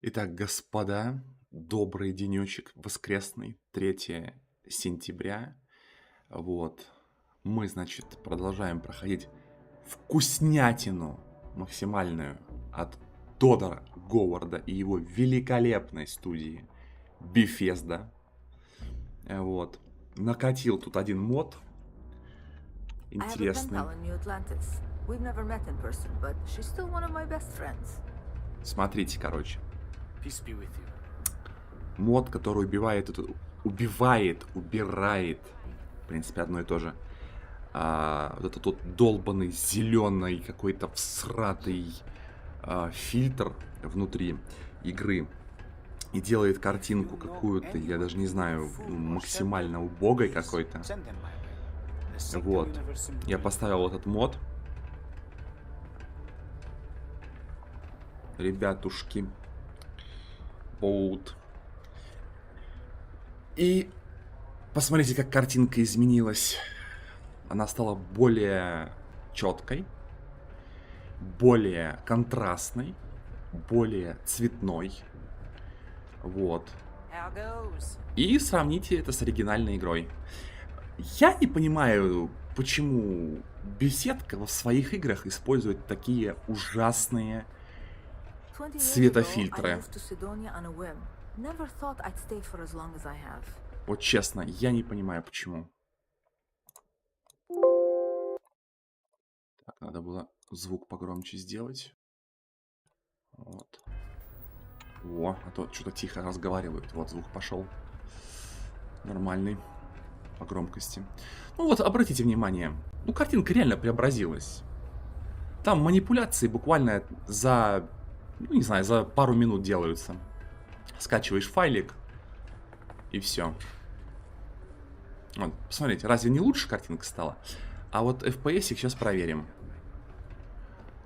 Итак, господа, добрый денечек, воскресный, 3 сентября. Вот. Мы, значит, продолжаем проходить вкуснятину максимальную от Тодора Говарда и его великолепной студии Bethesda. Вот. Накатил тут один мод интересный. Смотрите, короче. Мод, который убивает, убирает, в принципе, одно и то же. Вот этот вот долбанный зеленый какой-то всратый фильтр внутри игры. И делает картинку какую-то, я даже не знаю, максимально убогой какой-то. Вот. Я поставил этот мод. Ребятушки. Вот. И посмотрите, как картинка изменилась. Она стала более четкой, более контрастной, более цветной. Вот. И сравните это с оригинальной игрой. Я не понимаю, почему беседка в своих играх использует такие ужасные цветофильтры. Вот честно, я не понимаю, почему. Так, надо было звук погромче сделать. Вот. О, а то что-то тихо разговаривают. Вот, звук пошел. Нормальный. По громкости. Ну вот, обратите внимание. Ну, картинка реально преобразилась. Там манипуляции буквально за, ну, не знаю, за пару минут делаются. Скачиваешь файлик, и все. Вот, посмотрите, разве не лучше картинка стала? А вот FPS сейчас проверим.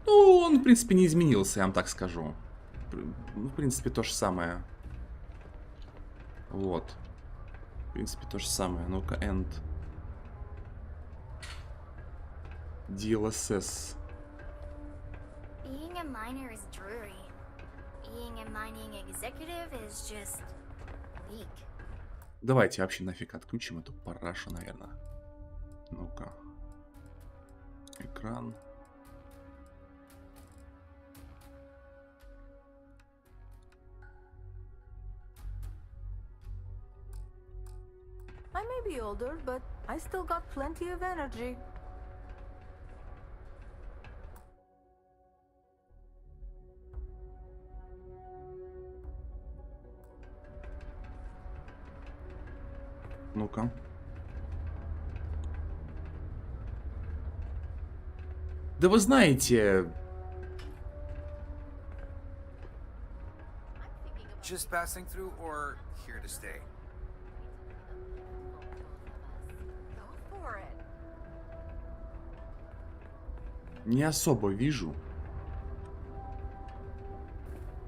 Ну, он, в принципе, не изменился, я вам так скажу. Ну, в принципе, то же самое. Вот. В принципе, то же самое. Ну-ка, end. DLSS. Being a miner is dreary. Being a mining executive is just weak. Давайте вообще нафиг отключим эту парашу, наверное. Ну-ка. Экран. I may be older, but I still got plenty of energy. Ну-ка. Да вы знаете... Just passing through or here to stay? Не особо вижу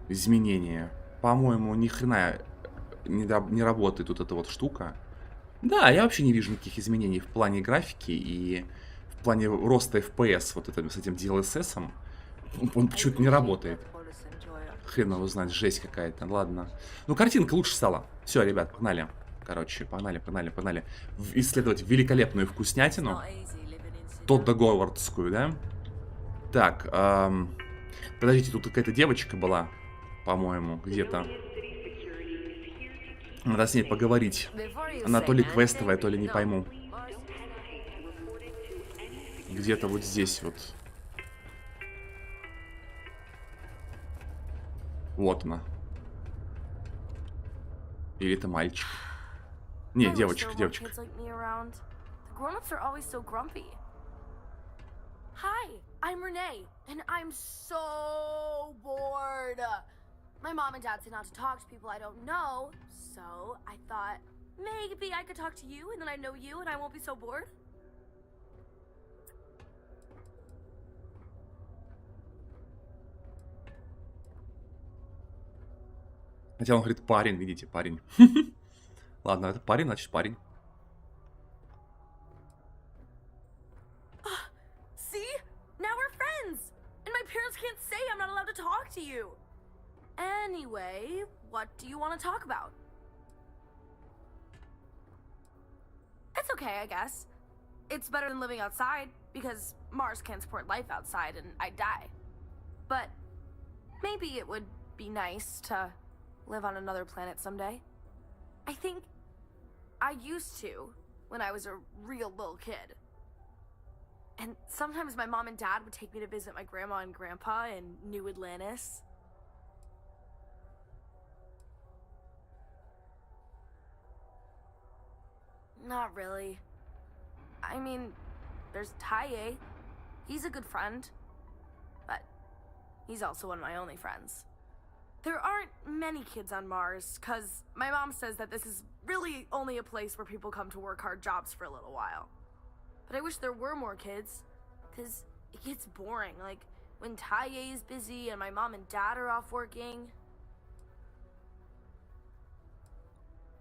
изменения. По-моему, ни хрена не работает тут эта вот штука. Да, я вообще не вижу никаких изменений в плане графики и в плане роста FPS вот это, с этим DLSS. Он почему-то не работает. Хрен его знает, жесть какая-то. Ладно. Ну, картинка лучше стала. Все, ребят, погнали. Короче, погнали. Исследовать великолепную вкуснятину. Тодда Говардскую, да? Так, подождите, тут какая-то девочка была, по-моему, где-то. Надо с ней поговорить. Она то ли квестовая, то ли не пойму. Где-то вот здесь вот. Вот она. Или это мальчик? Не, девочка. Hi, I'm Renee, and I'm so bored. My mom and dad say not to talk to people I don't know, so I thought maybe I could talk to you, and then I know you, and I won't be so bored. Хотя он говорит парень, видите, парень. Ладно, это парень, значит парень. See? Now we're friends! And my parents can't say I'm not allowed to talk to you. And Anyway, what do you want to talk about? It's okay, I guess. It's better than living outside, because Mars can't support life outside and I'd die. But maybe it would be nice to live on another planet someday. I think I used to when I was a real little kid. And sometimes my mom and dad would take me to visit my grandma and grandpa in New Atlantis. Not really. I mean, there's Taye. He's a good friend. But he's also one of my only friends. There aren't many kids on Mars, because my mom says that this is really only a place where people come to work hard jobs for a little while. But I wish there were more kids, because it gets boring, like when Taye is busy and my mom and dad are off working.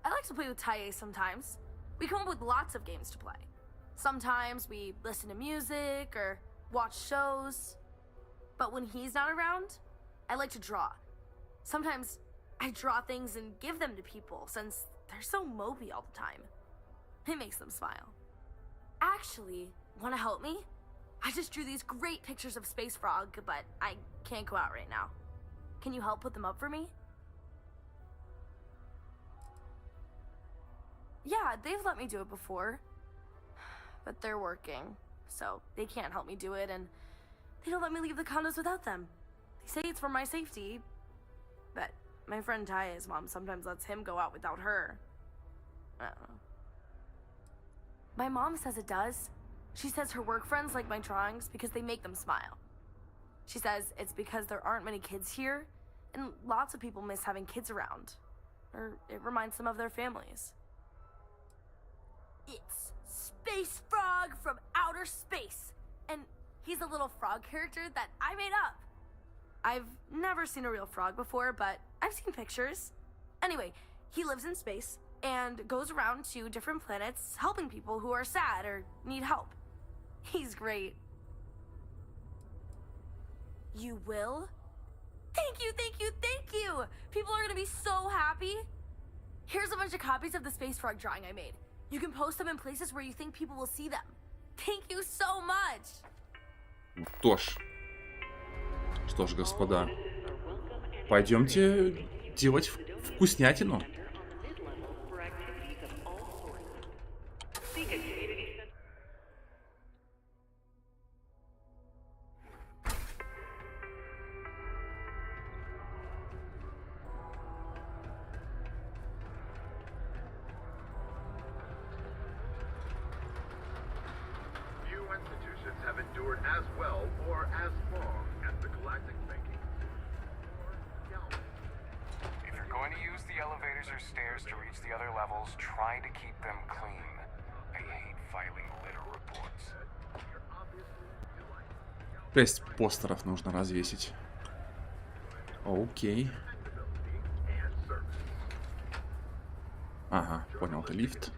I like to play with Taye sometimes. We come up with lots of games to play. Sometimes we listen to music or watch shows. But when he's not around, I like to draw. Sometimes I draw things and give them to people since they're so mopey all the time. It makes them smile. Actually, want to help me? I just drew these great pictures of Space Frog, but I can't go out right now. Can you help put them up for me? Yeah, they've let me do it before. But they're working, so they can't help me do it, and they don't let me leave the condos without them. They say it's for my safety, but my friend Taya's mom sometimes lets him go out without her. I don't know. My mom says it does. She says her work friends like my drawings because they make them smile. She says it's because there aren't many kids here, and lots of people miss having kids around. Or it reminds them of their families. It's Space Frog from outer space, and he's a little frog character that I made up. I've never seen a real frog before, but I've seen pictures. Anyway, he lives in space and goes around to different planets helping people who are sad or need help. He's great. You will? Thank you, thank you, thank you! People are gonna be so happy. Here's a bunch of copies of the Space Frog drawing I made. You can post them in places where you think people will see them. Thank you so much. Что ж, господа, пойдемте делать вкуснятину. Шесть постеров нужно развесить. Окей. Ага, понял, это лифт.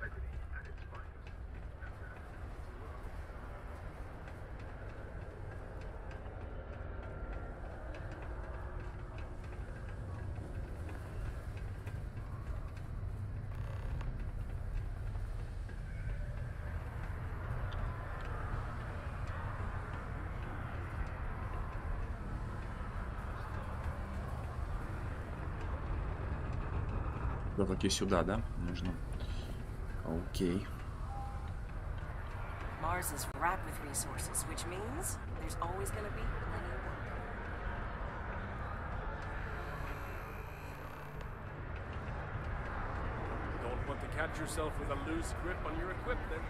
Все-таки сюда, да? Нужно. Окей. Mars is ripe with resources, which means there's always going to be plenty of work. Don't want to catch yourself with a loose grip on your equipment.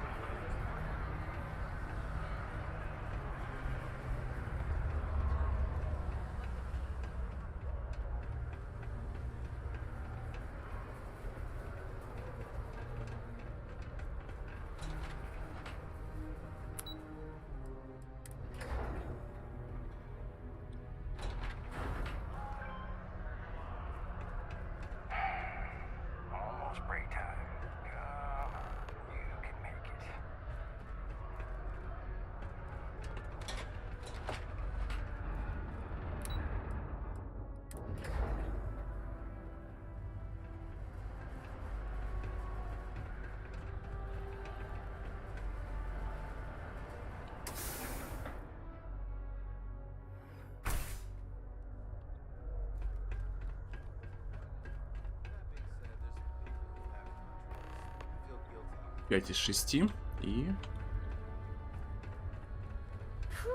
5 из 6. И...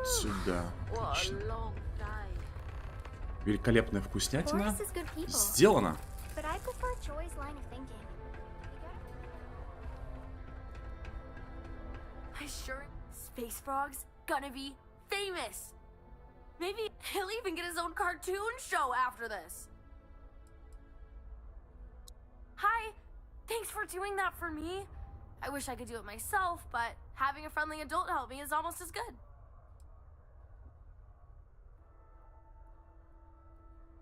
сюда. Отлично. Великолепная вкуснятина. Boris is good people, Сделано. but I prefer Joy's line of thinking. I sure Space Frog's gonna be famous. Maybe he'll even get his own cartoon show after this. Hi, thanks for doing that for me. I wish I could do it myself, but having a friendly adult help me is almost as good.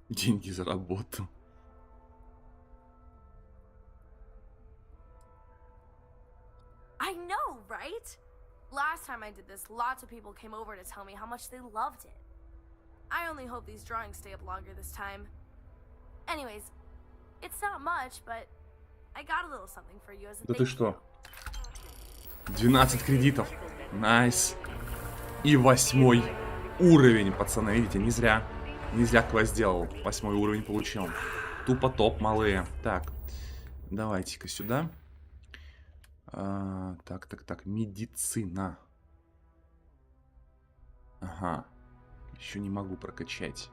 Деньги за работу. I know, right? Last time I did this, lots of people came over to tell me how much they loved it. I only hope these drawings stay up longer this time. Anyways, it's not much, but I got a little something for you as a Да thank ты you. что? 12 кредитов. Найс. И 8 уровень, пацаны. Видите, не зря. Не зря квест сделал. 8 уровень получил. Тупо топ, малые. Так. Давайте-ка сюда. Так. Медицина. Ага. Еще не могу прокачать.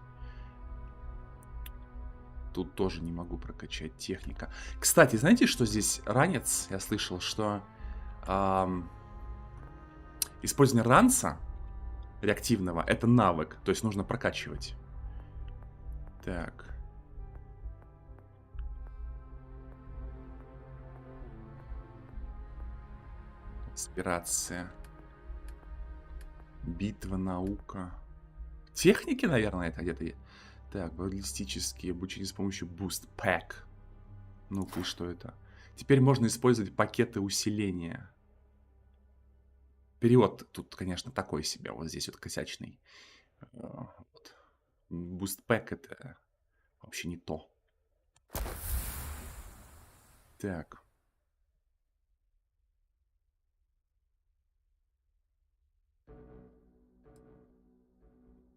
Тут тоже не могу прокачать. Техника. Кстати, знаете, что здесь ранец? Я слышал, что использование ранца реактивного — это навык. То есть нужно прокачивать. Так. Инспирация. Битва, наука. Техники, наверное, это где-то. Так, баллистические обучение с помощью Boost Pack. Ну-ка, и что это? Теперь можно использовать пакеты усиления. Перевод тут, конечно, такой себе. Вот здесь вот косячный. Вот. Boost Pack — это вообще не то. Так.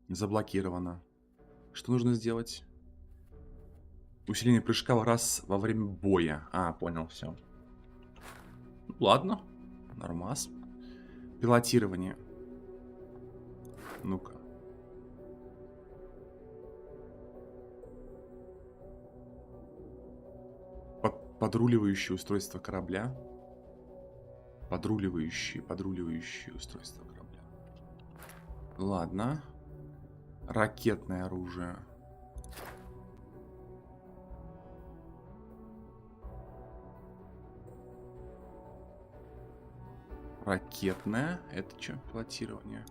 Заблокировано. Что нужно сделать? Усиление прыжка раз во время боя. А, понял, все. Ладно. Нормас. Пилотирование. Ну-ка. Подруливающее устройство корабля. Подруливающее устройство корабля. Ладно. Ракетное оружие. Ракетное. Это что? Пилотирование.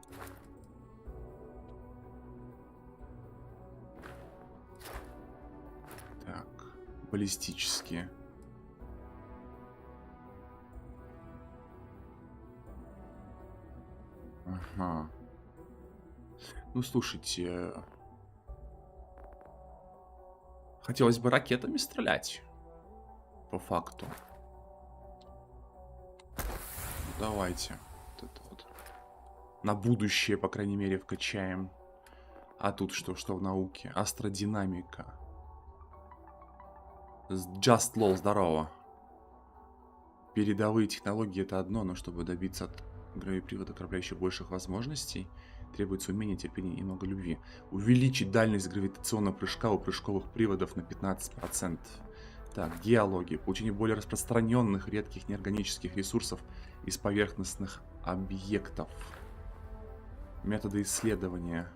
Так. Баллистические. Ага. Ну, слушайте. Хотелось бы ракетами стрелять. По факту. Давайте. Вот это вот. На будущее, по крайней мере, вкачаем. А тут что? Что в науке? Астродинамика. Just LOL, здорово. Передовые технологии — это одно, но чтобы добиться от гравипривода корабля еще больших возможностей, требуется умение, терпение и много любви. Увеличить дальность гравитационного прыжка у прыжковых приводов на 15%. Так, геология. Получение более распространенных редких неорганических ресурсов из поверхностных объектов. Методы исследования.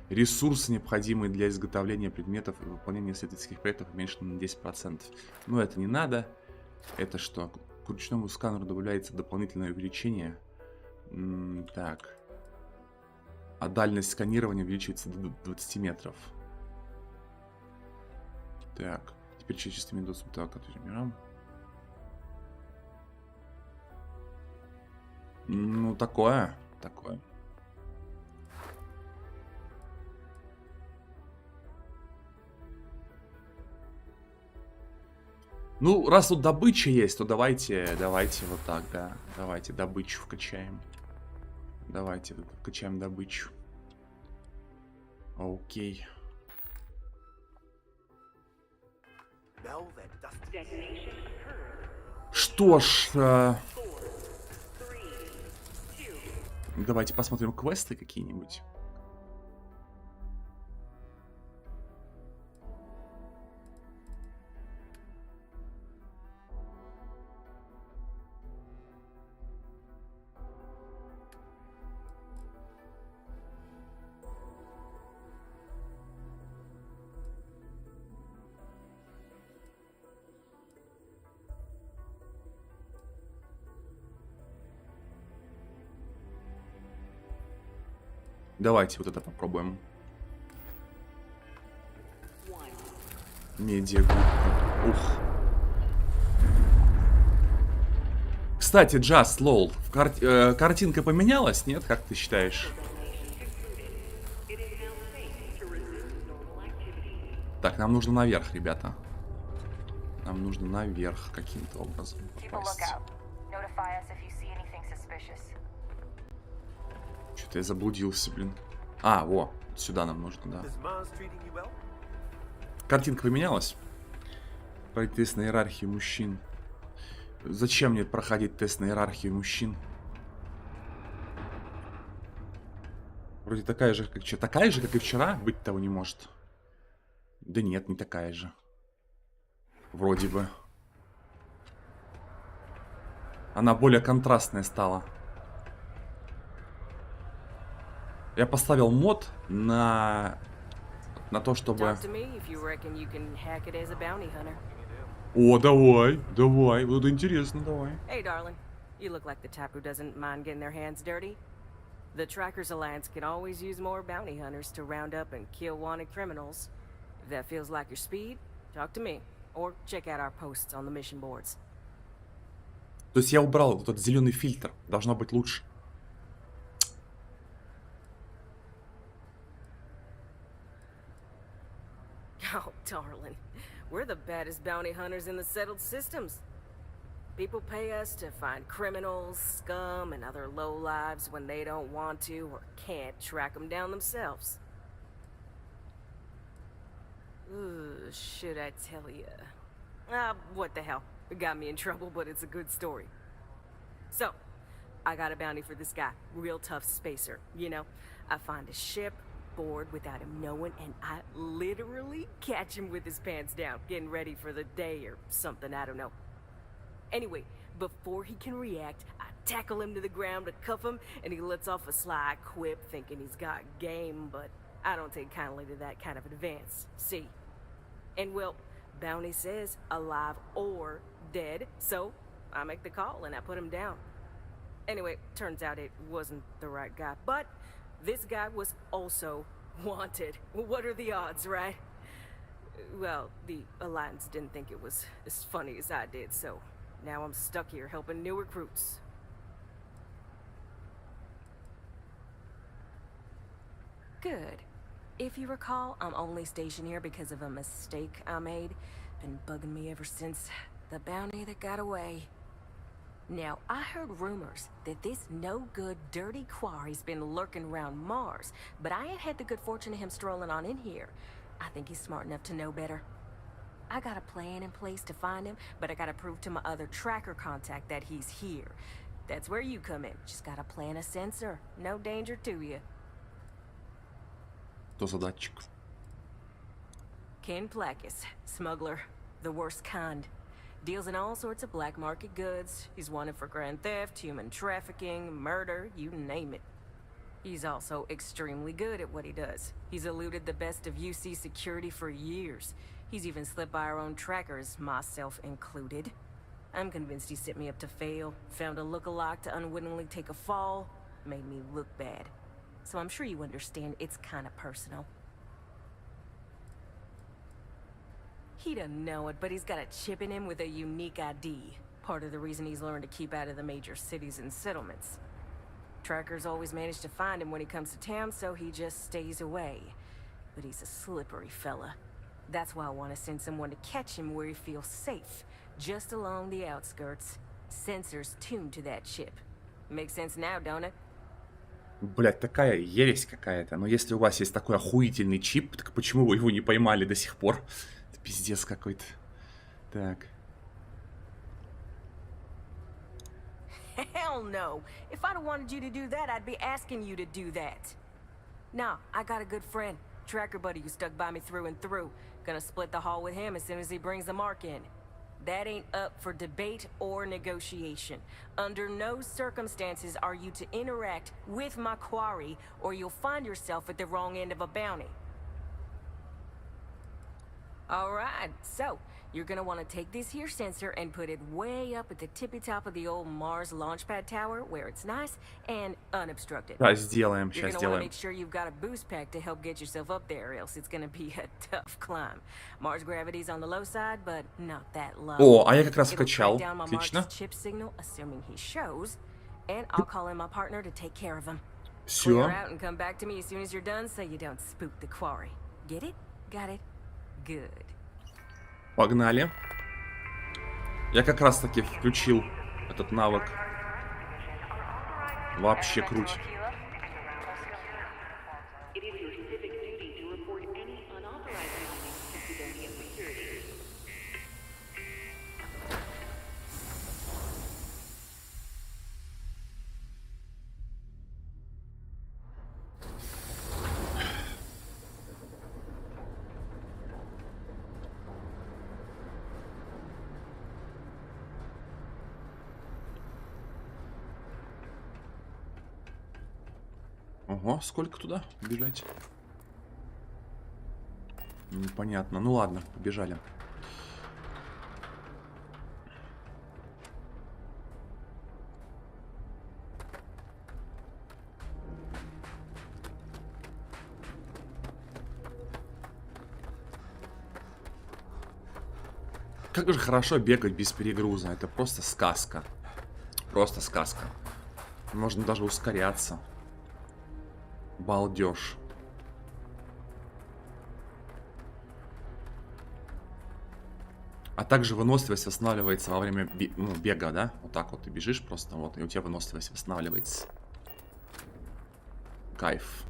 Ресурсы, необходимые для изготовления предметов и выполнения исследовательских проектов, уменьшены на 10%. Но это не надо. Это что? К ручному сканеру добавляется дополнительное увеличение. Так. А дальность сканирования увеличивается до 20 метров. Так. Теперь чистыми доступ к мирам. Ну, такое. Ну, раз тут добыча есть, то давайте вот так, да. Давайте добычу вкачаем. Давайте вкачаем добычу. Окей. Что ж, Давайте посмотрим квесты какие-нибудь. Давайте вот это попробуем. Медиагруппа. Ух. Кстати, Just лол. Картинка поменялась, нет? Как ты считаешь? Так, нам нужно наверх, ребята. Нам нужно наверх каким-то образом попасть. Что-то я заблудился, блин. А, во, сюда нам нужно, да. Картинка поменялась. Пройти тест на иерархию мужчин. Зачем мне проходить тест на иерархию мужчин? Вроде такая же, как вчера. Такая же, как и вчера, быть того не может. Да нет, не такая же. Вроде бы. Она более контрастная стала. Я поставил мод на то, чтобы... О, давай, давай, вот интересно, давай. Hey, darling. You look like the type who doesn't mind getting their hands dirty. The Trackers Alliance can always use more bounty hunters to round up and kill wanted criminals. If that feels like your speed, talk to me. Or check out our posts on the mission boards. То есть я убрал вот этот зеленый фильтр. Должно быть лучше. Oh, darling. We're the baddest bounty hunters in the settled systems. People pay us to find criminals, scum, and other lowlives when they don't want to or can't track them down themselves. Ooh, should I tell you? What the hell? It got me in trouble, but it's a good story. So, I got a bounty for this guy. Real tough spacer, you know? I find a ship, board without him knowing, and I literally catch him with his pants down, getting ready for the day or something, I don't know. Anyway, before he can react, I tackle him to the ground to cuff him, and he lets off a sly quip thinking he's got game, but I don't take kindly to that kind of advance, see? And well, bounty says alive or dead, so I make the call and I put him down. Anyway, turns out it wasn't the right guy, but this guy was also wanted. What are the odds, right? Well, the Alliance didn't think it was as funny as I did, so now I'm stuck here helping new recruits. Good. If you recall, I'm only stationed here because of a mistake I made. Been bugging me ever since the bounty that got away. Now, I heard rumors that this no-good, dirty quarry's been lurking around Mars, but I ain't had the good fortune of him strolling on in here. I think he's smart enough to know better. I got a plan in place to find him, but I gotta prove to my other tracker contact that he's here. That's where you come in. Just gotta plant a sensor. No danger to you. Кто задатчик? Ken Plakis, smuggler, the worst kind. Deals in all sorts of black market goods. He's wanted for grand theft, human trafficking, murder, you name it. He's also extremely good at what he does. He's eluded the best of UC security for years. He's even slipped by our own trackers, myself included. I'm convinced he set me up to fail, found a look-alike to unwittingly take a fall, made me look bad. So I'm sure you understand it's kind of personal. He doesn't know it, but he's got a chip in him with a unique ID. Part of the reason he's learned to keep out of the major cities and settlements. Trackers always manage to find him when he comes to town, so he just stays away. But he's a slippery fella. That's why I want to send someone to catch him where he feels safe. Just along the outskirts. Sensors tuned to that chip. Makes sense now, don't it? Блять, такая ересь какая-то. Но если у вас есть такой охуительный чип, так почему вы его не поймали до сих пор? Это пиздец какой-то. Так. Hell hell no. If I'd have wanted you to do that, I'd be asking you to do that. No, I got a good friend, tracker buddy who stuck by me through and through. Gonna split the haul with him as soon as he brings the mark in. That ain't up for debate or negotiation. Under no circumstances are you to interact with my quarry, or you'll find yourself at the wrong end of a bounty. Alright, so you're gonna want to take this here sensor and put it way up at the tippy top of the old Mars launchpad tower, where it's nice and unobstructed. Да, сделаем, You're сейчас gonna want to сделаем. make sure you've got a boost pack to help get yourself up there, else it's gonna be a tough climb. Mars gravity's on the low side, but not that low. О, а я как раз It'll вкачал. track down my Отлично. Mars chip signal, assuming he shows, and I'll call in my partner to take care of him. Clear Все. out and come back to me as soon as you're done, so you don't spook the quarry. Get it? Got it? Good. Погнали. Я как раз таки включил этот навык. Вообще круть. Ого, сколько туда бежать? Непонятно. Ну ладно, побежали. Как же хорошо бегать без перегруза. Это просто сказка. Просто сказка. Можно даже ускоряться. Балдеж. А также выносливость восстанавливается во время бега, да? Вот так вот ты бежишь просто, вот, и у тебя выносливость восстанавливается. Кайф.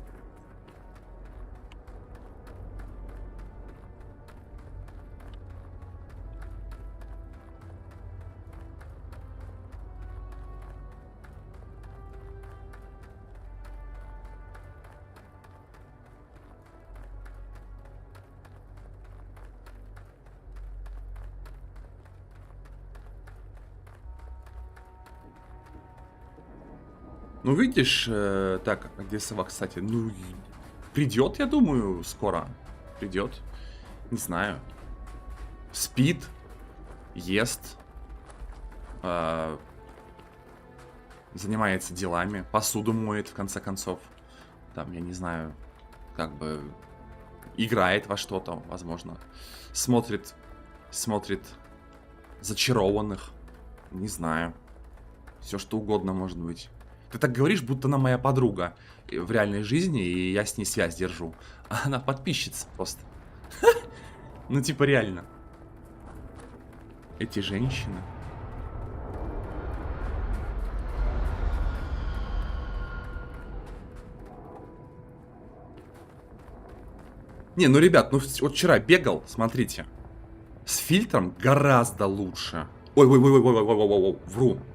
Ну, видишь, так, где сова, кстати, ну, придет, я думаю, скоро. Придет. Не знаю. Спит. Ест. Занимается делами. Посуду моет, в конце концов. Там, я не знаю, как бы играет во что-то, возможно. Смотрит зачарованных. Не знаю. Все что угодно может быть. Ты так говоришь, будто она моя подруга в реальной жизни, и я с ней связь держу. А она подписчица просто. Ну, типа, реально. Эти женщины. Не, ну, ребят, ну, вот вчера бегал, смотрите. С фильтром гораздо лучше. Ой,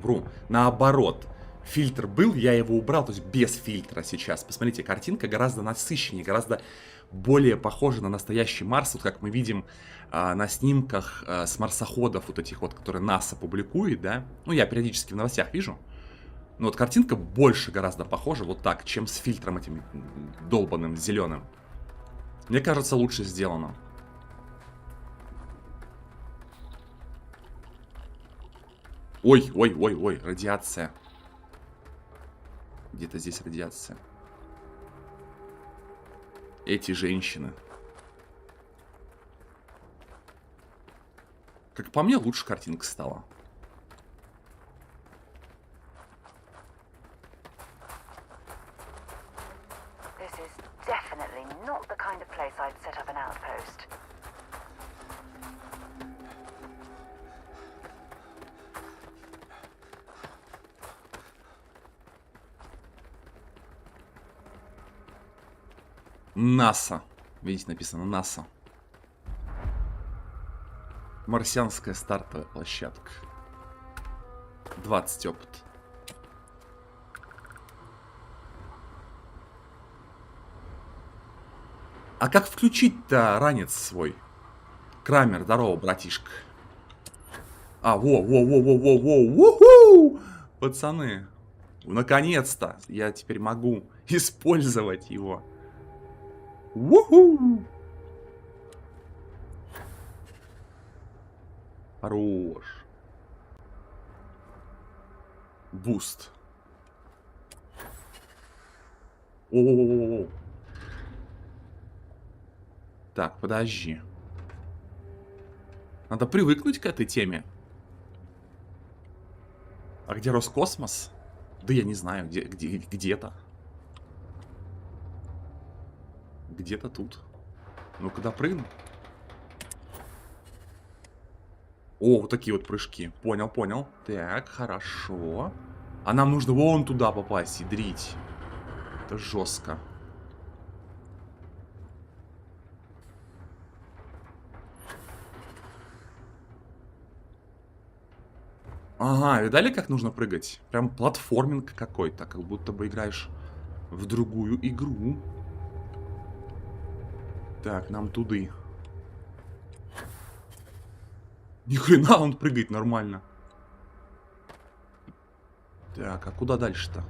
вру. Наоборот. Фильтр был, я его убрал, то есть без фильтра сейчас. Посмотрите, картинка гораздо насыщеннее, гораздо более похожа на настоящий Марс. Вот как мы видим на снимках с марсоходов вот этих вот, которые НАСА публикует, да. Ну, я периодически в новостях вижу. Но вот картинка больше гораздо похожа вот так, чем с фильтром этим долбанным зеленым. Мне кажется, лучше сделано. Ой, радиация. Где-то здесь радиация. Эти женщины. Как по мне, лучше картинка стала. This is definitely not the kind of place I'd set up an outpost. НАСА. Видите, написано НАСА. Марсианская стартовая площадка. 20 опыт. А как включить-то ранец свой? Крамер, здорово, братишка. А, во-во-во-во-во-во-во-ху! Пацаны, наконец-то я теперь могу использовать его. Уху! Хорош. Буст. О-о-о-о-о. Так, подожди. Надо привыкнуть к этой теме. А где Роскосмос? Да я не знаю, где-то. Где-то тут. Ну, когда прыгну. О, вот такие вот прыжки. Понял, понял. Так, хорошо. А нам нужно вон туда попасть, ядрить. Это жестко. Ага, видали, как нужно прыгать? Прям платформинг какой-то, как будто бы играешь в другую игру. Так, нам туды. Ни хрена он прыгает нормально. Так, а куда дальше-то?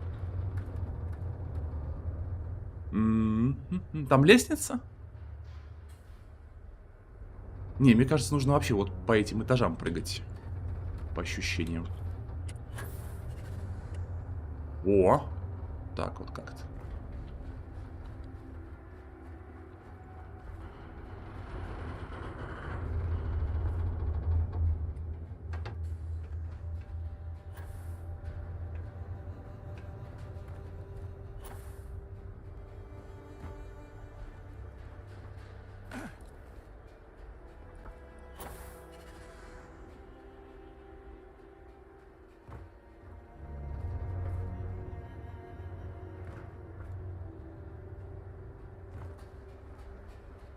Там лестница? Не, мне кажется, нужно вообще вот по этим этажам прыгать. По ощущениям. О! Так вот как-то.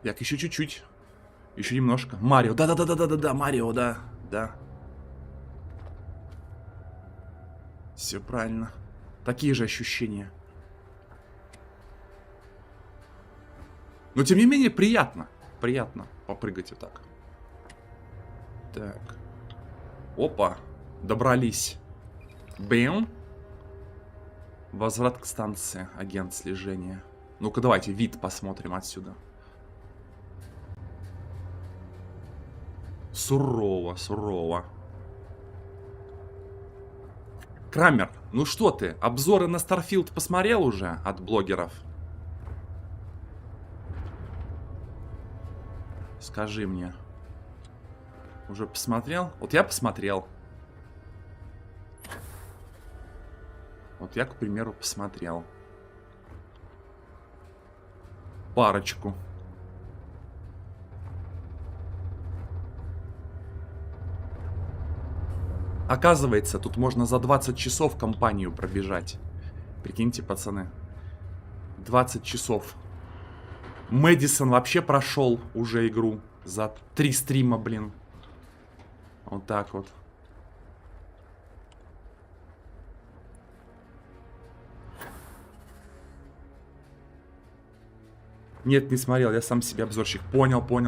Так, еще чуть-чуть. Еще немножко. Марио. Да-да-да-да-да-да, Марио, да. Да. Все правильно. Такие же ощущения. Но тем не менее приятно. Приятно попрыгать вот так. Так. Опа. Добрались. Бэм. Возврат к станции. Агент слежения. Ну-ка давайте вид посмотрим отсюда. Сурово, сурово. Крамер, ну что ты, обзоры на Starfield посмотрел уже от блогеров? Скажи мне. Уже посмотрел? Вот я посмотрел. Вот я, к примеру, посмотрел. Парочку. Оказывается, тут можно за 20 часов компанию пробежать. Прикиньте, пацаны. 20 часов. Мэдисон вообще прошел уже игру. За 3 стрима, блин. Вот так вот. Нет, не смотрел, я сам себе обзорщик. Понял. Пон.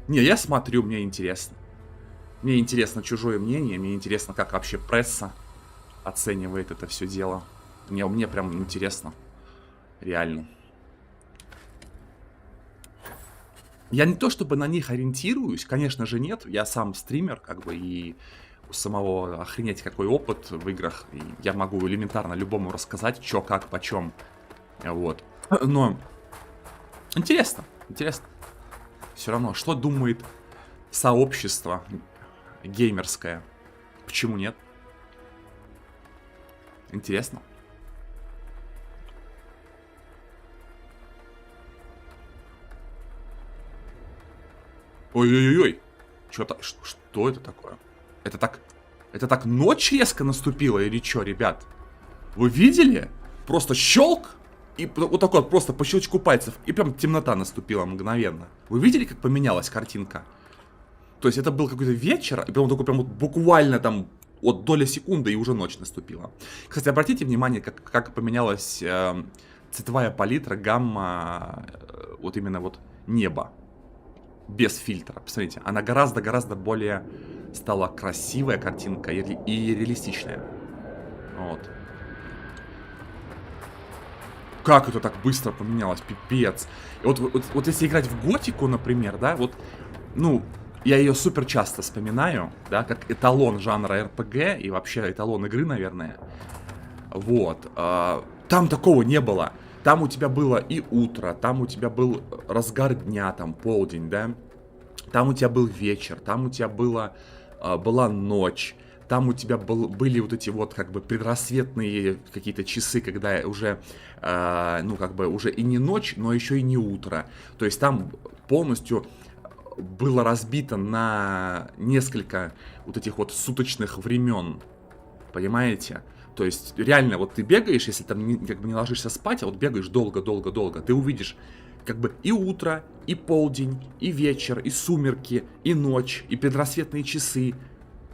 Не, я смотрю, мне интересно. Мне интересно чужое мнение, мне интересно, как вообще пресса оценивает это все дело. Мне прям интересно. Реально. Я не то чтобы на них ориентируюсь, конечно же нет. Я сам стример, как бы, и у самого охренеть какой опыт в играх. И я могу элементарно любому рассказать, чё, как, почем. Вот. Но интересно. Все равно, что думает сообщество геймерское? Почему нет? Интересно. Ой-ой-ой. Что это такое? Это так ночь резко наступила или что, ребят? Вы видели? Просто щелк. И вот такой вот просто по щелчку пальцев. И прям темнота наступила мгновенно. Вы видели, как поменялась картинка? То есть это был какой-то вечер, и прям такой прям вот буквально там вот доля секунды, и уже ночь наступила. Кстати, обратите внимание, как поменялась цветовая палитра, гамма, вот именно вот неба. Без фильтра, посмотрите, она гораздо более стала красивая картинка и реалистичная. Вот. Как это так быстро поменялось, пипец. И вот если играть в готику, например, да, вот, ну, я ее супер часто вспоминаю, да, как эталон жанра РПГ и вообще эталон игры, наверное. Вот. Там такого не было. Там у тебя было и утро, там у тебя был разгар дня, там полдень, да. Там у тебя был вечер, там у тебя была ночь. Там у тебя были вот эти вот как бы предрассветные какие-то часы, когда уже, ну как бы уже и не ночь, но еще и не утро. То есть там полностью было разбито на несколько вот этих вот суточных времен. Понимаете? То есть реально вот ты бегаешь, если там как бы не ложишься спать, а вот бегаешь долго, ты увидишь как бы и утро, и полдень, и вечер, и сумерки, и ночь, и предрассветные часы.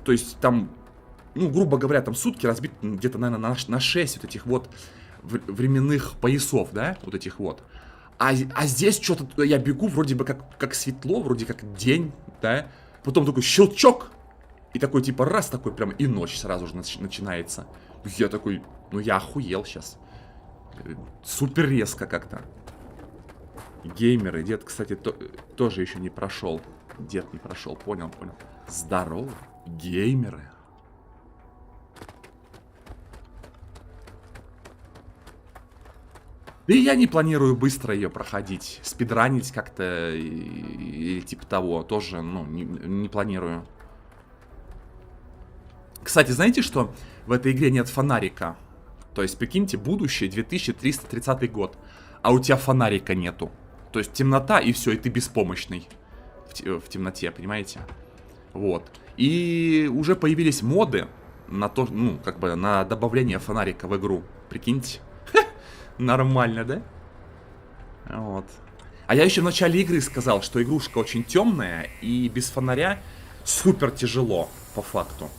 То есть там, ну, грубо говоря, там сутки разбиты где-то, наверное, на 6 вот этих вот временных поясов, да, вот этих вот. А здесь что-то, я бегу, вроде бы как светло, вроде как день, да. Потом такой щелчок, и такой типа раз, такой прям и ночь сразу же начинается. Я такой, ну я охуел сейчас. Супер резко как-то. Геймеры, дед, кстати, тоже еще не прошел. Дед не прошел, понял. Здорово, геймеры. Да и я не планирую быстро ее проходить. Спидранить как-то или типа того. Тоже, ну, не планирую. Кстати, знаете, что в этой игре нет фонарика? То есть, прикиньте, будущее 2330 год. А у тебя фонарика нету. То есть темнота и все, и ты беспомощный в темноте, понимаете? Вот. И уже появились моды на то, ну, как бы на добавление фонарика в игру. Прикиньте. Нормально, да? Вот. А я еще в начале игры сказал, что игрушка очень темная, и без фонаря супер тяжело, по факту.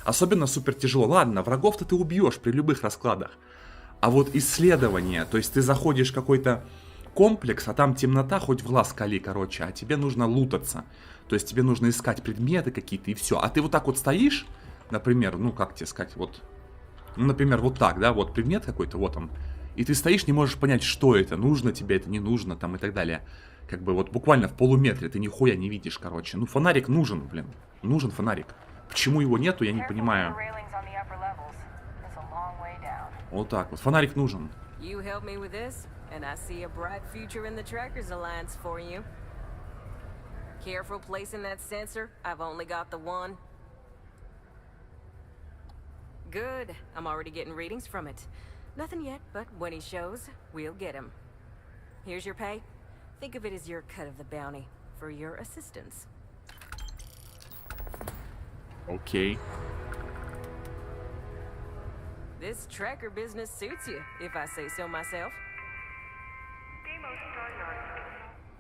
Особенно супер тяжело. Ладно, врагов-то ты убьешь при любых раскладах. А вот исследование, то есть ты заходишь в какой-то комплекс, а там темнота, хоть в глаз кали, короче, а тебе нужно лутаться. То есть тебе нужно искать предметы какие-то и все. А ты вот так вот стоишь, например, ну как тебе сказать, вот, ну, например, вот так, да, вот предмет какой-то, вот он. И ты стоишь, не можешь понять, что это, нужно тебе это, не нужно, там и так далее. Как бы вот буквально в полуметре ты нихуя не видишь, короче. Ну фонарик нужен, блин, нужен фонарик. Почему его нету, я не понимаю. Вот так вот, фонарик нужен. And I see a bright future in the Trackers Alliance for you. Careful placing that sensor. I've only got the one. Good. I'm already getting readings from it. Nothing yet, but when he shows, we'll get him. Here's your pay. Think of it as your cut of the bounty for your assistance. Okay. This tracker business suits you, if I say so myself.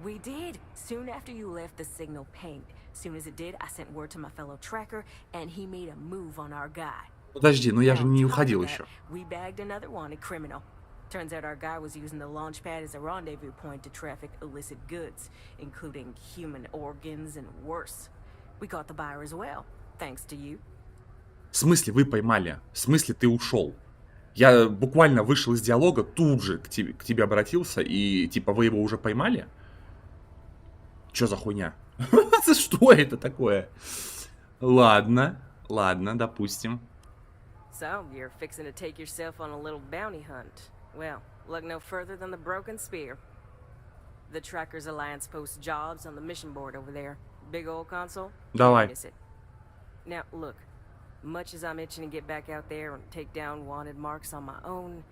We did. Soon after you left, the signal pinged. Soon as it did, I sent word to my fellow tracker, and he made a move on our guy. Подожди, ну я же не уходил еще. We bagged another wanted criminal. Turns out our guy was using the launch pad as a rendezvous point to traffic illicit goods, including human organs and worse. We caught the buyer as well, thanks to you. В смысле вы поймали? В смысле ты ушел? Я буквально вышел из диалога, тут же к тебе обратился, и типа вы его уже поймали? Чё за хуйня? Что это такое? Ладно, допустим. So, you're fixing to take yourself on a little bounty hunt. Well, look no further than the Broken Spear. The Trackers Alliance posts jobs on the mission board over there. Big old console. Давай. Now, look. Much as I'm itching to get back out there and take down wanted marks on my own,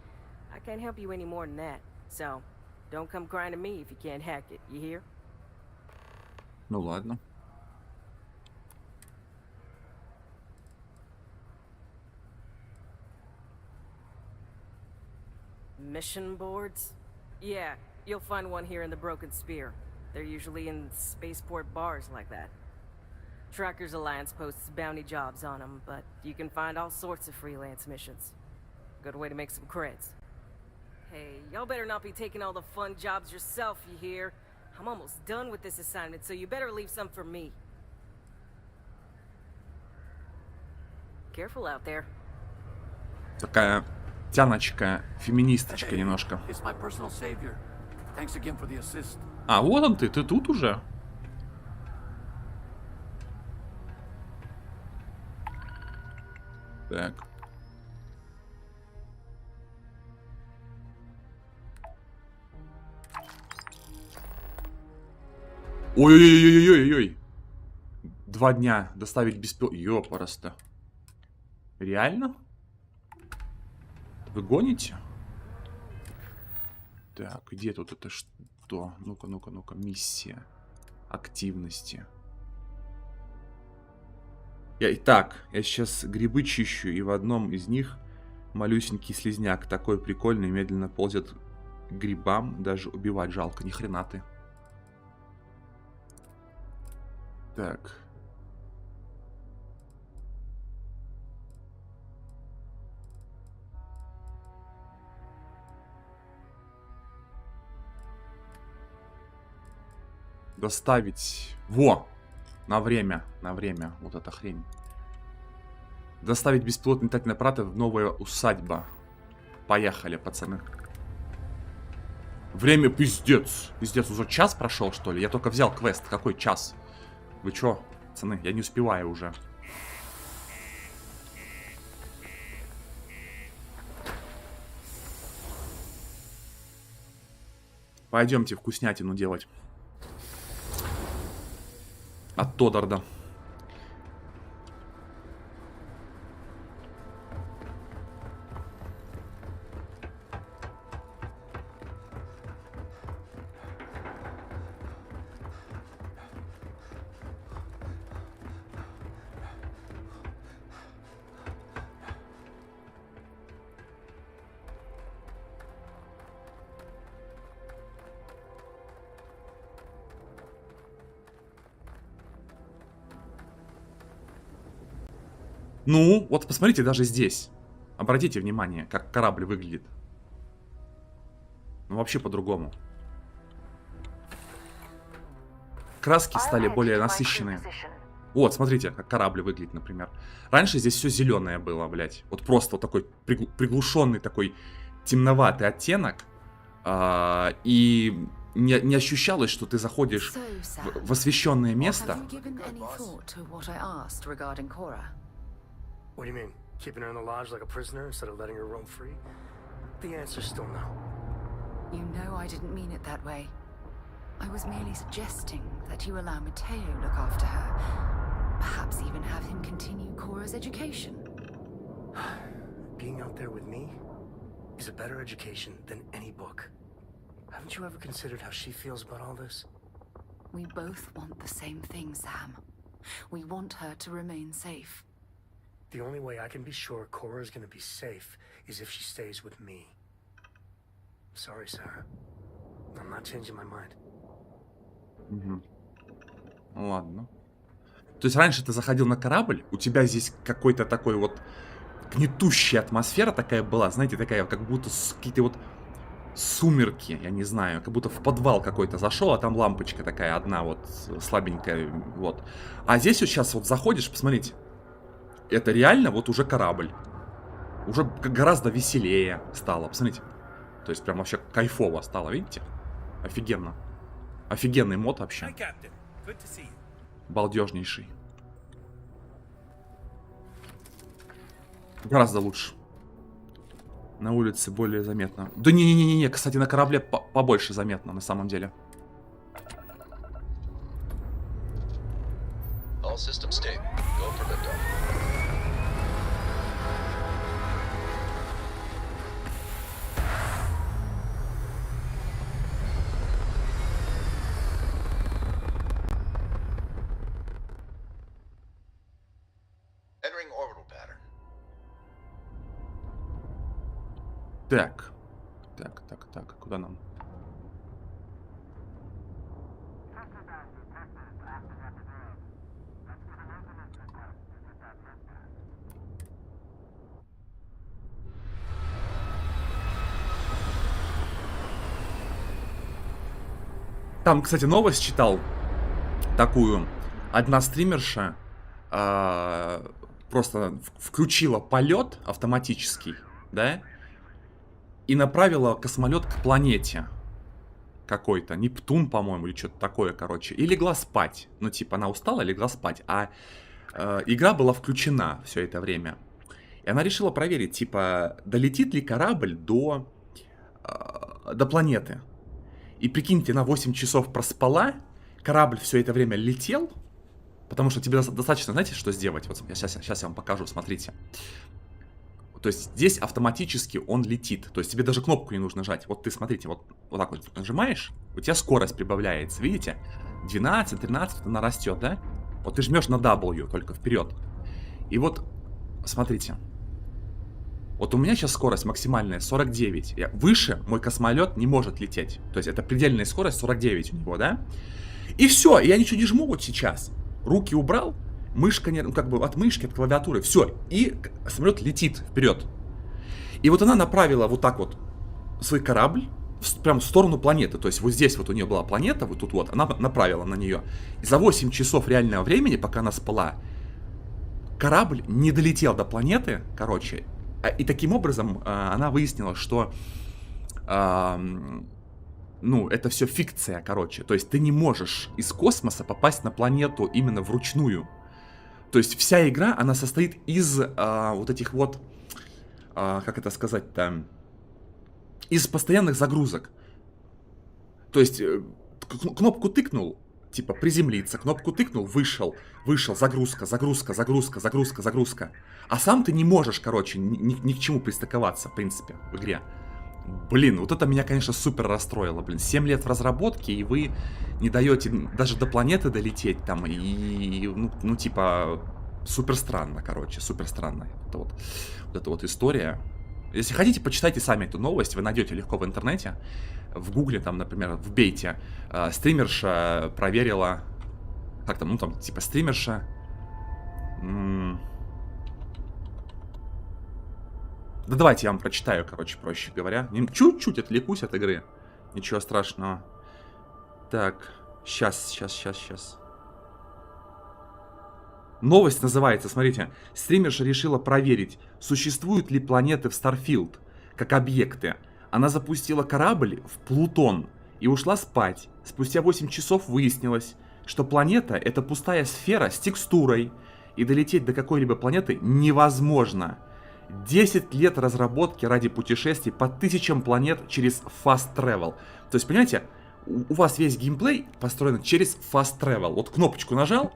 I can't help you any more than that. So, don't come crying to me if you can't hack it, you hear? Ну ладно. Mission boards? Yeah, you'll find one here in the Broken Spear. They're usually in spaceport bars like that. Trackers Alliance posts bounty jobs on them, but you can find all sorts of freelance missions. Good way to make some creds. Hey, y'all better not be taking all the fun jobs yourself, you hear? I'm almost done with this assignment, so you better leave some for me. Careful out there. Такая тяночка, феминисточка немножко. It's my personal savior. Thanks again for the assist. А, вот он ты тут уже? Так. Ой-ой-ой-ой-ой-ой. 2 дня доставить беспилотник. Ёпарасто. Реально? Вы гоните? Так, где тут это что? Ну-ка, ну-ка, ну-ка. Миссия. Активности. Итак, я сейчас грибы чищу, и в одном из них малюсенький слизняк. Такой прикольный, медленно ползет к грибам. Даже убивать жалко, ни хрена ты. Так. Доставить. Во! На время. Вот эта хрень. Доставить беспилотный летательный аппарат в новая усадьба. Поехали, пацаны. Время пиздец. Пиздец, уже час прошел, что ли? Я только взял квест. Какой час? Вы чё, пацаны? Я не успеваю уже. Пойдемте вкуснятину делать. От Тоддарда. Ну, вот посмотрите даже здесь. Обратите внимание, как корабль выглядит. Ну, вообще по-другому. Краски стали более насыщенные. Вот, смотрите, как корабль выглядит, например. Раньше здесь все зеленое было, блядь. Вот просто вот такой приглушенный такой темноватый оттенок. И не ощущалось, что ты заходишь в освещенное место. What do you mean? Keeping her in the lodge like a prisoner instead of letting her roam free? The answer's still no. You know I didn't mean it that way. I was merely suggesting that you allow Mateo look after her. Perhaps even have him continue Cora's education. Being out there with me is a better education than any book. Haven't you ever considered how she feels about all this? We both want the same thing, Sam. We want her to remain safe. The only way I can be sure Cora is going to be safe is if she stays with me. Sorry, Sarah. I'm not changing my mind. Ладно. То есть раньше ты заходил на корабль, у тебя здесь какой-то такой вот гнетущая атмосфера такая была, знаете, такая, как будто какие-то вот сумерки, я не знаю, как будто в подвал какой-то зашел, а там лампочка такая одна вот слабенькая, вот. А здесь вот сейчас вот заходишь, посмотрите. Это реально вот уже корабль. Уже гораздо веселее стало. Посмотрите. То есть прям вообще кайфово стало, видите? Офигенно. Офигенный мод вообще. Балдежнейший. Гораздо лучше. На улице более заметно. Да не-не-не-не, кстати, на корабле побольше заметно на самом деле. All systems stable. Go for liftoff. Entering orbital pattern. Так, куда нам? Там, кстати, новость читал такую. Одна стримерша просто включила полет автоматический, да, и направила космолет к планете какой-то, Нептун, по-моему, или что-то такое, короче, и легла спать. Ну, типа, она устала, легла спать, а игра была включена все это время. И она решила проверить, типа, долетит ли корабль до планеты. И прикиньте, на 8 часов проспала, корабль все это время летел, потому что тебе достаточно, знаете, что сделать? Вот сейчас я вам покажу, смотрите. То есть здесь автоматически он летит. То есть тебе даже кнопку не нужно нажать. Вот ты, смотрите, вот так вот нажимаешь, у тебя скорость прибавляется, видите? 12, 13, она растет, да? Вот ты жмешь на W, только вперед. И вот, смотрите. Вот у меня сейчас скорость максимальная 49. Выше мой космолет не может лететь. То есть это предельная скорость 49 у него, да? И все, я ничего не жму вот сейчас. Руки убрал, мышка, ну как бы от мышки, от клавиатуры, все. И самолет летит вперед. И вот она направила вот так вот свой корабль прям в сторону планеты. То есть вот здесь вот у нее была планета, вот тут вот, она направила на нее. И за 8 часов реального времени, пока она спала, корабль не долетел до планеты, короче. И таким образом она выяснила, что ну, это все фикция, короче. То есть ты не можешь из космоса попасть на планету именно вручную. То есть вся игра, она состоит из вот этих вот, как это сказать-то, из постоянных загрузок. То есть кнопку тыкнул, типа приземлиться, кнопку тыкнул, вышел, загрузка. А сам ты не можешь, короче, ни к чему пристыковаться, в принципе, в игре. Блин, вот это меня, конечно, супер расстроило, блин. 7 лет в разработке, и вы не даете даже до планеты долететь там, и ну типа, супер странно, короче, супер странно. Вот эта вот история. Если хотите, почитайте сами эту новость, вы найдете легко в интернете. В гугле, там, например, вбейте. Стримерша проверила... Как там, ну там, типа, стримерша... Да давайте я вам прочитаю, короче, проще говоря. Чуть-чуть отвлекусь от игры. Ничего страшного. Так, сейчас. Новость называется, смотрите. Стримерша решила проверить, существуют ли планеты в Starfield как объекты. Она запустила корабль в Плутон и ушла спать. Спустя 8 часов выяснилось, что планета — это пустая сфера с текстурой, и долететь до какой-либо планеты невозможно. 10 лет разработки ради путешествий по тысячам планет через fast travel. То есть, понимаете, у вас весь геймплей построен через fast travel. Вот кнопочку нажал,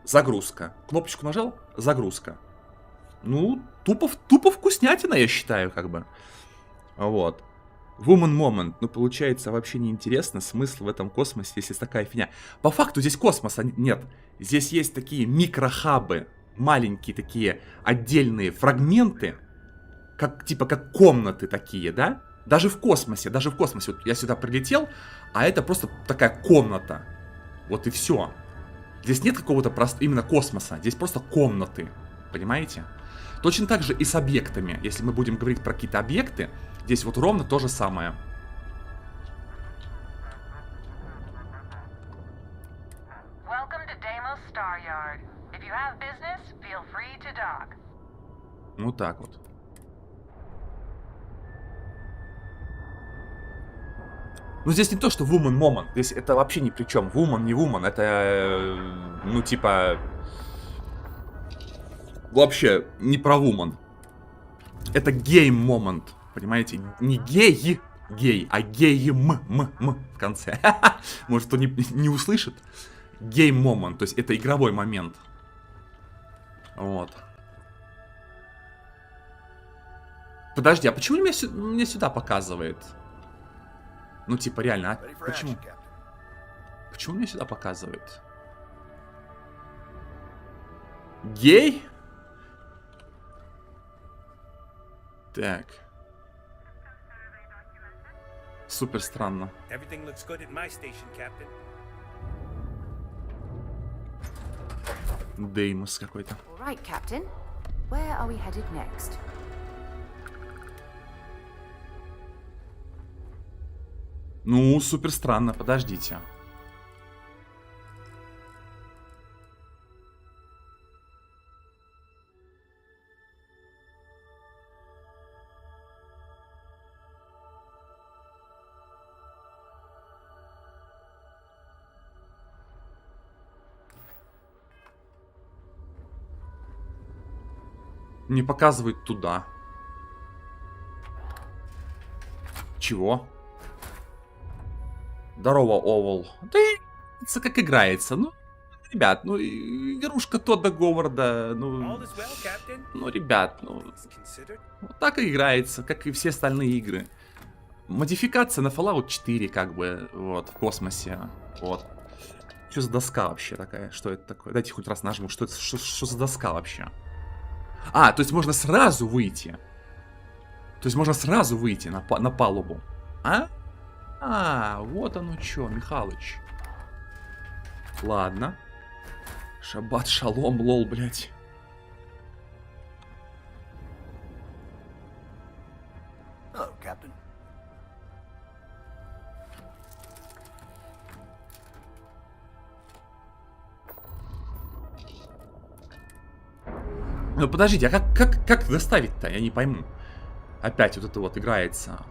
загрузка. Кнопочку нажал, загрузка. Ну, тупо вкуснятина, я считаю, как бы. Вот. Woman Moment. Ну, получается, вообще неинтересно. Смысл в этом космосе, если такая фигня. По факту здесь космоса нет. Здесь есть такие микрохабы. Маленькие такие отдельные фрагменты. Типа как комнаты такие, да? Даже в космосе. Вот я сюда прилетел, а это просто такая комната. Вот и все. Здесь нет какого-то именно космоса. Здесь просто комнаты. Понимаете? Точно так же и с объектами. Если мы будем говорить про какие-то объекты, здесь вот ровно то же самое. Ну так вот. Ну здесь не то, что woman moment. Здесь это вообще ни при чем. Woman, не woman. Это, ну типа... Вообще не про woman. Это game moment. Понимаете? Не гей, а гейм в конце. Может, кто не услышит. Game moment. То есть это игровой момент. Вот. Подожди, а почему меня сюда показывает? Ну, типа, реально, а? Почему? Почему меня сюда показывает? Гей? Так. Супер странно. Деймос какой-то. Right, Captain. Where are we headed next? Ну, супер странно, подождите. Не показывает туда. Чего? Здорово, Овал. Да и как играется. Ну, ребят, ну, игрушка Тодда Говарда. Ну, ребят, ну, вот так и играется, как и все остальные игры. Модификация на Fallout 4, как бы, вот, в космосе. Вот. Что за доска вообще такая? Что это такое? Дайте хоть раз нажму. Что это? Что за доска вообще? А, то есть можно сразу выйти. То есть можно сразу выйти на палубу. А? А, вот оно что, Михалыч. Ладно. Шаббат шалом, лол, блядь. Hello, Captain. Ну подождите, а как доставить-то? Я не пойму. Опять вот это вот играется.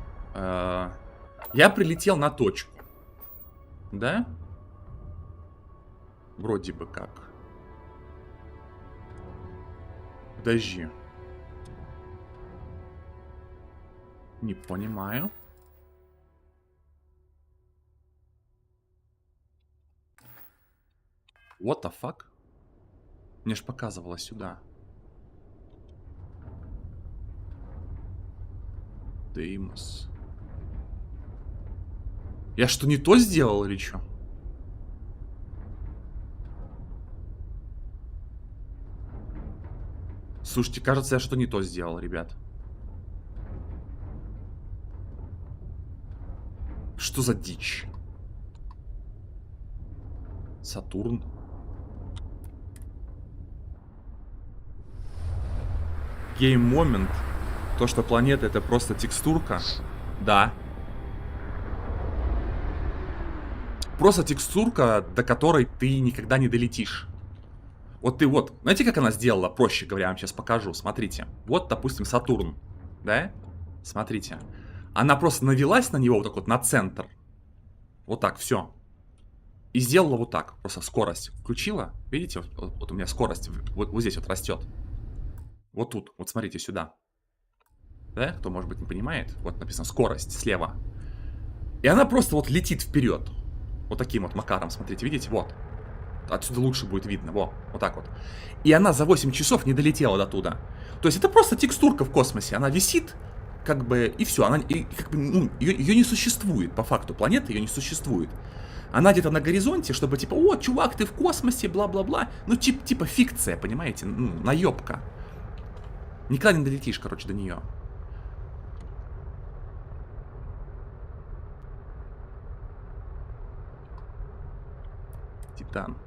Я прилетел на точку. Да? Вроде бы как. Подожди. Не понимаю. What the fuck? Мне ж показывало сюда. Деймос. Я что, не то сделал или что? Слушайте, кажется, я что не то сделал, ребят. Что за дичь? Сатурн. Game Moment. То, что планета это просто текстурка. Да. Просто текстурка, до которой ты никогда не долетишь. Вот ты вот, знаете, как она сделала, проще говоря, я вам сейчас покажу. Смотрите. Вот, допустим, Сатурн. Да? Смотрите. Она просто навелась на него вот так вот, на центр. Вот так, все. И сделала вот так. Просто скорость включила. Видите, вот у меня скорость вот здесь вот растет. Вот тут, вот смотрите сюда. Да? Кто, может быть, не понимает. Вот написано скорость слева. И она просто вот летит вперед. Вот таким вот макаром, смотрите, видите, вот. Отсюда лучше будет видно, вот так вот. И она за 8 часов не долетела до туда. То есть это просто текстурка в космосе. Она висит, как бы, и все. Она, и, как бы, ну, ее не существует, по факту. Планеты ее не существует. Она где-то на горизонте, чтобы типа, о, чувак, ты в космосе, бла-бла-бла. Ну, типа фикция, понимаете, ну, наебка. Никогда не долетишь, короче, до нее. Титан.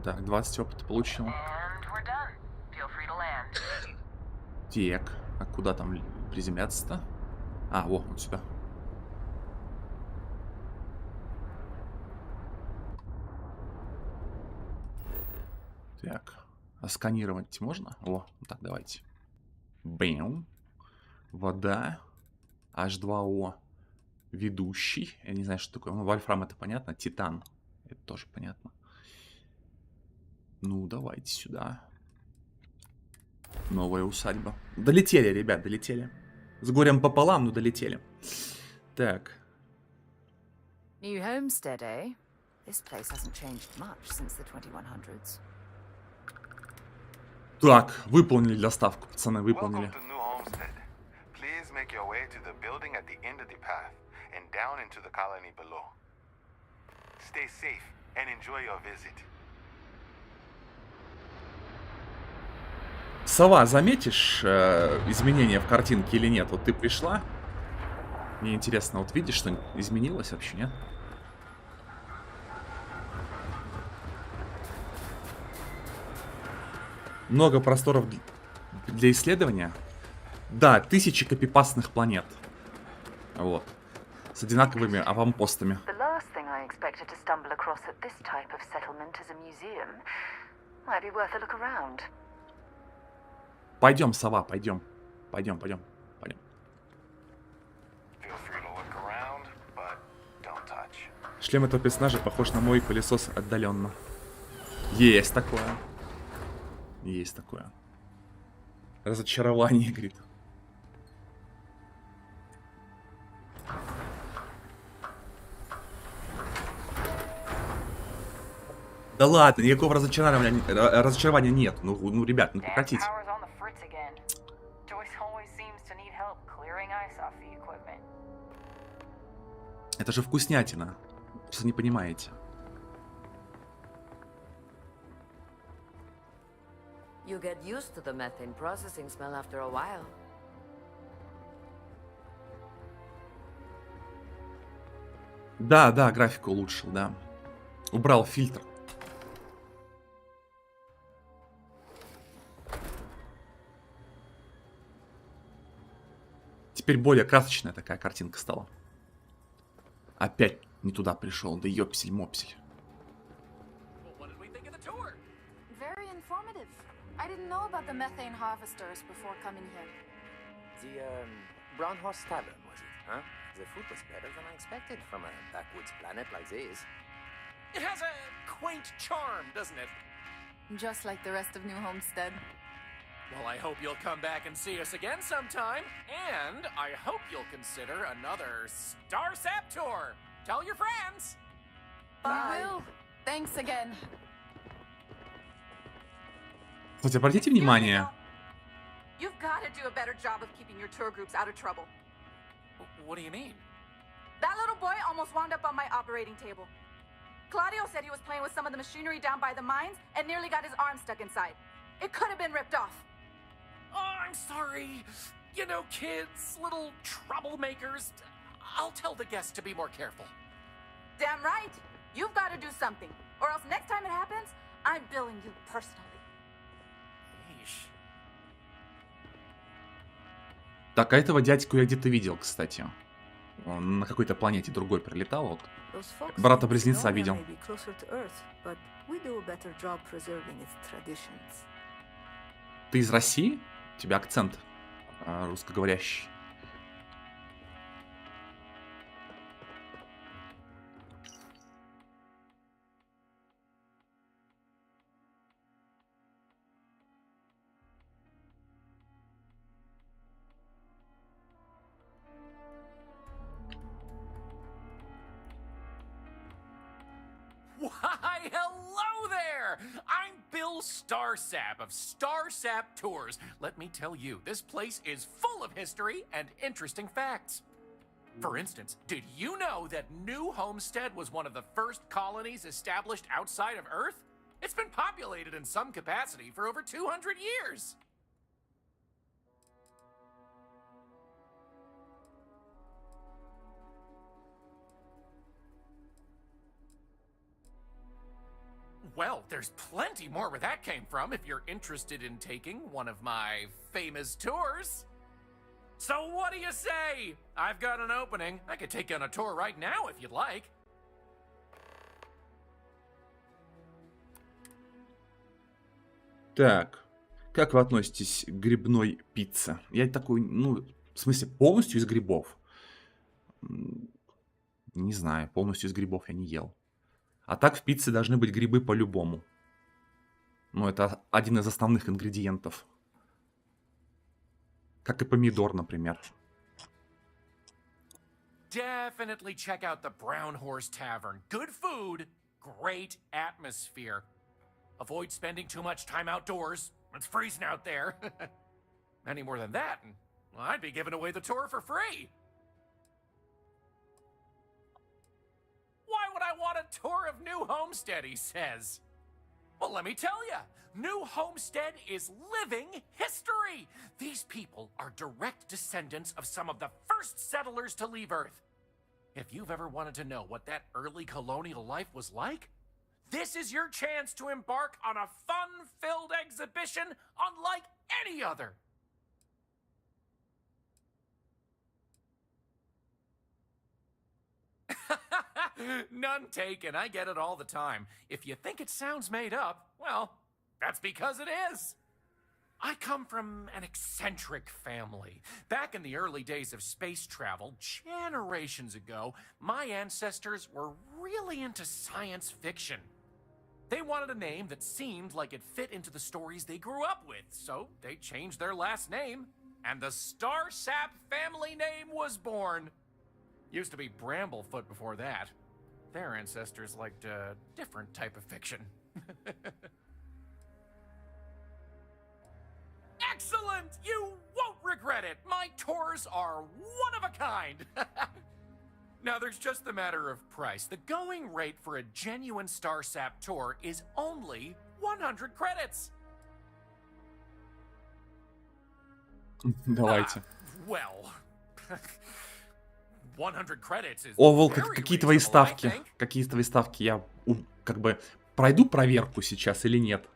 Так, 20 опыта получил. Так, а куда там приземляться-то? А, во, вот сюда. Так, а сканировать можно? О, вот так, давайте. Бэм. Вода. H2O. Ведущий. Я не знаю, что такое. Ну, вольфрам это понятно. Титан. Это тоже понятно. Ну, давайте сюда. Новая усадьба. Долетели, ребят, долетели. С горем пополам, но долетели. Так. New homestead, eh? This place hasn't changed much since the 2100s. Так, выполнили доставку, пацаны, выполнили. Сова, заметишь изменения в картинке или нет? Вот ты пришла, Мне интересно, вот видишь, что изменилось вообще, нет? Много просторов для исследования. Да, 1000 копипастных планет. Вот. С одинаковыми аванпостами. The last thing I expected to stumble across at this type of settlement is a museum. Might be worth a look around. Пойдем, сова, пойдем. Пойдем, пойдем, пойдем. Шлем этого персонажа похож на мой пылесос отдаленно. Есть такое. Есть такое. Разочарование, говорит. Да ладно, никакого разочарования нет. Ну, ребят, ну прекратите. Это же вкуснятина. Просто не понимаете. You get used to the methane processing smell after a while. Да, да, графику улучшил, да. Убрал фильтр. Теперь более красочная такая картинка стала. Опять не туда пришел, да ёпсель-мопсель. Very informative. I didn't know about the methane harvesters before coming here. The Brown Horse Tavern, was it? Huh? The food was better than I expected from a backwoods planet like this. It has a quaint charm, doesn't it? Just like the rest of New Homestead. Well, I hope you'll come back and see us again sometime. And I hope you'll consider another Starsap tour. Tell your friends. I will. Thanks again. Кстати, обратите внимание. You've got to do a better job of keeping your tour groups out of trouble. What do you mean? That little boy almost wound up on my operating table. Claudio said he was playing with some of the machinery down by the mines and nearly got his arm stuck inside. It could have been ripped off. Oh, I'm sorry. You know, kids, little troublemakers. I'll tell the guests to be more careful. Damn right. You've got to do something. Or else next time it happens, I'm billing you personally. Yeesh. Так, а этого дядьку я где-то видел, кстати. Он на какой-то планете другой прилетал, вот. Брата-близнеца видел. Ты из России? У тебя акцент русскоговорящий. Why, hello there! I'm Bill Starsap of Starsap Tours. Let me tell you, this place is full of history and interesting facts. For instance, did you know that New Homestead was one of the first colonies established outside of Earth? It's been populated in some capacity for over 200 years. Well, there's plenty more where that came from if you're interested in taking one of my famous tours. So what do you say? I've got an opening. I could take you on a tour right now if you'd like. Так, как вы относитесь к грибной пицце? Я такой, ну, в смысле, полностью из грибов? Не знаю, полностью из грибов я не ел. А так в пицце должны быть грибы по-любому. Ну, это один из основных ингредиентов. Как и помидор, например. Definitely check out the Brown Horse Tavern. Good food, great atmosphere. Avoid spending too much time outdoors. It's freezing out there. Any more than that, and well, I'd be giving away the tour for free. Why would I want a tour of New Homestead, he says. Well, let me tell you, New Homestead is living history. worry! These people are direct descendants of some of the first settlers to leave Earth. If you've ever wanted to know what that early colonial life was like, this is your chance to embark on a fun-filled exhibition unlike any other. None taken. I get it all the time. If you think it sounds made up, well, that's because it is. I come from an eccentric family. Back in the early days of space travel, generations ago, my ancestors were really into science fiction. They wanted a name that seemed like it fit into the stories they grew up with, so they changed their last name, and the Starsap family name was born. Used to be Bramblefoot before that. Their ancestors liked a different type of fiction. Excellent! You won't regret it! My tours are one of a kind! Now, there's just the matter of price. The going rate for a genuine Starsap tour is only 100 credits. Давайте. Well... 100 credits is О, Волк, very какие твои reasonable, I ставки? think. Какие твои ставки? Я как бы пройду проверку сейчас или нет?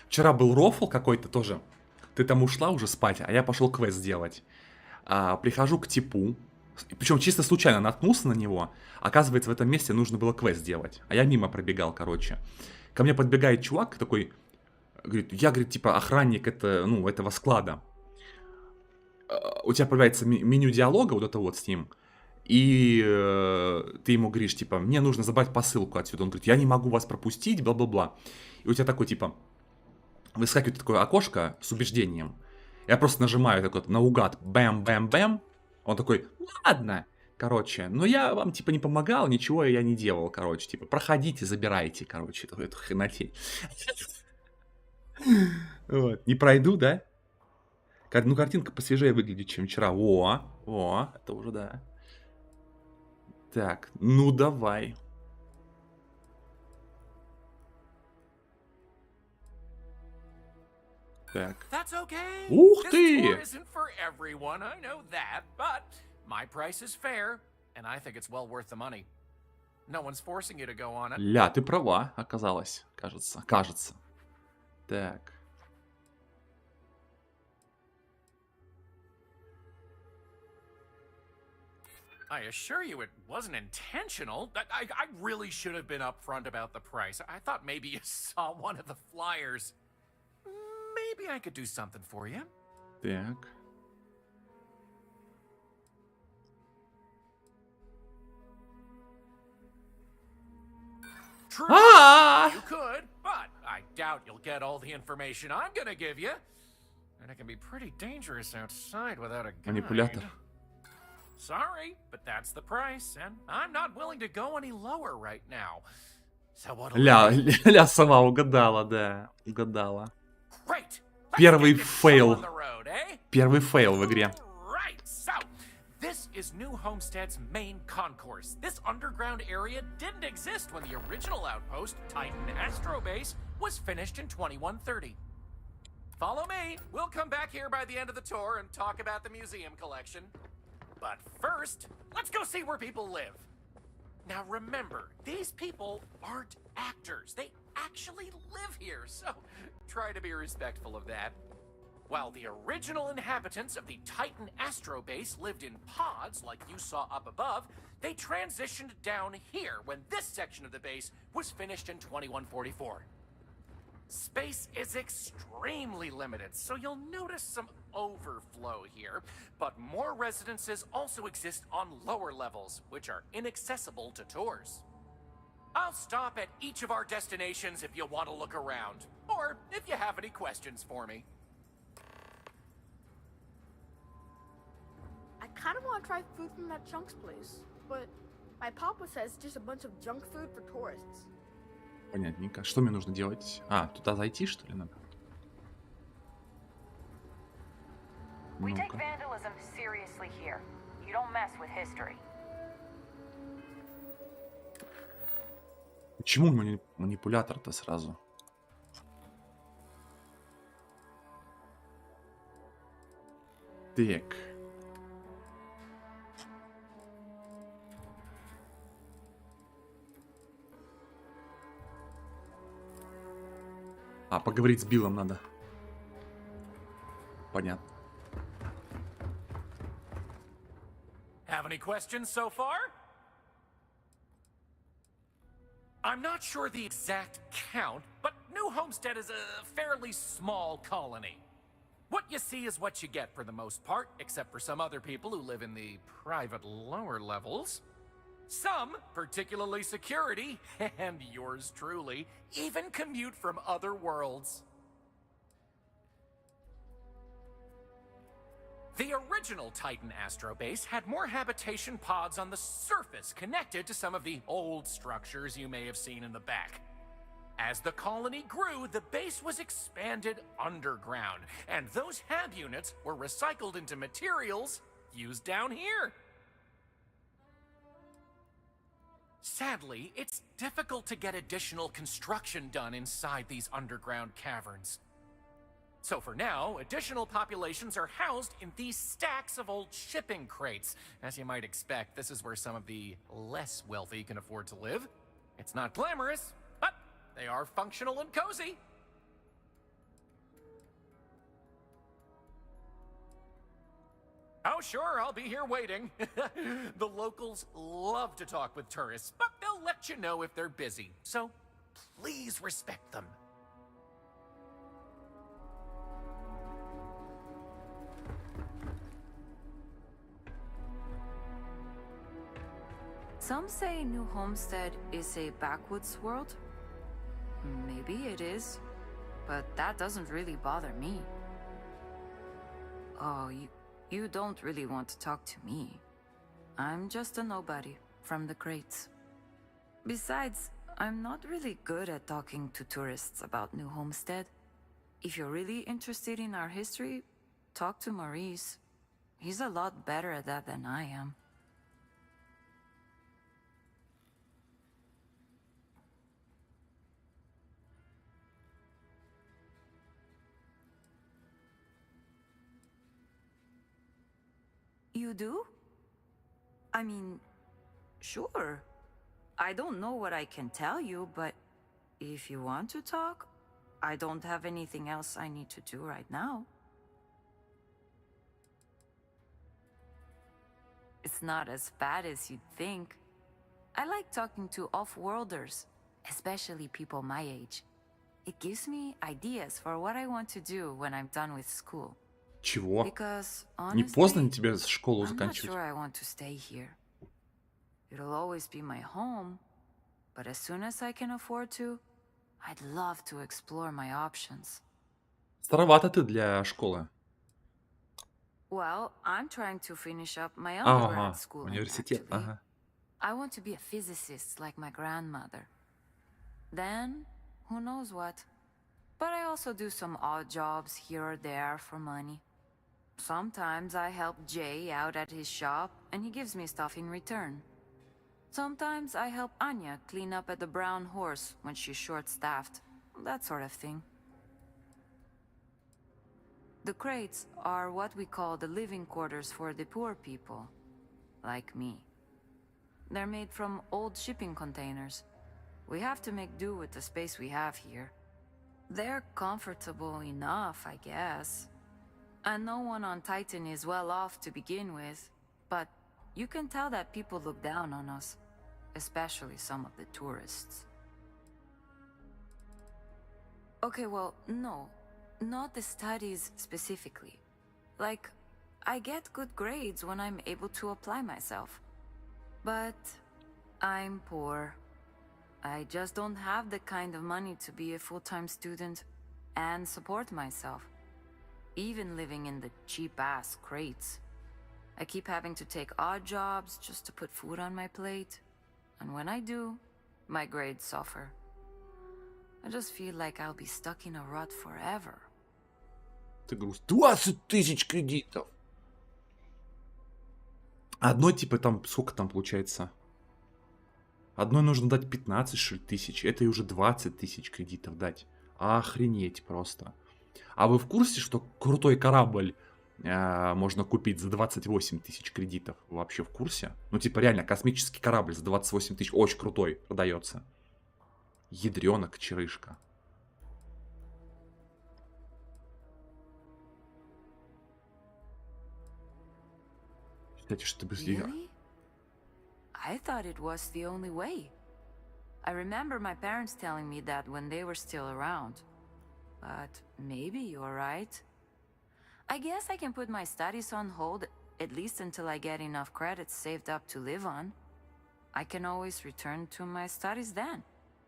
Вчера был рофл какой-то тоже. Ты там ушла уже спать, а я пошел квест делать. Прихожу к типу. Причем чисто случайно наткнулся на него. Оказывается, в этом месте нужно было квест делать. А я мимо пробегал, короче. Ко мне подбегает чувак такой. Говорит, я, говорит, типа охранник этого склада. У тебя появляется меню диалога вот это вот с ним. И ты ему говоришь, типа, мне нужно забрать посылку отсюда. Он говорит, я не могу вас пропустить, бла-бла-бла. И у тебя такой, типа, выскакивает такое окошко с убеждением. Я просто нажимаю так вот наугад, бэм-бэм-бэм. Он такой, ладно, короче, но я вам, типа, не помогал, ничего я не делал, короче. Типа, проходите, забирайте, короче, эту хренотень. Вот, не пройду, да? Ну, картинка посвежее выглядит, чем вчера. О, это уже, да. Так, ну давай. Так. Ух ты! Ля, ты права, оказалось, кажется. Так. I assure you it wasn't intentional. I really should have been upfront about the price. I thought maybe you saw one of the flyers. Maybe I could do something for you. Так. True, you could, but I doubt you'll get all the information I'm gonna give you. And it can be pretty dangerous outside without a guide. Манипулятор. Sorry, but that's the price, and I'm not willing to go any lower right now. So what? Ля сама угадала, да, угадала. Great. Первый фейл. Первый фейл в игре. Right. So, this is New Homestead's main concourse. This underground area didn't exist when the original outpost, Titan Astrobase, was finished in 2130. Follow me. We'll come back here by the end of the tour and talk about the museum collection. But first, let's go see where people live. Now remember, these people aren't actors. They actually live here, so try to be respectful of that. While the original inhabitants of the Titan Astrobase lived in pods like you saw up above, they transitioned down here when this section of the base was finished in 2144. Space is extremely limited, so you'll notice some overflow here, but more residences also exist on lower levels, which are inaccessible to tours. I'll stop at each of our destinations if you want to look around, or if you have any questions for me. I kind of want to try food from that Chunks place, but my papa says just a bunch of junk food for tourists. Понятненько. Что мне нужно делать? Туда зайти, что ли, надо? We take vandalism seriously here. You don't mess with history. Почему манипулятор-то сразу? Так. А, поговорить с Биллом надо. Понятно. Have any questions so far? I'm not sure the exact count, but New Homestead is a fairly small colony. What you see is what you get for the most part, except for some other people who live in the private lower levels. Some, particularly security, and yours truly, even commute from other worlds. The original Titan Astrobase had more habitation pods on the surface connected to some of the old structures you may have seen in the back. As the colony grew, the base was expanded underground, and those hab units were recycled into materials used down here. Sadly, it's difficult to get additional construction done inside these underground caverns. So for now, additional populations are housed in these stacks of old shipping crates. As you might expect, this is where some of the less wealthy can afford to live. It's not glamorous, but they are functional and cozy. Oh, sure, I'll be here waiting. The locals love to talk with tourists, but they'll let you know if they're busy. So please respect them. Some say New Homestead is a backwoods world. Maybe it is, but that doesn't really bother me. Oh, you don't really want to talk to me. I'm just a nobody from the crates. Besides, I'm not really good at talking to tourists about New Homestead. If you're really interested in our history, talk to Maurice. He's a lot better at that than I am. You do? I mean, sure. I don't know what I can tell you, but if you want to talk, I don't have anything else I need to do right now. It's not as bad as you'd think. I like talking to off-worlders, especially people my age. It gives me ideas for what I want to do when I'm done with school. Чего? Because, Не honestly, поздно ли тебе школу I'm not заканчивать? sure I want to stay here. It'll always be my home, but as soon as I can afford to, I'd love to explore my options. Старовато ты для школы. Well, I'm trying to finish up my Ага, undergrad schooling, университет, actually. ага. I want to be a physicist like my grandmother. Then, who knows what. But I also do some odd jobs here or there for money. Sometimes I help Jay out at his shop, and he gives me stuff in return. Sometimes I help Anya clean up at the Brown Horse when she's short-staffed. That sort of thing. The crates are what we call the living quarters for the poor people, like me. They're made from old shipping containers. We have to make do with the space we have here. They're comfortable enough, I guess. And no one on Titan is well off to begin with, but you can tell that people look down on us, especially some of the tourists. Okay, well, no, not the studies specifically. Like, I get good grades when I'm able to apply myself. But I'm poor. I just don't have the kind of money to be a full-time student and support myself. Even living in the cheap-ass crates. I keep having to take odd jobs just to put food on my plate. And when I do, my grades suffer. I just feel like I'll be stuck in a rut forever. Ты груз. 20 тысяч кредитов! Одно типа там, сколько там получается? Одной нужно дать 15 что ли, тысяч. Это и уже 20 тысяч кредитов дать. Охренеть просто. А вы в курсе, что крутой корабль можно купить за 28 тысяч кредитов. Вы вообще в курсе? Ну, типа, реально, космический корабль за 28 тысяч. Очень крутой продается. Ядрёнок, черышка. Кстати, что быстрее. Really? I thought it was the only way. I remember my parents telling me that when they were still around. But maybe you're right. I guess I can put my studies on hold, at least until I get enough credits saved up to live on. I can always return to my studies then.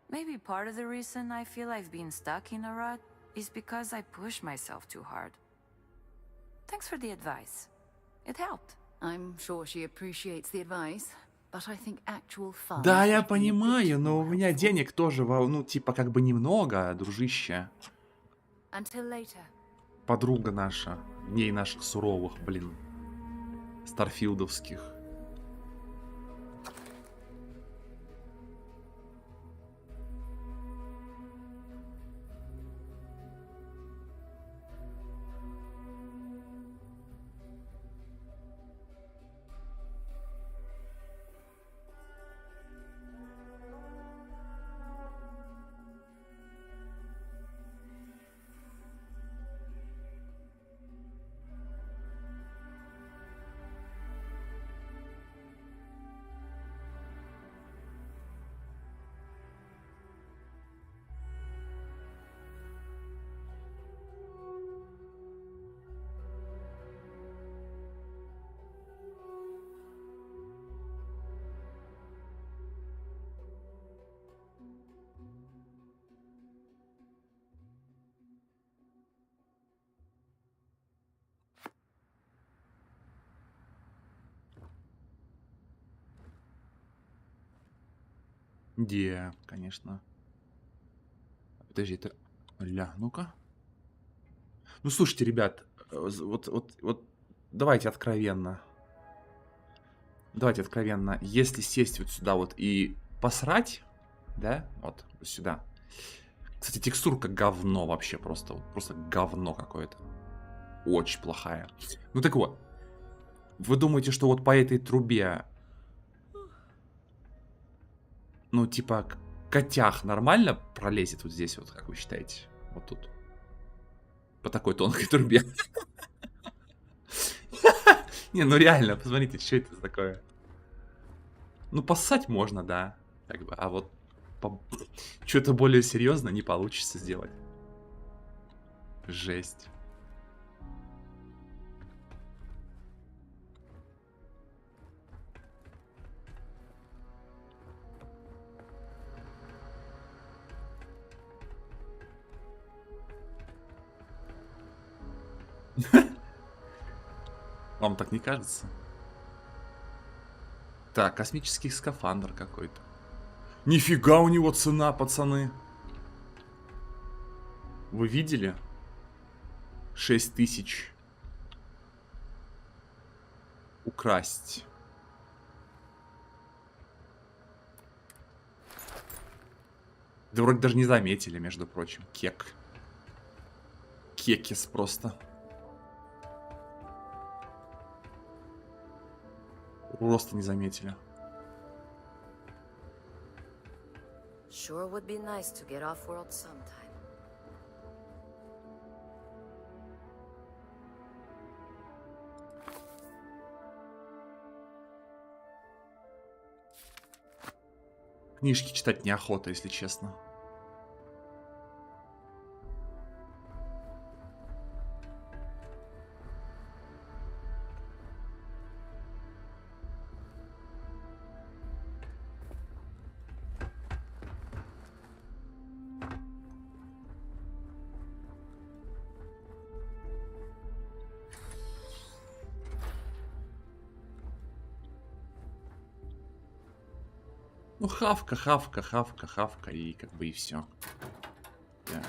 Maybe part of the reason I feel I've been stuck in a rut is because I push myself too hard. Thanks for the advice. It helped. I'm sure she appreciates the advice, but I think actual fun. Да, я понимаю, но у меня денег тоже, ну, типа, как бы немного, дружище. Until later. Подруга наша, дней наших суровых, блин, старфилдовских. Где, конечно. Подожди, это... Ля, ну-ка. Ну, слушайте, ребят, вот давайте откровенно. Давайте откровенно. Если сесть вот сюда вот и посрать, да, вот сюда. Кстати, текстурка говно вообще, просто говно какое-то. Очень плохая. Ну так вот. Вы думаете, что вот по этой трубе, ну, типа, котях нормально пролезет вот здесь вот, как вы считаете? Вот тут. По такой тонкой трубе. Не, ну реально, посмотрите, что это такое. Ну, поссать можно, да. Как бы, а вот что-то более серьезно не получится сделать. Жесть. Вам так не кажется? Так, космический скафандр какой-то. Нифига у него цена, пацаны. Вы видели? 6000. Украсть. Да вроде даже не заметили, между прочим. Кек. Кекис просто. Просто не заметили. Sure would be nice to get off-world sometime. Книжки читать неохота, если честно. Ну, хавка, хавка, хавка, хавка, и как бы и все. Так.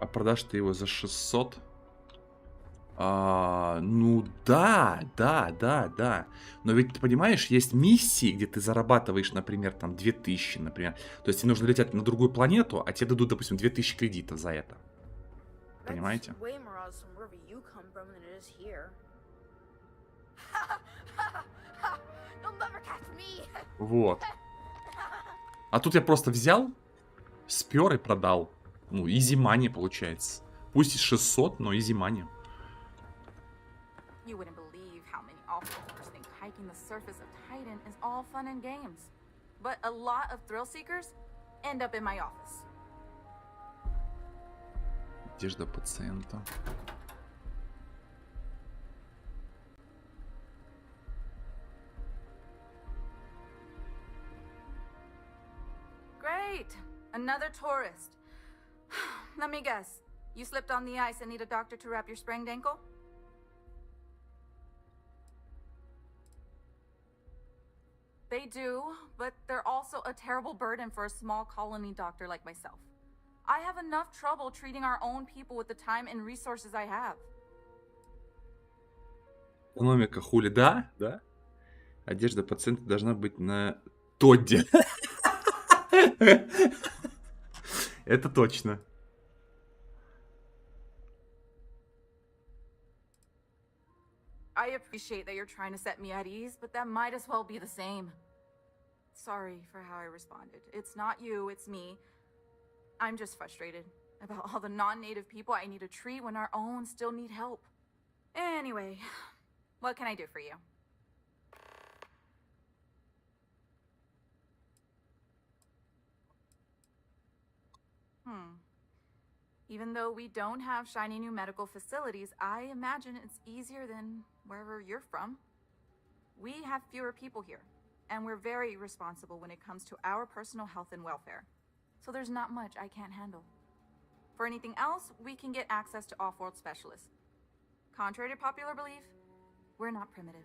А продашь ты его за 600? Ну да. Но ведь ты понимаешь, есть миссии, где ты зарабатываешь, например, там 2000, например. То есть тебе нужно лететь на другую планету, а тебе дадут, допустим, 2000 кредитов за это. Понимаете? Вот. А тут я просто взял, спер и продал. Ну, easy money получается. Пусть и 600, но easy money. You wouldn't believe how many offworlders think hiking the surface of Titan is all fun and games. But a lot of thrill seekers end up in my office. Одежда пациента. Great! Another tourist. Let me guess. You slipped on the ice and need a doctor to wrap your sprained ankle? They do, but they're also a terrible burden for a small colony doctor like myself. I have enough trouble treating our own people with the time and resources I have. Экономика хули, да? Одежда пациента должна быть на Тодде. Это точно. I appreciate that you're trying to set me at ease, but that might as well be the same. Sorry for how I responded. It's not you, it's me. I'm just frustrated about all the non-native people I need to treat when our own still need help. Anyway, what can I do for you? Even though we don't have shiny new medical facilities, I imagine it's easier than wherever you're from. We have fewer people here, and we're very responsible when it comes to our personal health and welfare. So there's not much I can't handle. For anything else, we can get access to off-world specialists. Contrary to popular belief, we're not primitive.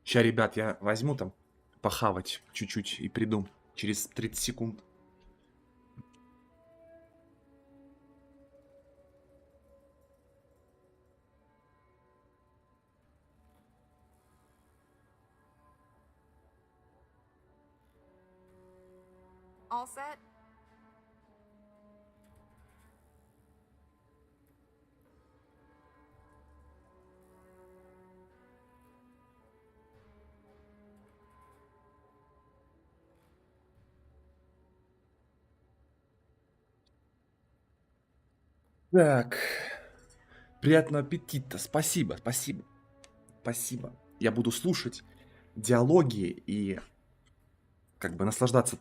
Ща, ребят, я возьму там похавать чуть-чуть и приду через 30 секунд. All set? Так. Приятного аппетита. Спасибо. Я буду слушать диалоги и как бы наслаждаться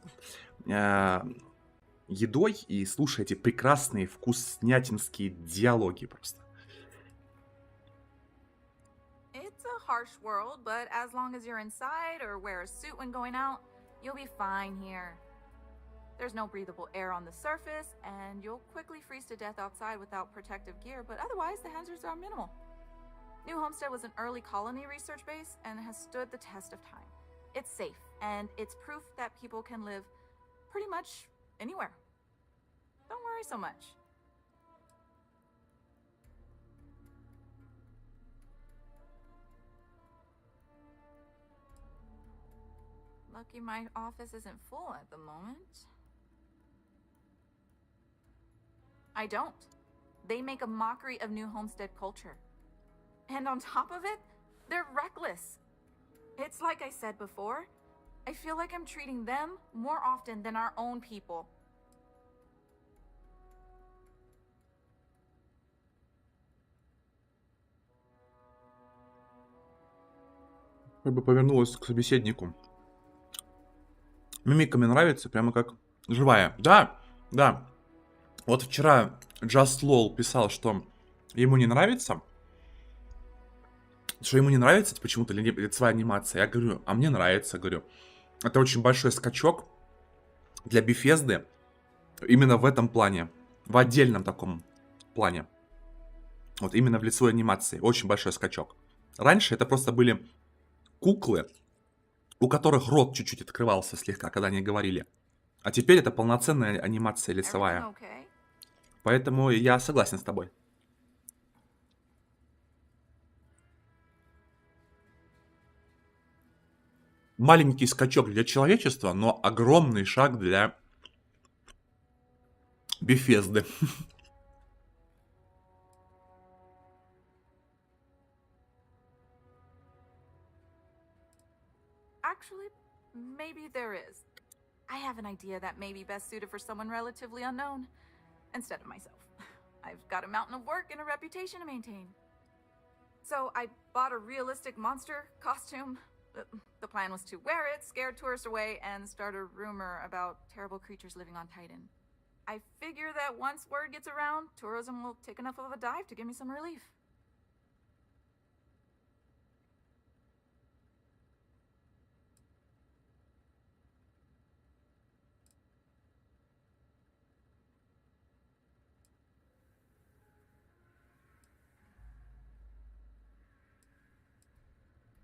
едой и слушать эти прекрасные вкуснятинские диалоги просто. It's a harsh world, but as long as you're inside or wear a suit when going out, you'll be fine here. There's no breathable air on the surface, and you'll quickly freeze to death outside without protective gear, but otherwise the hazards are minimal. New Homestead was an early colony research base and has stood the test of time. It's safe, and it's proof that people can live pretty much anywhere. Don't worry so much. Lucky my office isn't full at the moment. I don't. They make a mockery of New Homestead culture. And on top of it, they're reckless. It's like I said before, I feel like I'm treating them more often than our own people. Как бы повернулась к собеседнику. Мимика мне нравится, прямо как живая. Да. Вот вчера Just LOL писал, что ему не нравится. Что ему не нравится почему-то лицевая анимация. Я говорю, а мне нравится, говорю. Это очень большой скачок для Bethesdy. Именно в этом плане. В отдельном таком плане. Вот именно в лицевой анимации. Очень большой скачок. Раньше это просто были куклы, у которых рот чуть-чуть открывался слегка, когда они говорили. А теперь это полноценная анимация лицевая. Поэтому я согласен с тобой. Маленький скачок для человечества, но огромный шаг для Бефезды. Actually, maybe there is. I have an idea that may be best suited for someone relatively unknown instead of myself. I've got a mountain of work and a reputation to maintain. So I bought a realistic monster costume. The plan was to wear it, scare tourists away, and start a rumor about terrible creatures living on Titan. I figure that once word gets around, tourism will take enough of a dive to give me some relief.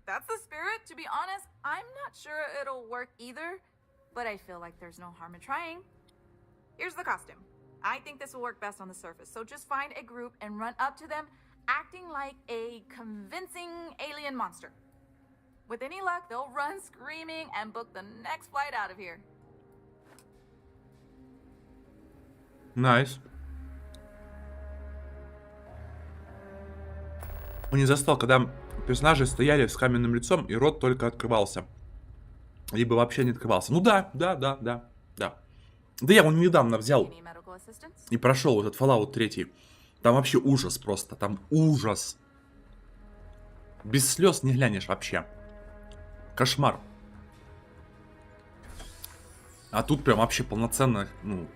That's the spirit. To be honest, I'm not sure it'll work either, but I feel like there's no harm in trying. Here's the costume. I think this will work best on the surface, so just find a group and run up to them, acting like a convincing alien monster. With any luck, they'll run screaming and book the next flight out of here. Nice. Он не застал, когда персонажи стояли с каменным лицом, и рот только открывался. Либо вообще не открывался. Ну да. Да я вон недавно взял и прошел этот Fallout 3. Там вообще ужас просто. Там ужас. Без слез не глянешь вообще. Кошмар. А тут прям вообще полноценно, ну,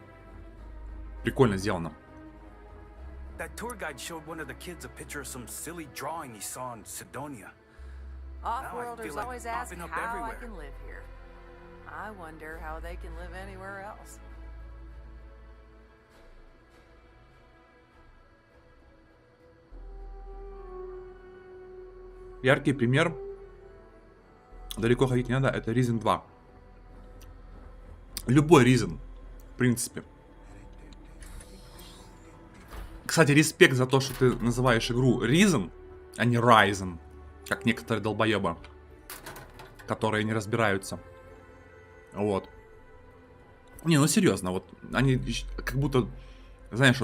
прикольно сделано. That tour guide showed one of the kids a picture of some silly drawing he saw in Sidonia. Off-worlders like always ask popping up how I everywhere. can live here. I wonder how they can live anywhere else. Яркий пример. Далеко ходить не надо. Это Risen 2. Любой Risen, в принципе. Кстати, респект за то, что ты называешь игру Risen, а не Ryzen, как некоторые долбоебы, которые не разбираются. Вот. Не, ну серьезно, вот они как будто, знаешь,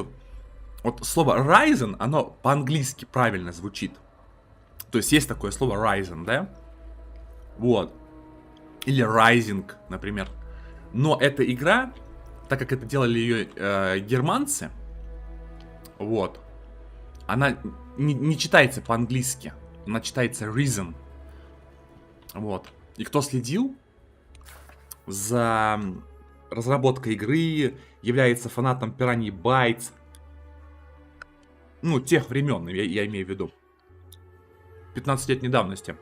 вот слово Ryzen, оно по-английски правильно звучит. То есть есть такое слово Ryzen, да? Вот. Или Rising, например. Но эта игра, так как это делали ее германцы, вот, она не читается по-английски, она читается Risen. Вот. И кто следил за разработкой игры, является фанатом Piranha Bytes, ну, тех времен, я имею в виду, 15-летней давности,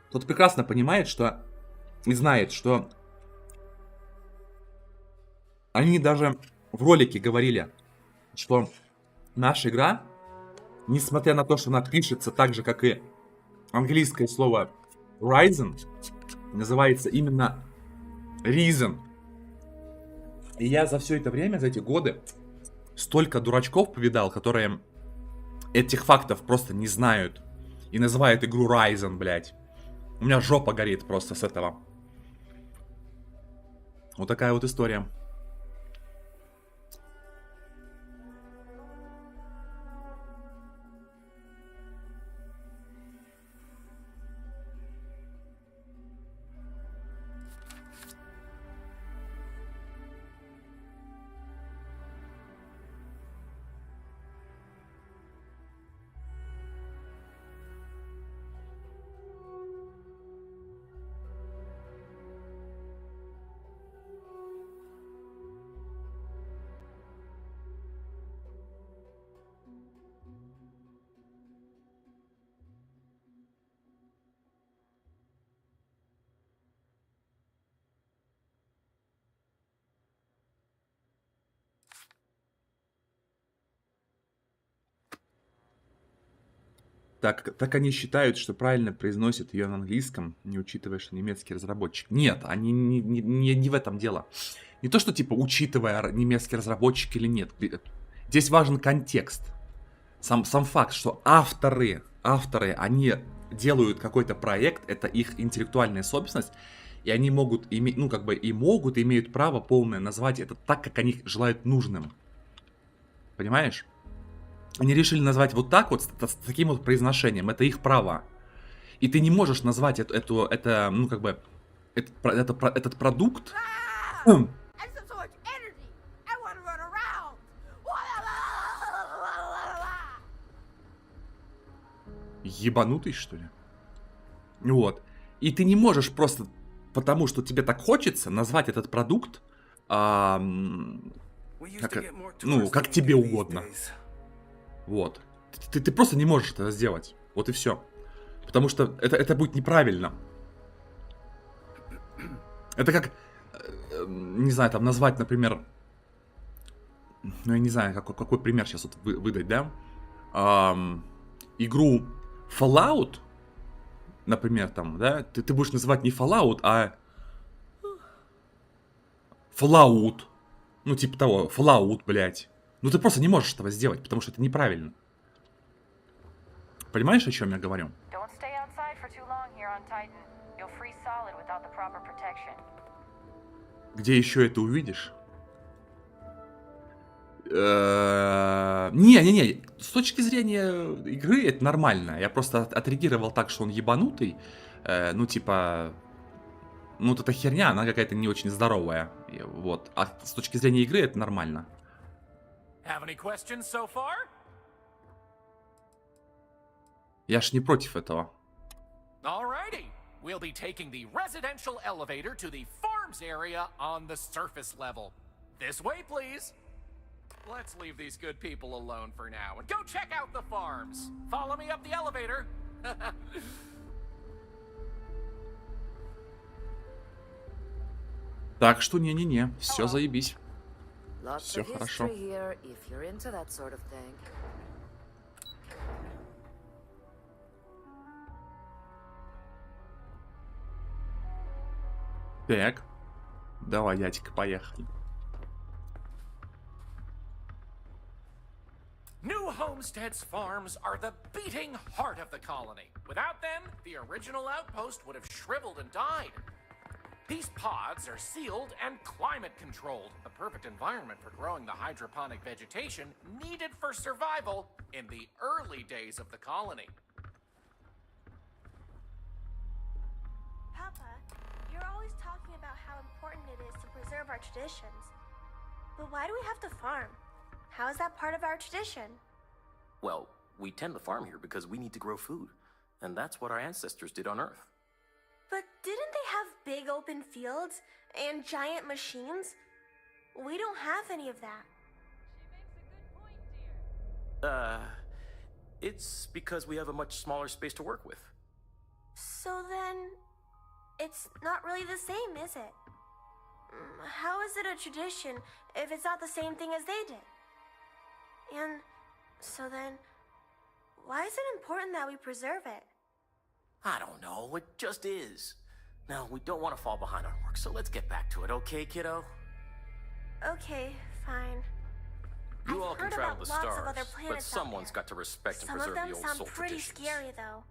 тот прекрасно понимает, что и знает, что они даже в ролике говорили, что наша игра, несмотря на то, что она пишется так же, как и английское слово Ryzen, называется именно Risen. И я за все это время, за эти годы, столько дурачков повидал, которые этих фактов просто не знают и называют игру Ryzen, блядь. У меня жопа горит просто с этого. Вот такая вот история. Так они считают, что правильно произносят ее на английском, не учитывая, что немецкий разработчик. Нет, они не в этом дело. Не то, что типа учитывая немецкий разработчик или нет. Здесь важен контекст. Сам факт, что авторы, они делают какой-то проект, это их интеллектуальная собственность, и они могут иметь, ну, как бы, и имеют право полное назвать это так, как они желают нужным. Понимаешь? Они решили назвать вот так вот, с таким вот произношением. Это их право. И ты не можешь назвать это ну, как бы, этот продукт... Ебанутый, что ли? Вот. И ты не можешь просто потому, что тебе так хочется, назвать этот продукт как тебе угодно. Вот. Ты просто не можешь это сделать. Вот и все. Потому что это будет неправильно. Это как, не знаю, там назвать, например, ну я не знаю, какой пример сейчас вот выдать, да? Игру Fallout, например, там, да, ты будешь называть не Fallout, а Fallout. Ну, типа того, Fallout, блядь. Ну, ты просто не можешь этого сделать, потому что это неправильно. Понимаешь, о чем я говорю? Где еще это увидишь? Не-не-не, с точки зрения игры это нормально. Я просто отреагировал так, что он ебанутый. Ну, типа... Ну, вот эта херня, она какая-то не очень здоровая. Вот. А с точки зрения игры это нормально. Я ж не против этого. We'll be taking the residential elevator to the farms area on the surface level. This way, please. Let's leave these good people alone for now and go check out the farms. Follow me up the elevator. Так что не-не-не, все заебись. Все хорошо. Так, давай, дядька, поехали. New Homestead's farms are the beating heart of the colony. Without them, the original outpost would have shriveled and died. These pods are sealed and climate controlled, the perfect environment for growing the hydroponic vegetation needed for survival in the early days of the colony. Papa, you're always talking about how important it is to preserve our traditions. But why do we have to farm? How is that part of our tradition? Well, we tend to farm here because we need to grow food. And that's what our ancestors did on Earth. But didn't they have big open fields and giant machines? We don't have any of that. It's because we have a much smaller space to work with. So then, it's not really the same, is it? How is it a tradition if it's not the same thing as they did? And so then, why is it important that we preserve it? I don't know, it just is. Now, we don't want to fall behind on work, so let's get back to it, okay, kiddo? Okay, fine. You all can travel the stars, but someone's got to respect and preserve the old soul traditions. Some of them sound pretty scary, though.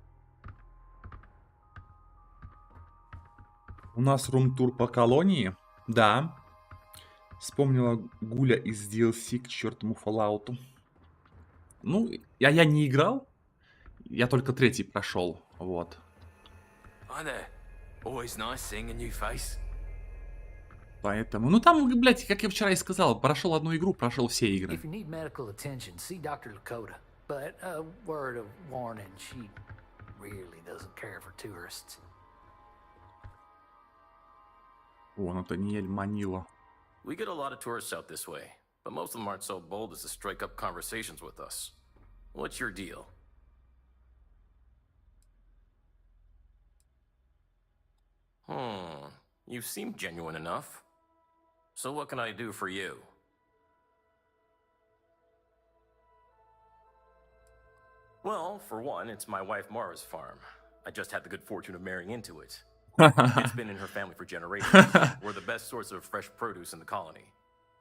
У нас рум-тур по колонии. Да. Вспомнила Гуля из DLC к чертовому Fallout. Ну, я не играл. Я только 3 прошел. Вот. Поэтому, ну там, блядь, как я вчера и сказал, прошел одну игру, прошел все игры. О, Натаниэль Манила. We get a lot of tourists out this way, but most of them aren't so bold as to strike up conversations with us. What's your deal? You seem genuine enough. So what can I do for you? Well, for one, it's my wife Mara's farm. I just had the good fortune of marrying into it. It's been in her family for generations. We're the best source of fresh produce in the colony.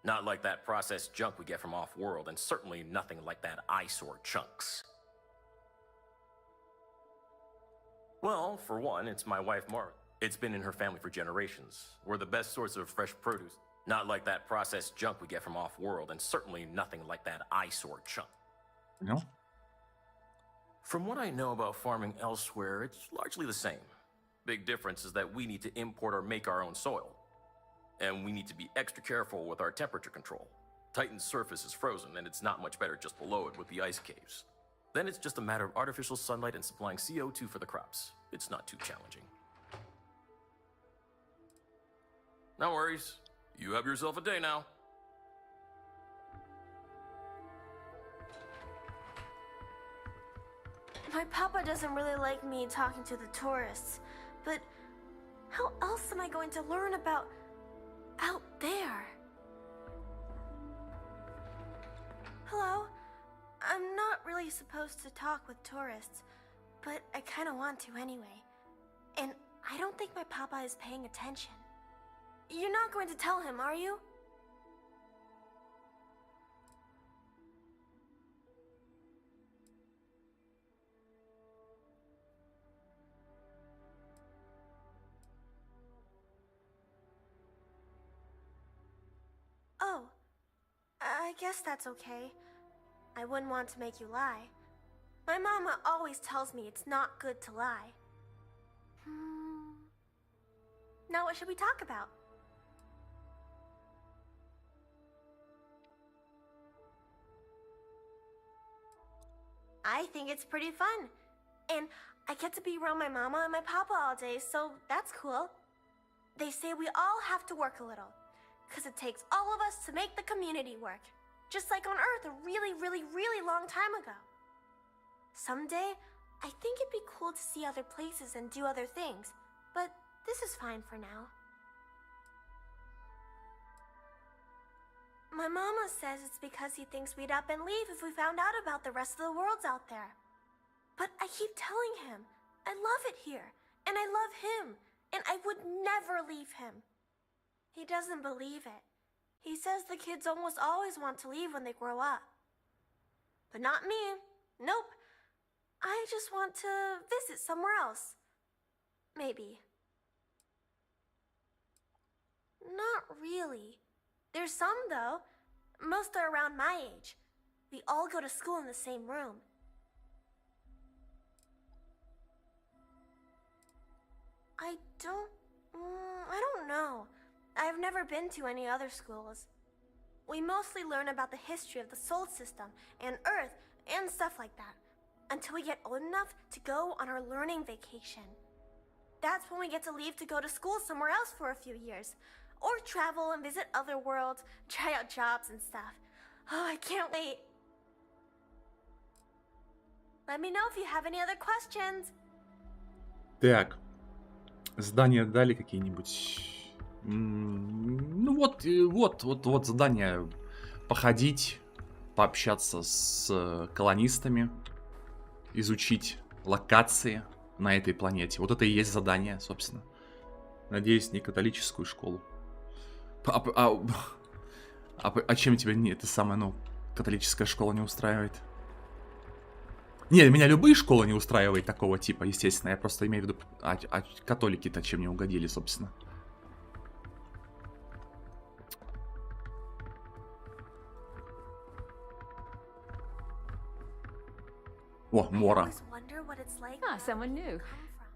Not like that processed junk we get from off-world, and certainly nothing like that eyesore chunks. Well, for one, it's my wife, Mar. It's been in her family for generations. We're the best source of fresh produce. Not like that processed junk we get from off-world, and certainly nothing like that eyesore chunk. No? From what I know about farming elsewhere, it's largely the same. Big difference is that we need to import or make our own soil. And we need to be extra careful with our temperature control. Titan's surface is frozen, and it's not much better just below it with the ice caves. Then it's just a matter of artificial sunlight and supplying CO2 for the crops. It's not too challenging. No worries. You have yourself a day now. My papa doesn't really like me talking to the tourists, but how else am I going to learn about out there? Hello? I'm not really supposed to talk with tourists, but I kind of want to anyway. And I don't think my papa is paying attention. You're not going to tell him, are you? Oh, I guess that's okay. I wouldn't want to make you lie. My mama always tells me it's not good to lie. Now what should we talk about? I think it's pretty fun. And I get to be around my mama and my papa all day, so that's cool. They say we all have to work a little, because it takes all of us to make the community work. Just like on Earth a really, really, really long time ago. Someday, I think it'd be cool to see other places and do other things, but this is fine for now. My mama says it's because he thinks we'd up and leave if we found out about the rest of the worlds out there. But I keep telling him, I love it here, and I love him, and I would never leave him. He doesn't believe it. He says the kids almost always want to leave when they grow up. But not me. Nope. I just want to visit somewhere else. Maybe. Not really. There's some, though. Most are around my age. We all go to school in the same room. I don't know. I've never been to any other schools. We mostly learn about the history of the solar system and Earth and stuff like that until we get old enough to go on our learning vacation. That's when we get to leave to go to school somewhere else for a few years, or travel and visit other worlds, try out jobs and stuff. Oh, I can't wait. Let me know if you have any other questions. Так, задания дали какие-нибудь? Ну вот задание походить, пообщаться с колонистами, изучить локации на этой планете. Вот это и есть задание, собственно. Надеюсь, не католическую школу. А чем тебя это самое, католическая школа не устраивает? Не, меня любые школы не устраивают такого типа, естественно. Я просто имею в виду, католики-то чем не угодили, собственно. О, Мора. Ah, someone new.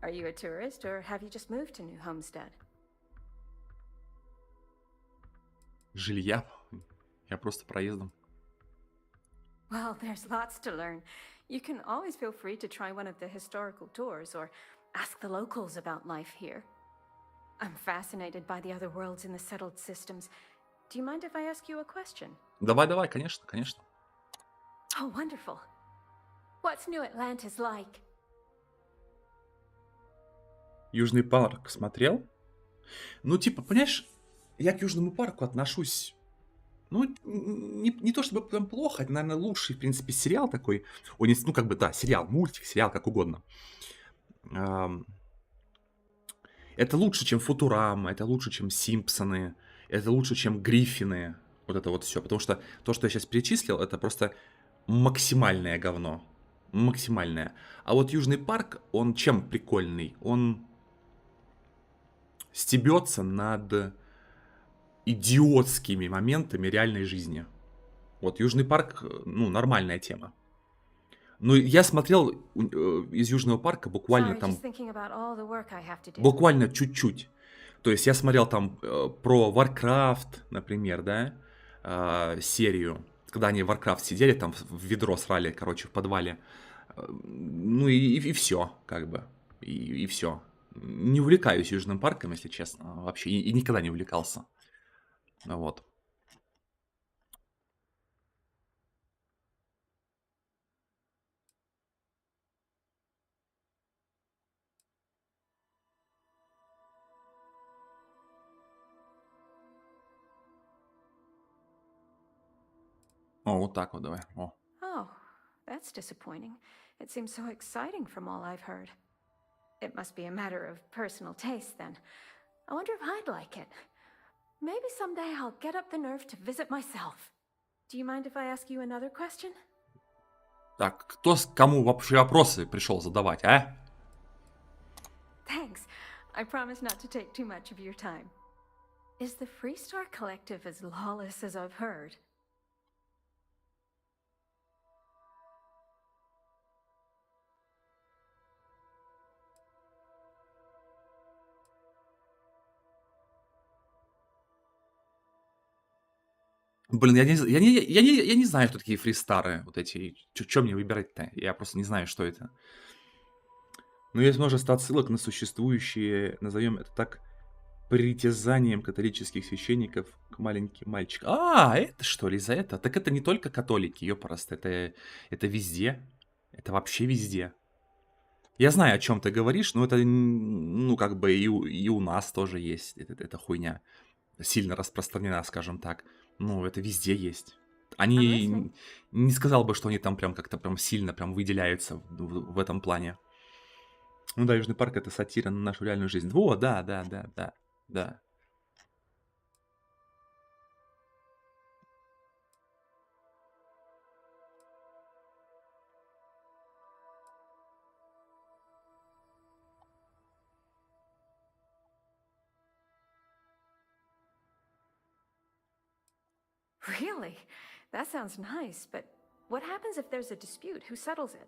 Are you a tourist or have you just moved to New Homestead? Жилья. Я просто проездом. Well, there's lots to learn. You can always feel free to try one of the historical tours or ask the locals about life here. I'm fascinated by the other worlds in the settled systems. Do you mind if I ask you a question? Давай, конечно, конечно. Oh, wonderful. What's New Atlantis like? Южный парк смотрел? Ну, типа, понимаешь, я к Южному парку отношусь, не то чтобы прям плохо, это, наверное, лучший, в принципе, сериал такой. Сериал, мультик, сериал, как угодно. Это лучше, чем Футурама, это лучше, чем Симпсоны, это лучше, чем Гриффины. Вот это вот все. Потому что то, что я сейчас перечислил, это просто максимальное говно. Максимальное. А вот Южный парк, он чем прикольный? Он стебется над идиотскими моментами реальной жизни. Вот Южный парк, ну, нормальная тема. Ну, я смотрел из Южного парка буквально Sorry, там, just thinking about all the work I have to do. буквально чуть-чуть. То есть я смотрел там про Warcraft, например, да, серию, когда они в Warcraft сидели, там в ведро срали, короче, в подвале. Ну и все, как бы, и все. Не увлекаюсь Южным парком, если честно, вообще, и никогда не увлекался. Вот. О, вот так вот давай. О. Oh, that's disappointing. It seems so exciting from all I've heard. It must be a matter of personal taste then. I wonder if I'd like it. Maybe someday I'll get up the nerve to visit myself. Do you mind if I ask you another question? Так, кому вообще вопросы пришел задавать, а? Thanks. I promise not to take too much of your time. Is the Freestar Collective as lawless as I've heard? Блин, я не знаю, кто такие фристары, вот эти. Чё мне выбирать-то? Я просто не знаю, что это. Но есть множество отсылок на существующие, назовем это так, притязанием католических священников к маленьким мальчикам. А, это что ли за это? Так это не только католики, ёпрст, это везде. Это вообще везде. Я знаю, о чем ты говоришь, но это, ну, как бы и у нас тоже есть эта хуйня. Сильно распространена, скажем так. Ну, это везде есть. Они, не сказал бы, что они там прям как-то прям сильно прям выделяются в этом плане. Ну да, Южный парк — это сатира на нашу реальную жизнь. Во, да, да, да, да, да. Really? That sounds nice, but what happens if there's a dispute? Who settles it?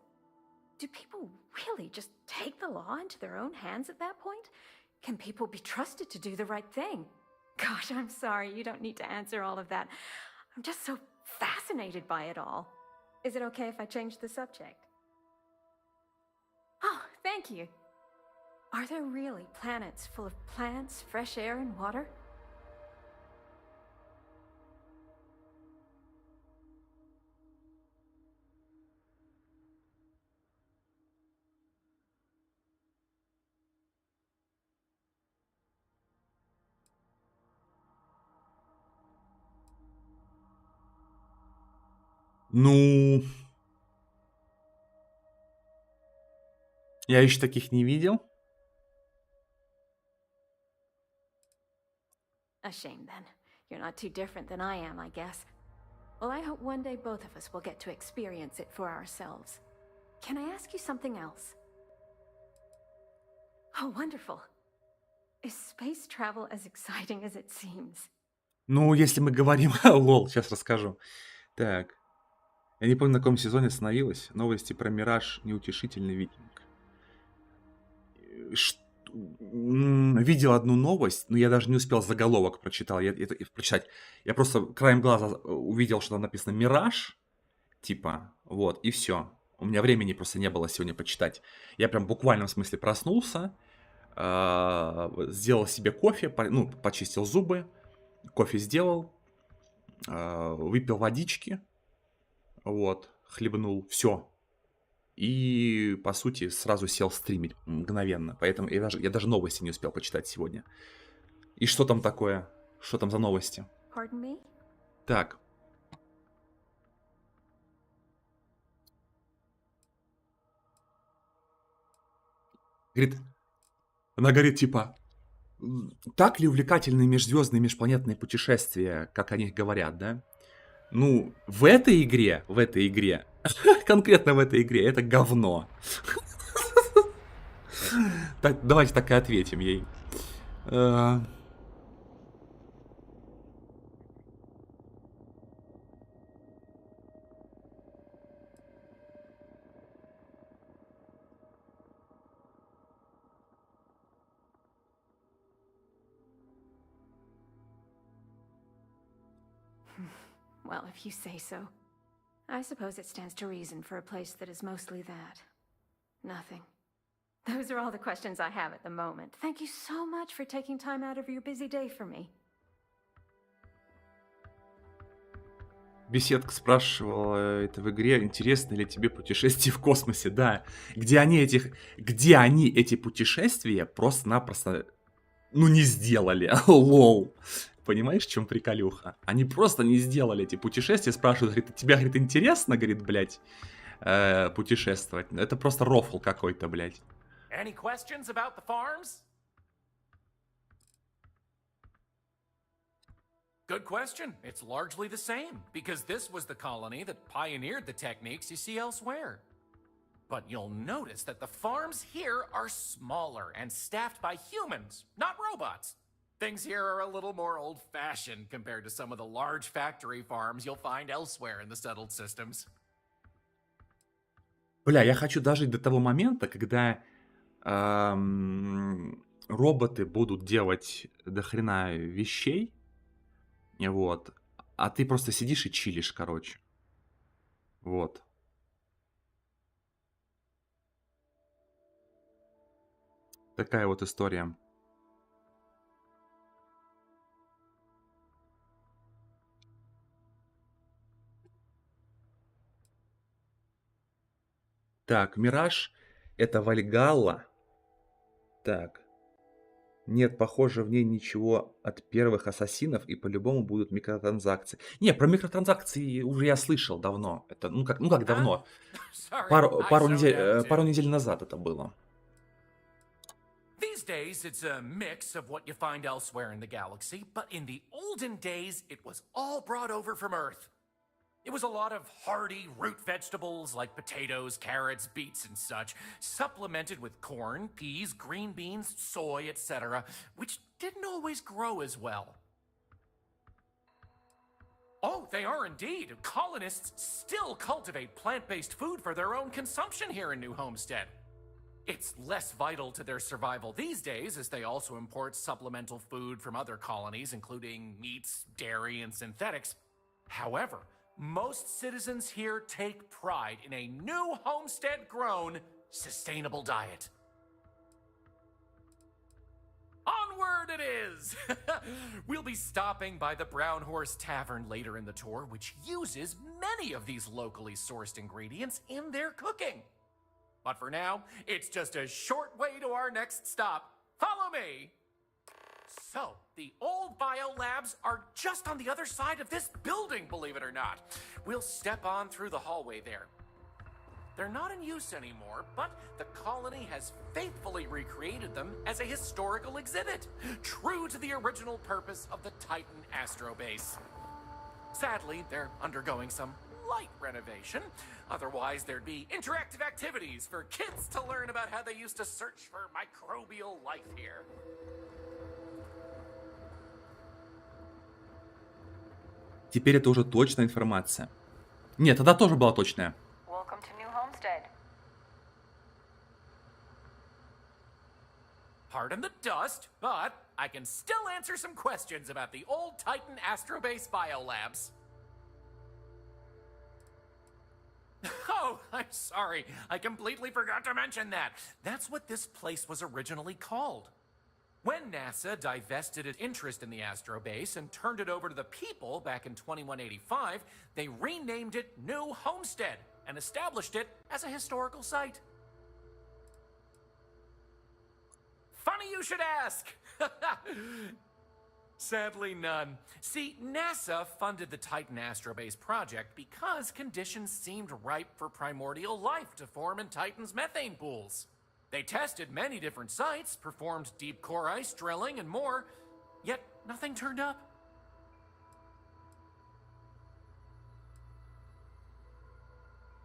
Do people really just take the law into their own hands at that point? Can people be trusted to do the right thing? Gosh, I'm sorry, you don't need to answer all of that. I'm just so fascinated by it all. Is it okay if I change the subject? Oh, thank you. Are there really planets full of plants, fresh air, and water? Ну, я еще таких не видел. A shame then. You're not too different than I am, I guess. Well, I hope one day both of us will get to experience it for ourselves. Can I ask you something else? Oh, wonderful. Is space travel as exciting as it seems? Ну, если мы говорим... Лол, сейчас расскажу. Так. Я не помню, на каком сезоне остановилась. Новости про Мираж, неутешительный викинг. Видел одну новость, но я даже не успел заголовок прочитать. Я просто краем глаза увидел, что там написано «Мираж», типа, вот, и все. У меня времени просто не было сегодня почитать. Я прям в буквальном смысле проснулся, сделал себе кофе, ну, почистил зубы, кофе сделал, выпил водички, вот, хлебнул, все. И, по сути, сразу сел стримить мгновенно. Поэтому я даже новости не успел почитать сегодня. И что там такое? Что там за новости? Pardon me? Так. Говорит, она говорит, типа, Так ли увлекательны межзвездные межпланетные путешествия, как о них говорят, да? Ну, в этой игре, конкретно в этой игре, это говно. Так, давайте так и ответим ей. Well, if you say so. I suppose it stands to reason for a place that is mostly that. Nothing. Those are all the questions I have at the moment. Thank you so much for taking time out of your busy day for me. Беседка спрашивала, это в игре, интересно ли тебе путешествие в космосе, да. Где они эти путешествия просто-напросто, ну, не сделали, лол. Понимаешь, в чем приколюха? Они просто не сделали эти путешествия, спрашивают, говорит, тебя, говорит, интересно, говорит, блядь, путешествовать? Это просто рофл какой-то, блядь. Any questions about the farms? Good question. It's largely the same, because this was the colony that pioneered the techniques you see elsewhere. But you'll notice that the farms here are smaller and staffed by humans, not robots. Things here are a little more old-fashioned compared to some of the large factory farms you'll find elsewhere in the settled systems. Бля, я хочу дожить до того момента, когда роботы будут делать до хрена вещей, вот, а ты просто сидишь и чилишь, короче. Вот. Такая вот история. Так, Мираж — это Вальгалла. Так. Нет, похоже, в ней ничего от первых ассасинов, и по-любому будут микротранзакции. Не, про микротранзакции уже я слышал давно. Это, ну как давно? Пару недель назад это было. These days, it's a mix of what you find elsewhere in the galaxy, but in the olden days, it was all brought over from Earth. It was a lot of hardy root vegetables like potatoes, carrots, beets, and such, supplemented with corn, peas, green beans, soy, etc., which didn't always grow as well. Oh, they are indeed. Colonists still cultivate plant-based food for their own consumption here in New Homestead. It's less vital to their survival these days, as they also import supplemental food from other colonies, including meats, dairy, and synthetics. However, most citizens here take pride in a New Homestead-grown, sustainable diet. Onward it is! We'll be stopping by the Brown Horse Tavern later in the tour, which uses many of these locally sourced ingredients in their cooking. But for now, it's just a short way to our next stop. Follow me! So, the old biolabs are just on the other side of this building, believe it or not. We'll step on through the hallway there. They're not in use anymore, but the colony has faithfully recreated them as a historical exhibit, true to the original purpose of the Titan Astrobase. Sadly, they're undergoing some light renovation. Otherwise, there'd be interactive activities for kids to learn about how they used to search for microbial life here. Теперь это уже точная информация. Нет, тогда тоже была точная. Welcome to New Homestead. Pardon the dust, but I can still answer some questions about the old Titan Astrobase biolabs. Oh, I'm sorry. I completely forgot to mention that. That's what this place was originally called. When NASA divested its interest in the Astrobase and turned it over to the people back in 2185, they renamed it New Homestead and established it as a historical site. Funny you should ask! Sadly, none. See, NASA funded the Titan Astrobase project because conditions seemed ripe for primordial life to form in Titan's methane pools. They tested many different sites, performed deep core ice drilling, and more, yet nothing turned up.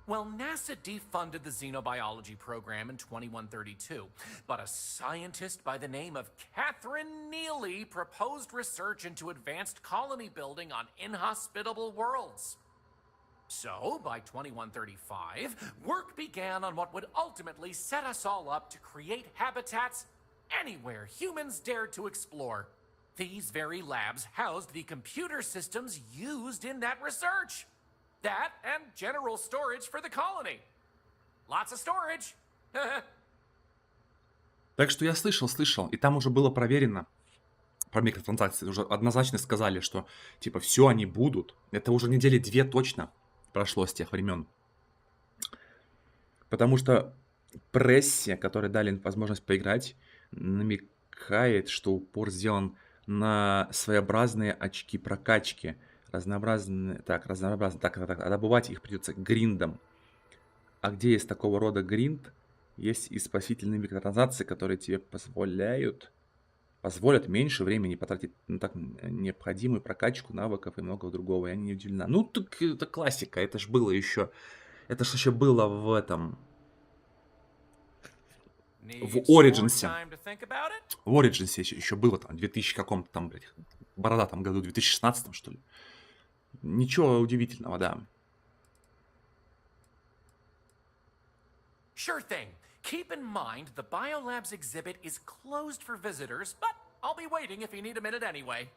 Well, NASA defunded the xenobiology program in 2132, but a scientist by the name of Catherine Neely proposed research into advanced colony building on inhospitable worlds. So, by 2135, work began on what would ultimately set us all up to create habitats anywhere humans dared to explore. These very labs housed the computer systems used in that research. That and general storage for the colony. Lots of storage. Так что я слышал, и там уже было проверено про микротранзакции. Уже однозначно сказали, что типа все они будут. Это уже недели 2 точно прошло с тех времен. Потому что прессе, которой дали возможность поиграть, намекает, что упор сделан на своеобразные очки прокачки. Разнообразные. Так, а добывать их придется гриндом. А где есть такого рода гринд, есть и спасительные микротранзакции, которые тебе позволят меньше времени потратить на так необходимую прокачку навыков и многого другого. Я не удивлена. Ну, так это классика. Это ж еще было в этом... В Origins. В Origins еще было там, в 2000 каком-то там, блядь, бородатом году, 2016 что ли. Ничего удивительного, да. Sure thing. Keep in mind, the Biolabs exhibit is closed for visitors, but I'll be waiting if you need a minute anyway.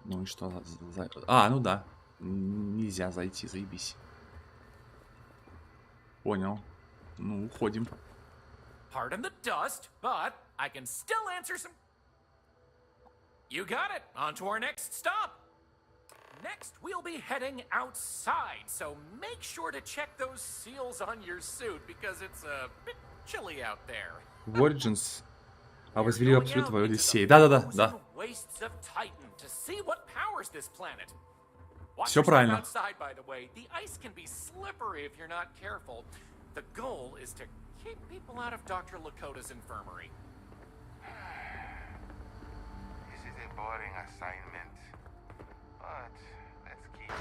Ну и что за... А, ну да. Нельзя зайти, заебись. Понял. Ну, уходим. Pardon the dust, but I can still answer some... You got it. On to our next stop. Next, we'll be heading outside, so make sure to check those seals on your suit, because it's a bit chilly out there. В Origins. А возвели абсолютно в Одиссее. Да. Все правильно. The goal is to keep people out of Dr. Lakota's infirmary. This is a boring assignment, but let's keep.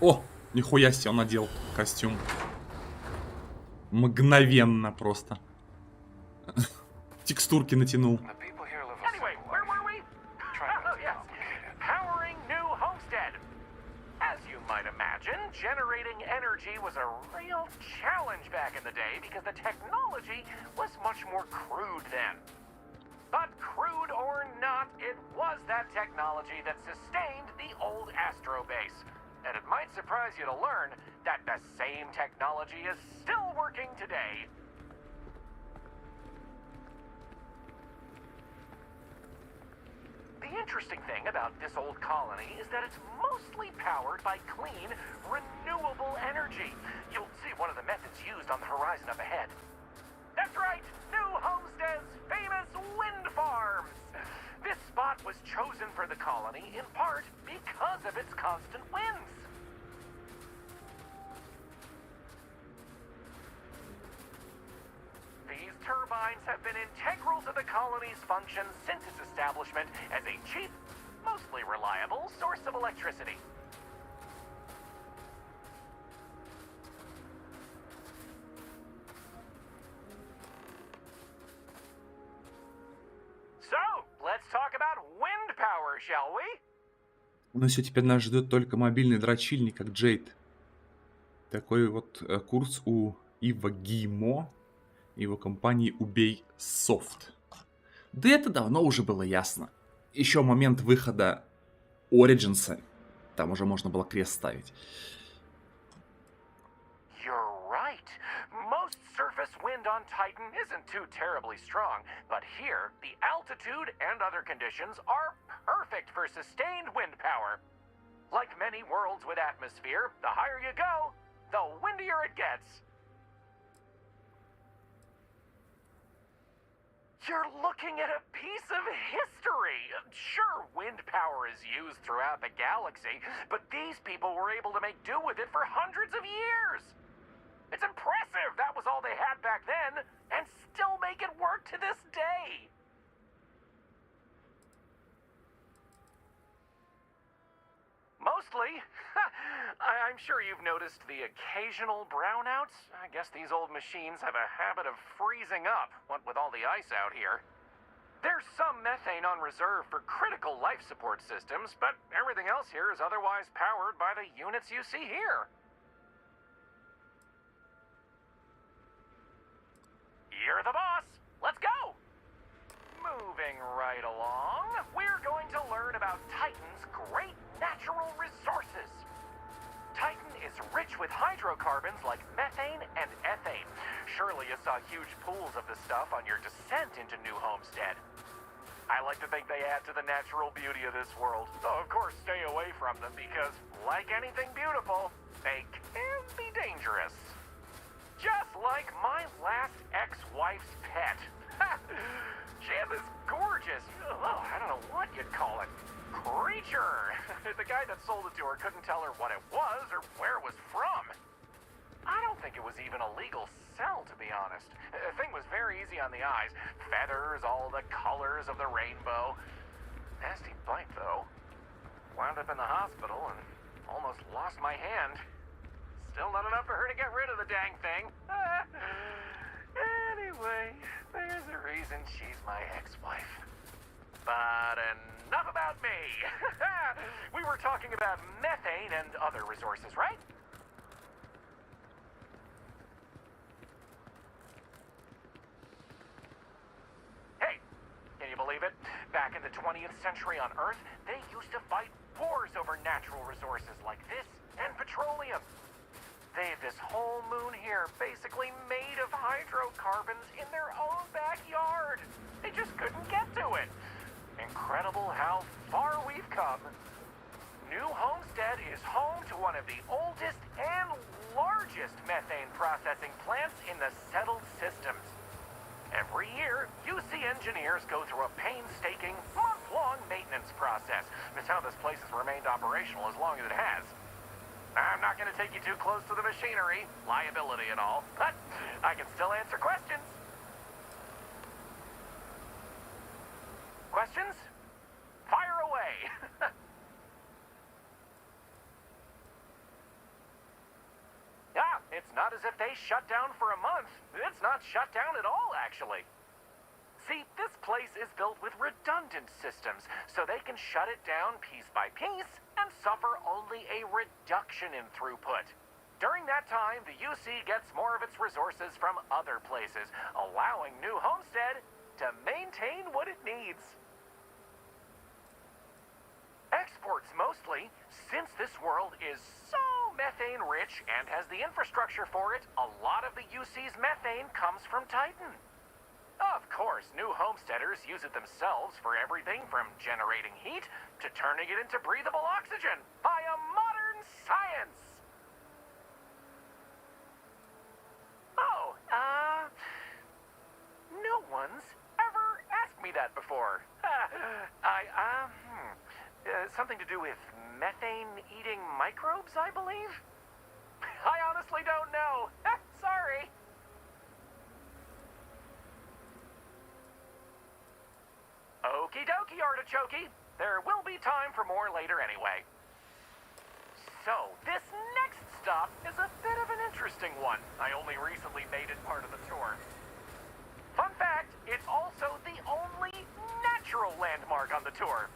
О, нихуя себе он надел костюм. Мгновенно просто. Текстурки натянул. Anyway, where were we? Oh, yes. Powering New Homestead. As you might imagine, generating energy was a real challenge back in the day because the technology was much more crude then. But crude or not, it was that technology that sustained the old Astro base. And it might surprise you to learn that the same technology is still working today. The interesting thing about this old colony is that it's mostly powered by clean, renewable energy. You'll see one of the methods used on the horizon up ahead. That's right! New Homestead's famous wind farms! This spot was chosen for the colony in part because of its constant winds. These turbines have been integral to the colony's function since its establishment as a cheap, mostly reliable source of electricity. So, let's talk about wind power, shall we? Ну все, теперь нас ждет только мобильный дрочильник, как Джейд. Такой вот курс у Ива Гимо, его компании Убей Софт. Да это давно уже было ясно. Еще момент выхода Origins, там уже можно было крест ставить. You're right. Most surface wind on Titan isn't too terribly strong, but here, the altitude and other conditions are perfect for sustained wind power. Like many worlds with atmosphere, the higher you go, the windier it gets. You're looking at a piece of history. Sure, wind power is used throughout the galaxy, but these people were able to make do with it for hundreds of years. It's impressive that was all they had back then, and still make it work to this day. Mostly. I'm sure you've noticed the occasional brownouts. I guess these old machines have a habit of freezing up, what with all the ice out here. There's some methane on reserve for critical life support systems, but everything else here is otherwise powered by the units you see here. You're the boss. Let's go. Moving right along, we're going to learn about Titan's great natural resources. Titan is rich with hydrocarbons like methane and ethane. Surely you saw huge pools of the stuff on your descent into New Homestead. I like to think they add to the natural beauty of this world. Though, of course, stay away from them because, like anything beautiful, they can be dangerous. Just like my last ex-wife's pet. She had this gorgeous, I don't know what you'd call it, creature. The guy that sold it to her couldn't tell her what it was or where it was from. I don't think it was even a legal sell, to be honest. The thing was very easy on the eyes. Feathers, all the colors of the rainbow. Nasty bite, though. Wound up in the hospital and almost lost my hand. Still not enough for her to get rid of the dang thing. Anyway, there's a reason she's my ex-wife. But enough about me. We were talking about methane and other resources, right? Hey, can you believe it? Back in the 20th century on Earth, they used to fight wars over natural resources like this and petroleum. They have this whole moon here basically made of hydrocarbons in their own backyard. They just couldn't get to it. Incredible how far we've come. New Homestead is home to one of the oldest and largest methane processing plants in the settled systems. Every year, UC engineers go through a painstaking, month-long maintenance process. That's how this place has remained operational as long as it has. I'm not going to take you too close to the machinery, liability and all, but I can still answer questions. Questions? Fire away. It's not as if they shut down for a month. It's not shut down at all, actually. See, this place is built with redundant systems, so they can shut it down piece by piece and suffer only a reduction in throughput. During that time, the UC gets more of its resources from other places, allowing New Homestead to maintain what it needs. Exports mostly, since this world is so methane-rich and has the infrastructure for it, a lot of the UC's methane comes from Titan. Of course, new homesteaders use it themselves for everything from generating heat to turning it into breathable oxygen via modern science. No one's ever asked me that before. Something to do with methane-eating microbes, I believe? I honestly don't know. Sorry. Okie dokie, artichokey. There will be time for more later anyway. So, this next stop is a bit of an interesting one. I only recently made it part of the tour. Fun fact, it's also the only natural landmark on the tour.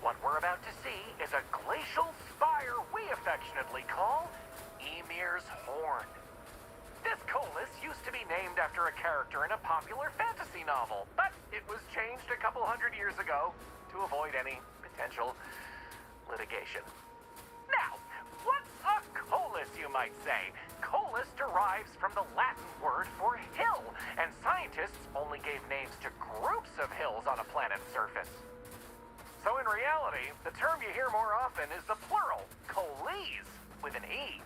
What we're about to see is a glacial spire we affectionately call Emir's Horn. This colus used to be named after a character in a popular fantasy novel, but it was changed a couple hundred years ago to avoid any potential litigation. Now, what's a colus, you might say? Colus derives from the Latin word for hill, and scientists only gave names to groups of hills on a planet's surface. So in reality, the term you hear more often is the plural, coles, with an E.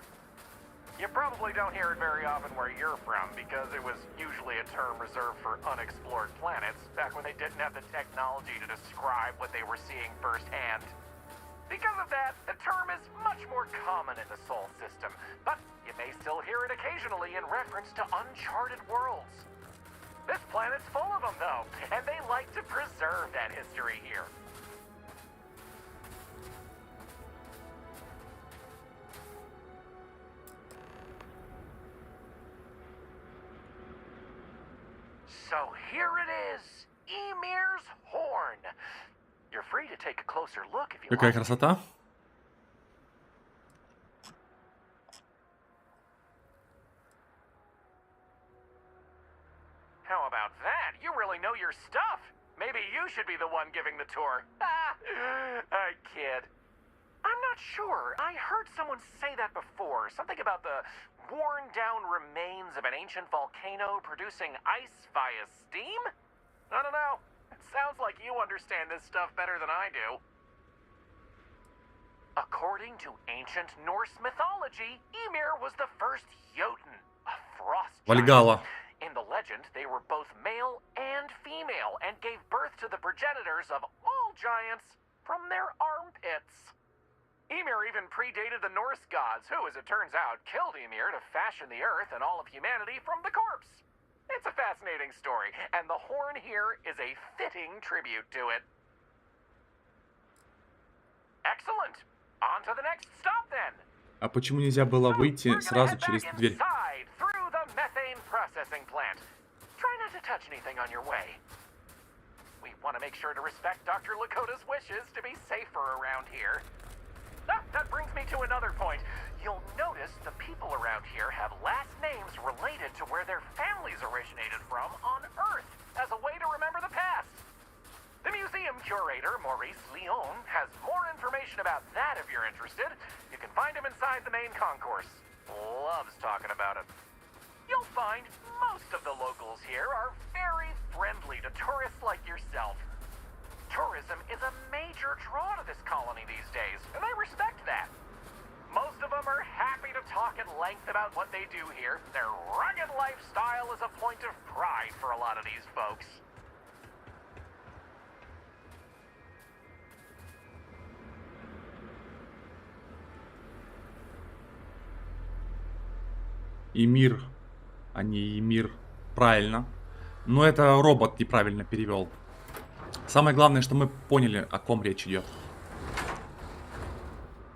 You probably don't hear it very often where you're from, because it was usually a term reserved for unexplored planets, back when they didn't have the technology to describe what they were seeing firsthand. Because of that, the term is much more common in the Sol system, but you may still hear it occasionally in reference to uncharted worlds. This planet's full of them, though, and they like to preserve that history here. So here it is, Emir's Horn. You're free to take a closer look if you Какая like. красота. How about that? You really know your stuff. Maybe you should be the one giving the tour. I kid. I'm not sure. I heard someone say that before. Something about the worn-down remains of an ancient volcano producing ice via steam? I don't know. It sounds like you understand this stuff better than I do. According to ancient Norse mythology, Ymir was the first Jotun, a frost giant. Вальгалла. In the legend, they were both male and female and gave birth to the progenitors of all giants from their armpits. Ymir even predated the Norse gods, who, as it turns out, killed Ymir to fashion the earth and all of humanity from the corpse. It's a fascinating story, and the horn here is a fitting tribute to it. Excellent. On to the next stop, then. А почему нельзя было выйти сразу через дверь? Inside, through the methane processing plant. Try not to touch anything on your way. We want to make sure to respect Dr. Lakota's wishes to be safer around here. Ah, that brings me to another point. You'll notice the people around here have last names related to where their families originated from on Earth, as a way to remember the past. The museum curator, Maurice Leon, has more information about that if you're interested. You can find him inside the main concourse. Loves talking about it. You'll find most of the locals here are very friendly to tourists like yourself. Tourism is a major draw to this colony these days, and I respect that. Most of them are happy to talk at length about what they do here. Their rugged lifestyle is a point of pride for a lot of these folks. Эмир, а не Эмир. Правильно. Но это робот неправильно перевел. Самое главное, что мы поняли, о ком речь идет.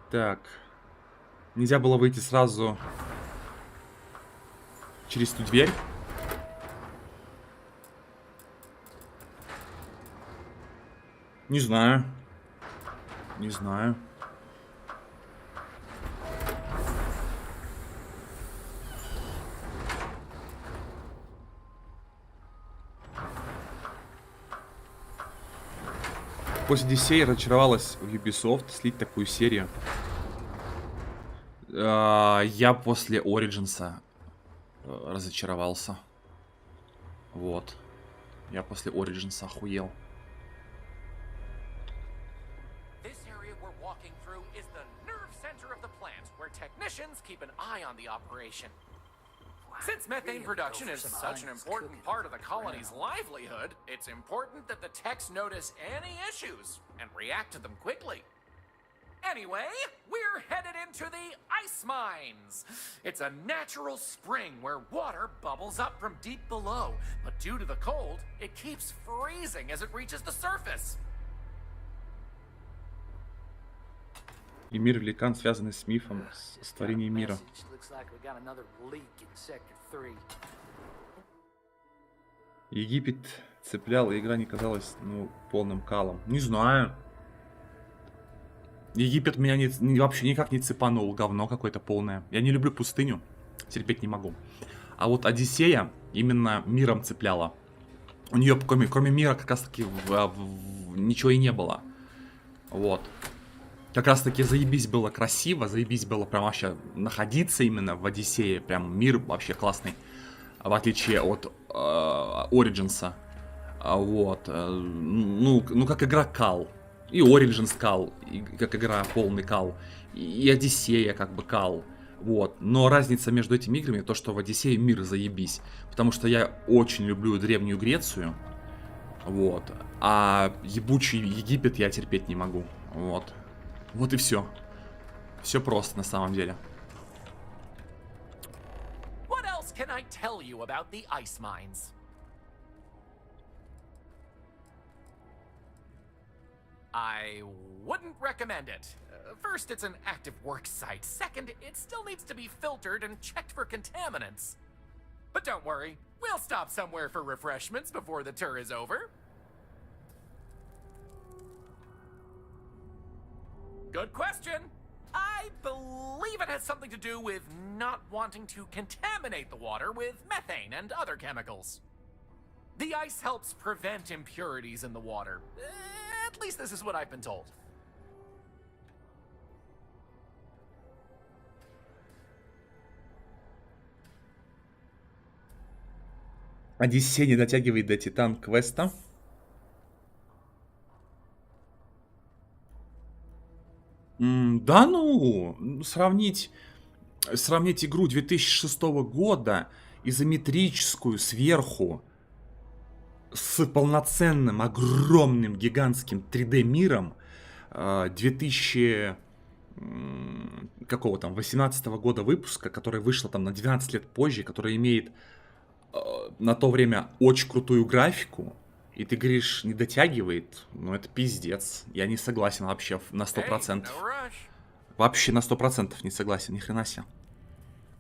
Так. Нельзя было выйти сразу через ту дверь. Не знаю. Не знаю. После Одиссеи разочаровалась в Ubisoft слить такую серию. Я после Origins разочаровался. Вот. Я после Origins охуел. This area we're walking through is the nerve center of the plant, where technicians keep an eye on the operation. Since methane production is such an important part of the colony's livelihood, it's important that the techs notice any issues and react to them quickly. Anyway, we're headed into the ice mines. It's a natural spring where water bubbles up from deep below, but due to the cold, it keeps freezing as it reaches the surface. И мир великан, связанный с мифом, с творением мира. Египет цеплял, и игра не казалась, ну, полным калом. Не знаю. Египет меня вообще никак не цепанул, говно какое-то полное. Я не люблю пустыню, терпеть не могу. А вот Одиссея именно миром цепляла. У нее кроме мира как раз таки ничего и не было. Вот. Как раз таки заебись было красиво, заебись было прям вообще находиться именно в Одиссее. Прям мир вообще классный. В отличие от Origins. Вот. Ну, как игра кал. И Origins кал, и как игра полный кал. И Одиссея как бы кал. Вот. Но разница между этими играми то, что в Одиссее мир заебись. Потому что я очень люблю Древнюю Грецию. Вот. А ебучий Египет я терпеть не могу. Вот. Вот и все. Все просто на самом деле. What else can I tell you about the ice mines? I wouldn't recommend it. First, it's an active work site. Second, it still needs to be filtered and checked for contaminants. But don't worry, we'll stop somewhere for refreshments before the tour is over. Good question. I believe it has something to do with not wanting to contaminate the water with methane and other chemicals. The ice helps prevent impurities in the water. At least this is what I've been told. Одиссей не дотягивает до Титан-квеста. Да ну, сравнить игру 2006 года, изометрическую, сверху, с полноценным, огромным, гигантским 3D-миром 2000... какого там, 18-го года выпуска, которая вышла там на 12 лет позже, которая имеет на то время очень крутую графику, и ты говоришь, не дотягивает, ну это пиздец. Я не согласен вообще на 100%. Вообще на 100% не согласен, ни хрена себе.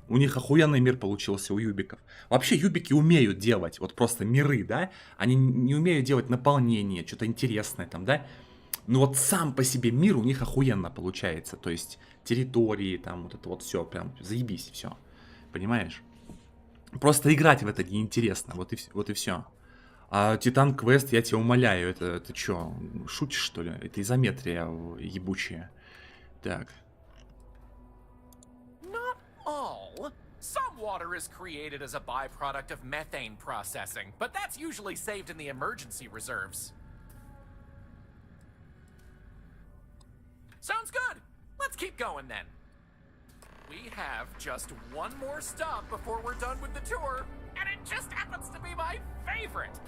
У них охуенный мир получился у юбиков. Вообще юбики умеют делать, вот просто миры, да? Они не умеют делать наполнение, что-то интересное там, да? Но вот сам по себе мир у них охуенно получается. То есть территории, там вот это вот все, прям заебись, все. Понимаешь? Просто играть в это неинтересно, вот и все. А Титан Квест, я тебя умоляю, это что, шутишь что ли? Это изометрия ебучая. Так. Not all. Some water is created as a byproduct of methane processing, but that's usually saved in the emergency reserves. Sounds good. Let's keep going then. We have just one more stop before we're done with the tour, and it just happens to be my favorite.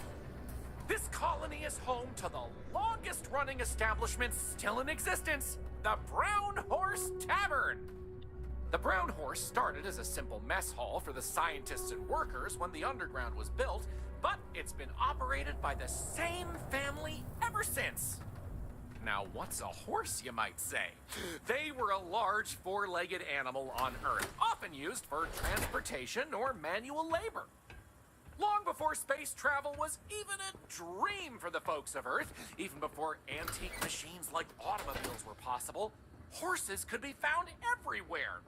This colony is home to the longest running establishment still in existence, the Brown Horse Tavern. The Brown Horse started as a simple mess hall for the scientists and workers when the underground was built, but it's been operated by the same family ever since. Now, what's a horse, you might say? They were a large four-legged animal on Earth, often used for transportation or manual labor. Long before space travel was even a dream for the folks of Earth, even before antique machines like automobiles were possible, horses could be found everywhere.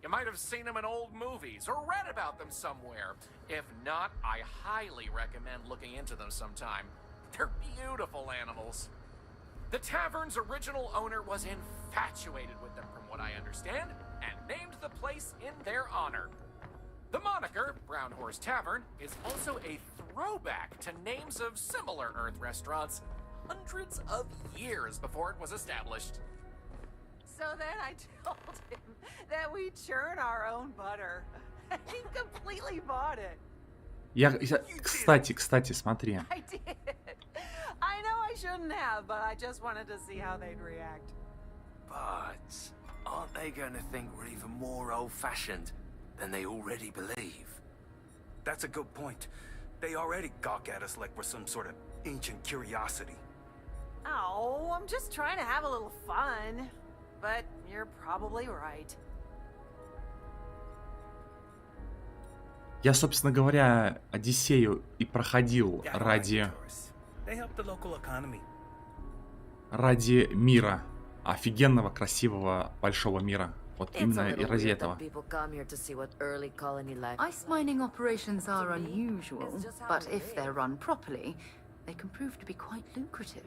You might have seen them in old movies or read about them somewhere. If not, I highly recommend looking into them sometime. They're beautiful animals. The tavern's original owner was infatuated with them, from what I understand, and named the place in their honor. The moniker, Brown Horse Tavern, is also a throwback to names of similar Earth restaurants hundreds of years before it was established. So then I told him that we churn our own butter. He completely bought it. Кстати, смотри. I did. I know I shouldn't have, but I just wanted to see how they'd react. But aren't they going to think we're even more old-fashioned than they already believe? That's a good point. They already gawk at us like we're some sort of ancient curiosity. Oh, I'm just trying to have a little fun. But you're probably right. Я, собственно говоря, Одиссею и проходил ради мира. Офигенного, красивого, большого мира. Вот именно и ради этого. Ice mining operations are unusual, but if they're run properly, they can prove to be quite lucrative.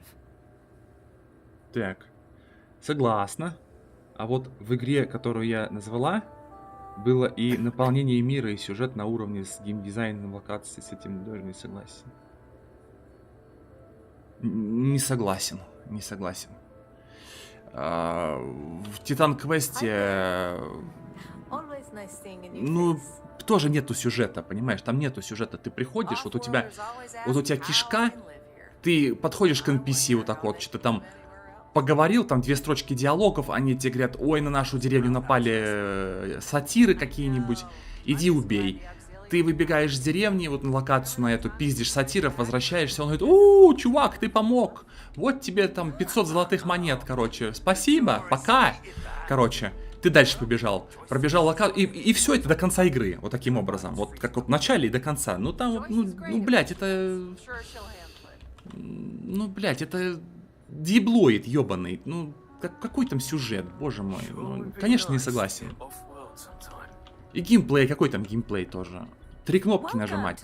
Так, согласна. А вот в игре, которую я назвала, было и наполнение мира, и сюжет на уровне с геймдизайном локации. С этим даже не согласен. Не согласен. В Титан Квесте ну, тоже нету сюжета, понимаешь? Там нету сюжета. Ты приходишь, вот у тебя кишка, ты подходишь к NPC вот так вот, что-то там поговорил, там 2 строчки диалогов, они тебе говорят, ой, на нашу деревню напали сатиры какие-нибудь, иди убей. Ты выбегаешь с деревни, вот на локацию на эту, пиздишь сатиров, возвращаешься, он говорит, чувак, ты помог, вот тебе там 500 золотых монет, короче, спасибо, пока, короче. Ты дальше побежал, пробежал локацию, и все это до конца игры, вот таким образом, вот как вот в начале и до конца. Ну там, ну блядь, это... Ну, блядь, это диблоид ебаный, ну, какой там сюжет, боже мой, ну, конечно, не согласен. И геймплей, какой там геймплей тоже? 3 кнопки нажимать.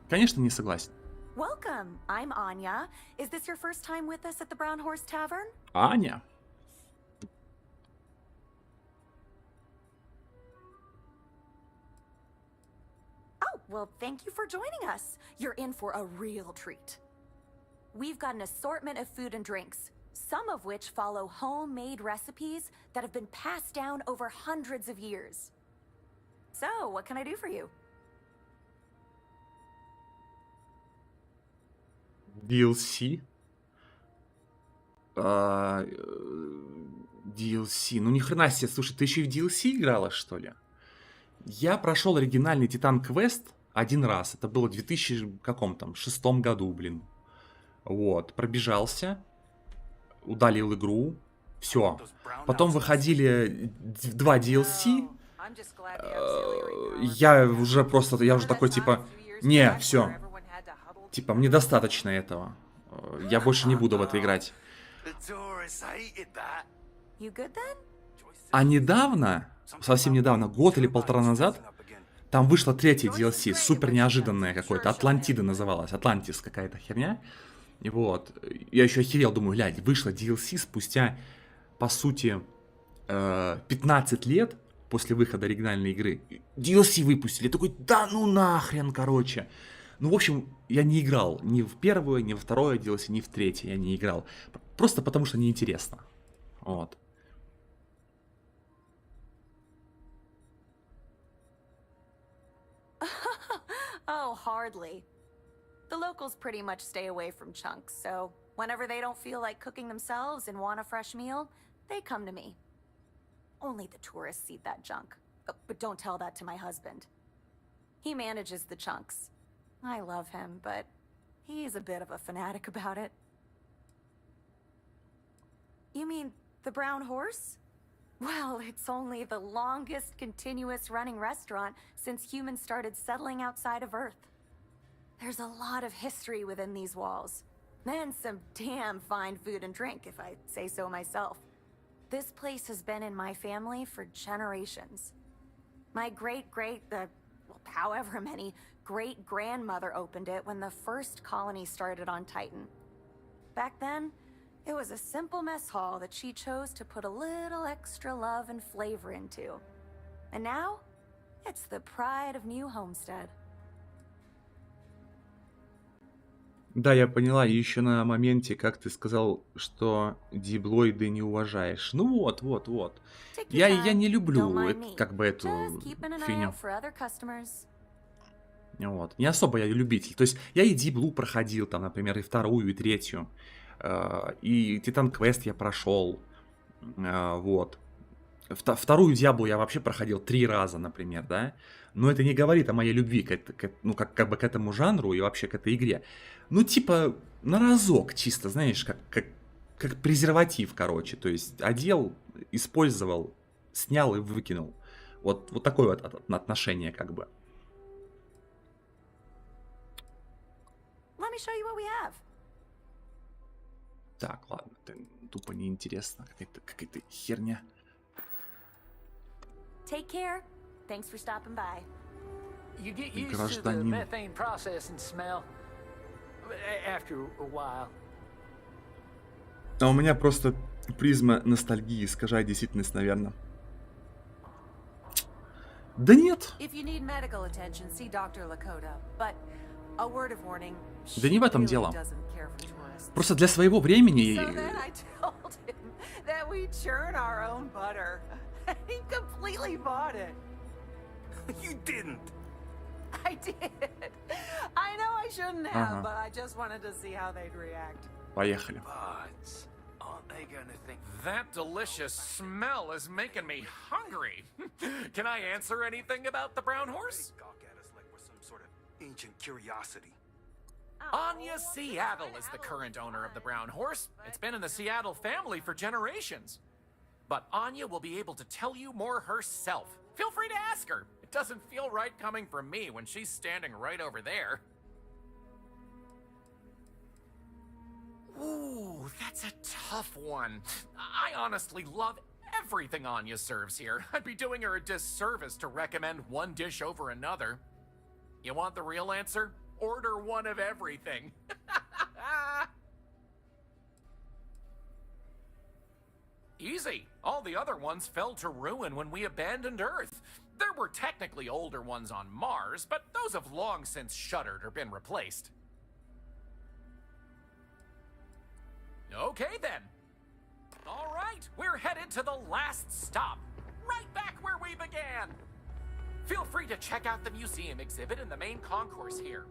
Конечно, не согласен. Welcome. I'm Anya. Is this your first time with us at the Brown Horse Tavern? Аня? Oh, well, thank you for joining us. You're in for a real treat. We've got an assortment of food and drinks, some of which follow homemade recipes that have been passed down over hundreds of years. So, what can I do for you? DLC? DLC. Ну ни хрена себе, слушай, ты еще и в DLC играла, что ли? Я прошел оригинальный Титан Квест 1 раз. Это было в 2006 году, блин. Вот, пробежался, удалил игру, все. Потом выходили 2 DLC. Я уже такой, типа, не, все. Типа, мне достаточно этого. Я больше не буду в это играть. А недавно, совсем недавно, год или 1,5 назад, там вышло 3-е DLC, супер неожиданное какое-то, Атлантида называлась, Атлантис какая-то херня. И вот, я еще охерел, думаю, глядь, вышло DLC спустя, по сути, 15 лет после выхода оригинальной игры. DLC выпустили, я такой, да ну нахрен, короче. Ну, в общем, я не играл ни в 1-е, ни в 2-е DLC, ни в 3-е я не играл. Просто потому, что неинтересно. Вот. Oh, hardly. The locals pretty much stay away from chunks, so whenever they don't feel like cooking themselves and want a fresh meal, they come to me. Only the tourists eat that junk. But don't tell that to my husband. He manages the chunks. I love him, but he's a bit of a fanatic about it. You mean the Brown Horse? Well, it's only the longest continuous running restaurant since humans started settling outside of Earth. There's a lot of history within these walls. And some damn fine food and drink, if I say so myself. This place has been in my family for generations. My however many great-grandmother opened it when the first colony started on Titan. Back then, it was a simple mess hall that she chose to put a little extra love and flavor into. And now, it's the pride of New Homestead. Да, я поняла, и еще на моменте, как ты сказал, что диблоиды не уважаешь. Ну вот. Я не люблю эту фигню. Вот. Не особо я любитель. То есть я и Диблу проходил, там, например, и 2-ю, и 3-ю. И Титан Квест я прошел. Вот. 2-ю Диаблу я вообще проходил 3 раза, например, да. Но это не говорит о моей любви к этому жанру и вообще к этой игре. Ну, типа, на разок чисто, знаешь, как презерватив, короче. То есть одел, использовал, снял и выкинул. Вот такое вот отношение, как бы. Let me show you what we have. Так, ладно, это тупо неинтересно. Какая-то херня. Take care. Thanks for stopping by. You get used to the methane processing smell after a while. А у меня просто призма ностальгии искажает действительность, наверное. Да нет. Да не в этом дело. Просто для своего времени we churn our own butter. He completely bought it. You didn't. I did. I know I shouldn't have, Ага. but I just wanted to see how they'd react. Поехали. But aren't they gonna think That delicious smell is making me hungry. Can I answer anything about the brown horse? gawk at us like we're some sort of ancient curiosity? Anya Seattle is the current owner of the brown horse. It's been in the Seattle family for generations. But Anya will be able to tell you more herself. Feel free to ask her. It doesn't feel right coming from me when she's standing right over there. Ooh, that's a tough one. I honestly love everything Anya serves here. I'd be doing her a disservice to recommend one dish over another. You want the real answer? Order one of everything. Easy. All the other ones fell to ruin when we abandoned Earth. There were technically older ones on Mars, but those have long since shuttered or been replaced. Okay then. All right, we're headed to the last stop. Right back where we began. Feel free to check out the museum exhibit in the main concourse here.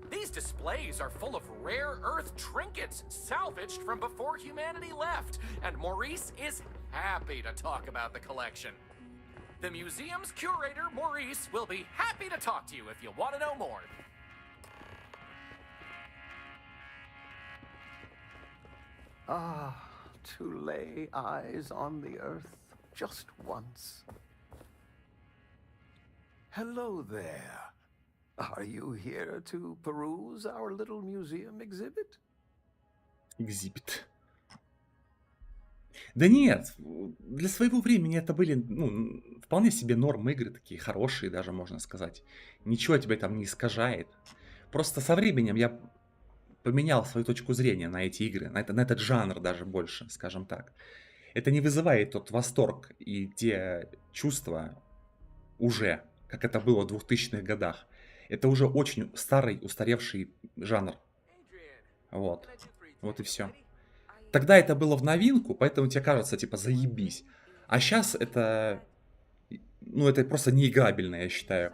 These displays are full of rare Earth trinkets salvaged from before humanity left, and Maurice is happy to talk about the collection. The museum's curator, Maurice, will be happy to talk to you if you want to know more. Ah, to lay eyes on the Earth just once. Hello there. Are you here to peruse our little museum exhibit? Экзибит. Да нет, для своего времени это были, ну, вполне себе норм игры, такие хорошие даже, можно сказать. Ничего тебя там не искажает. Просто со временем я поменял свою точку зрения на эти игры, на этот жанр даже больше, скажем так. Это не вызывает тот восторг и те чувства уже, как это было в 2000-х годах. Это уже очень старый, устаревший жанр. Вот. Вот и все. Тогда это было в новинку, поэтому тебе кажется, типа, заебись. А сейчас это... Ну, это просто неиграбельно, я считаю.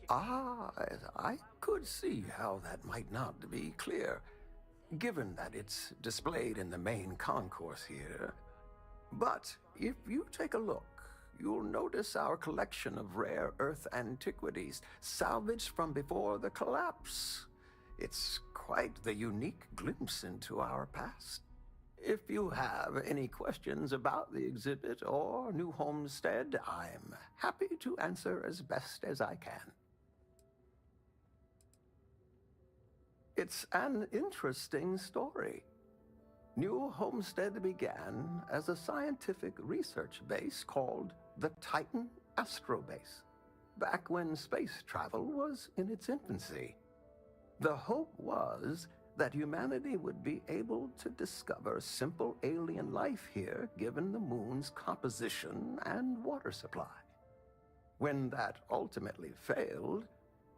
Ah, I could see how that might not be clear, given that it's displayed in the main concourse here. But if you take a look, you'll notice our collection of rare Earth antiquities salvaged from before the collapse. It's quite the unique glimpse into our past. If you have any questions about the exhibit or New Homestead, I'm happy to answer as best as I can. It's an interesting story. New Homestead began as a scientific research base called the Titan Astrobase, back when space travel was in its infancy. The hope was that humanity would be able to discover simple alien life here given the moon's composition and water supply. When that ultimately failed,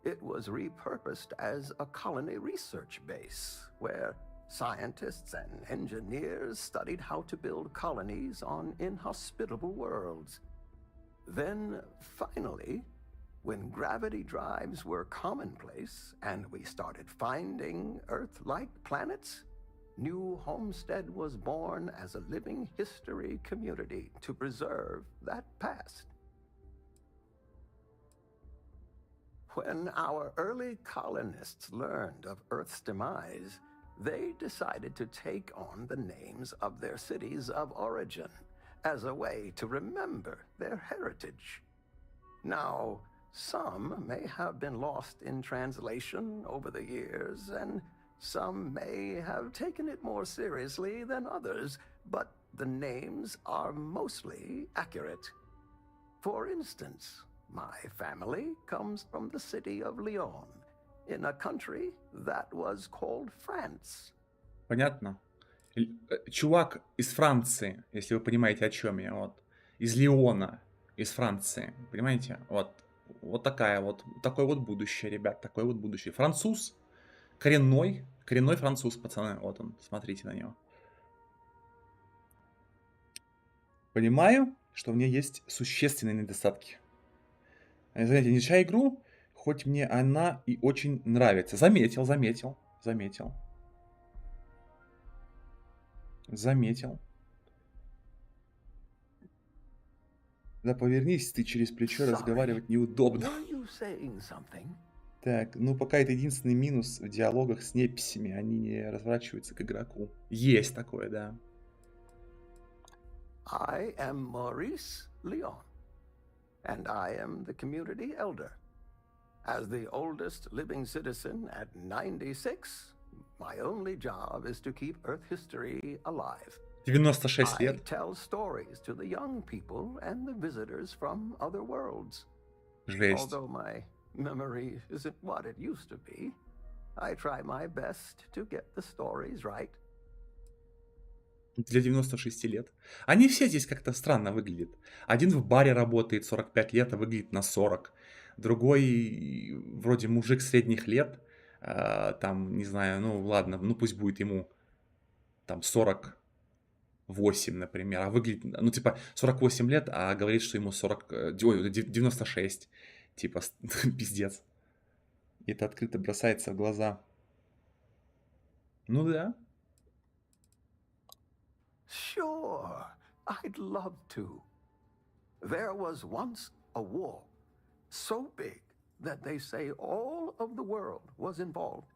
it was repurposed as a colony research base where scientists and engineers studied how to build colonies on inhospitable worlds. Then, finally, when gravity drives were commonplace and we started finding Earth-like planets, New Homestead was born as a living history community to preserve that past. When our early colonists learned of Earth's demise, they decided to take on the names of their cities of origin as a way to remember their heritage. Now, some may have been lost in translation over the years, and some may have taken it more seriously than others, but the names are mostly accurate. For instance, my family comes from the city of Lyon, in a country that was called France. Понятно? Чувак из Франции, если вы понимаете, о чем я, вот. Из Лиона. из Франции. Понимаете? Вот такое вот будущее, ребят. Такое вот будущее. Француз. Коренной француз, пацаны. Вот он, смотрите на него. Понимаю, что в ней есть существенные недостатки. Знаете, не чай игру, хоть мне она и очень нравится. Заметил. Да повернись ты через плечо, разговаривать неудобно. Так, ну пока это единственный минус в диалогах с неписями, они не разворачиваются к игроку. Есть такое, да. I am Maurice Leon, and I am the community elder. As the oldest living citizen at 96, my only job is to keep Earth history alive. 96 лет. I tell stories to the young people and the visitors from other worlds. Жесть. Although my memory isn't what it used to be, I try my best to get the stories right. Для 96 лет. Они все здесь как-то странно выглядят. Один в баре работает 45 лет, а выглядит на 40. Другой вроде мужик средних лет. Там, не знаю, ну ладно, ну пусть будет ему там 48, например. А выглядит, ну типа 48 лет, а говорит, что ему 96. Типа, пиздец. И это открыто бросается в глаза. Ну да. Sure, I'd love to. There was once a war, so big that they say all of the world was involved.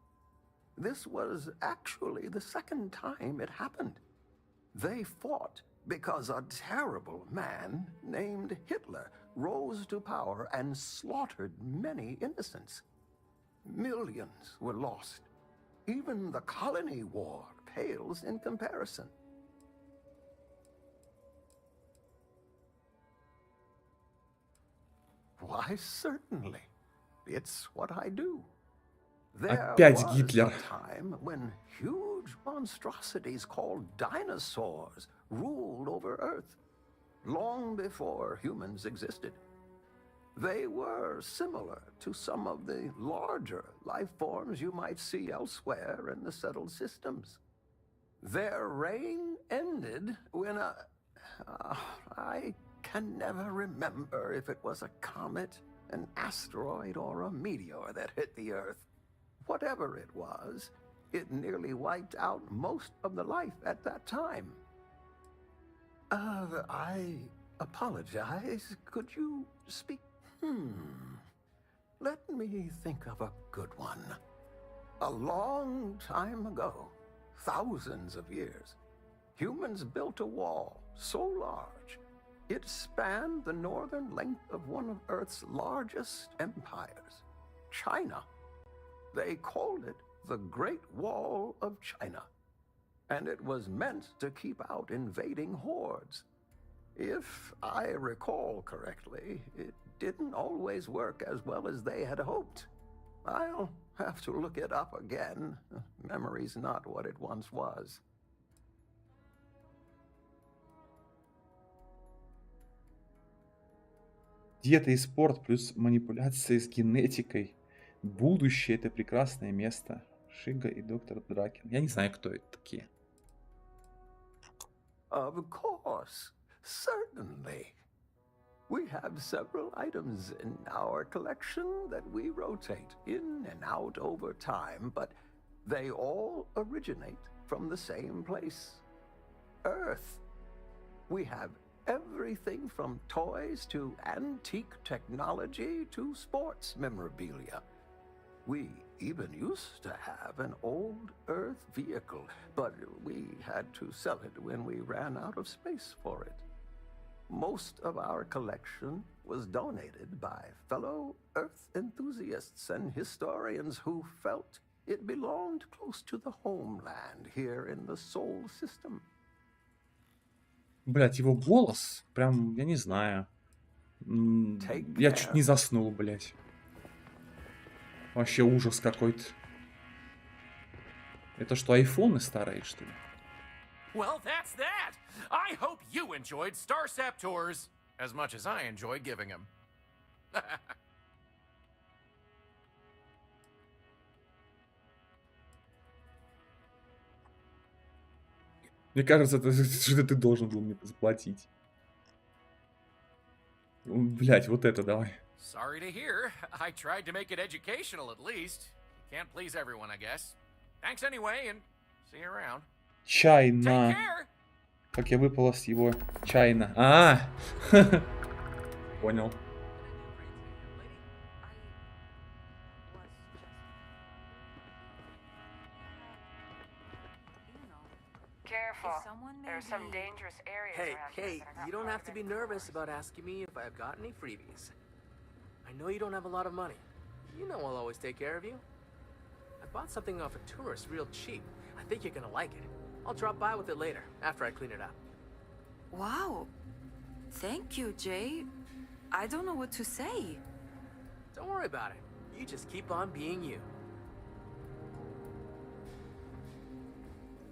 This was actually the second time it happened. They fought because a terrible man named Hitler rose to power and slaughtered many innocents. Millions were lost. Even the colony war pales in comparison. Why, certainly. It's what I do. There Опять was Гитлер. a time when huge monstrosities called dinosaurs ruled over Earth, long before humans existed. They were similar to some of the larger life forms you might see elsewhere in the settled systems. Their reign ended when I can never remember if it was a comet, an asteroid, or a meteor that hit the Earth. Whatever it was, it nearly wiped out most of the life at that time. I apologize. Could you speak? Let me think of a good one. A long time ago, thousands of years, humans built a wall so large it spanned the northern length of one of Earth's largest empires, China. They called it the Great Wall of China, and it was meant to keep out invading hordes. If I recall correctly, it didn't always work as well as they had hoped. I'll have to look it up again. Memory's not what it once was. Диета и спорт плюс манипуляции с генетикой. Будущее — это прекрасное место. Шига и доктор Дракин. Я не знаю, кто это такие. Of course. Certainly. We have several items in our collection that we rotate in and out over time, but they all originate from the same place. Earth. We have everything from toys to antique technology to sports memorabilia. We even used to have an old Earth vehicle, but we had to sell it when we ran out of space for it. Most of our collection was donated by fellow Earth enthusiasts and historians who felt it belonged close to the homeland here in the Sol system. Блять, его голос, прям, я не знаю. Я чуть не заснул, блять. Вообще ужас какой-то. Это что, айфоны старые, что ли? Well, that's that. I hope you enjoyed Starsap Tours. as much as I enjoy giving them. Мне кажется, что ты должен был мне заплатить. Блять, вот это давай. Sorry to hear. I tried to make it educational at least. Can't please everyone, I guess. Thanks anyway, and see you around. Чайна. Как я выпала с его чайна. Понял. Careful. There's some dangerous areas Hey, around here hey, that are not you don't have to be nervous about asking me if I've got any freebies. I know you don't have a lot of money. You know I'll always take care of you. I bought something off a tourist real cheap. I think you're gonna like it. I'll drop by with it later, after I clean it up. Wow. Thank you, Jay. I don't know what to say. Don't worry about it. You just keep on being you.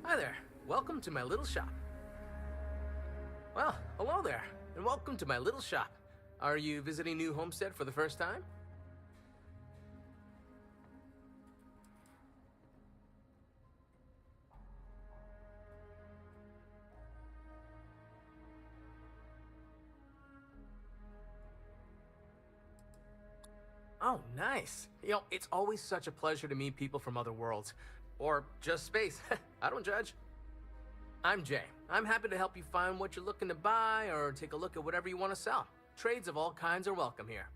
Hi there. Welcome to my little shop. Well, hello there, and welcome to my little shop. Are you visiting New Homestead for the first time? Oh, nice. You know, it's always such a pleasure to meet people from other worlds. Or just space. I don't judge. I'm Jay. I'm happy to help you find what you're looking to buy or take a look at whatever you want to sell. Trades of all kinds are welcome here.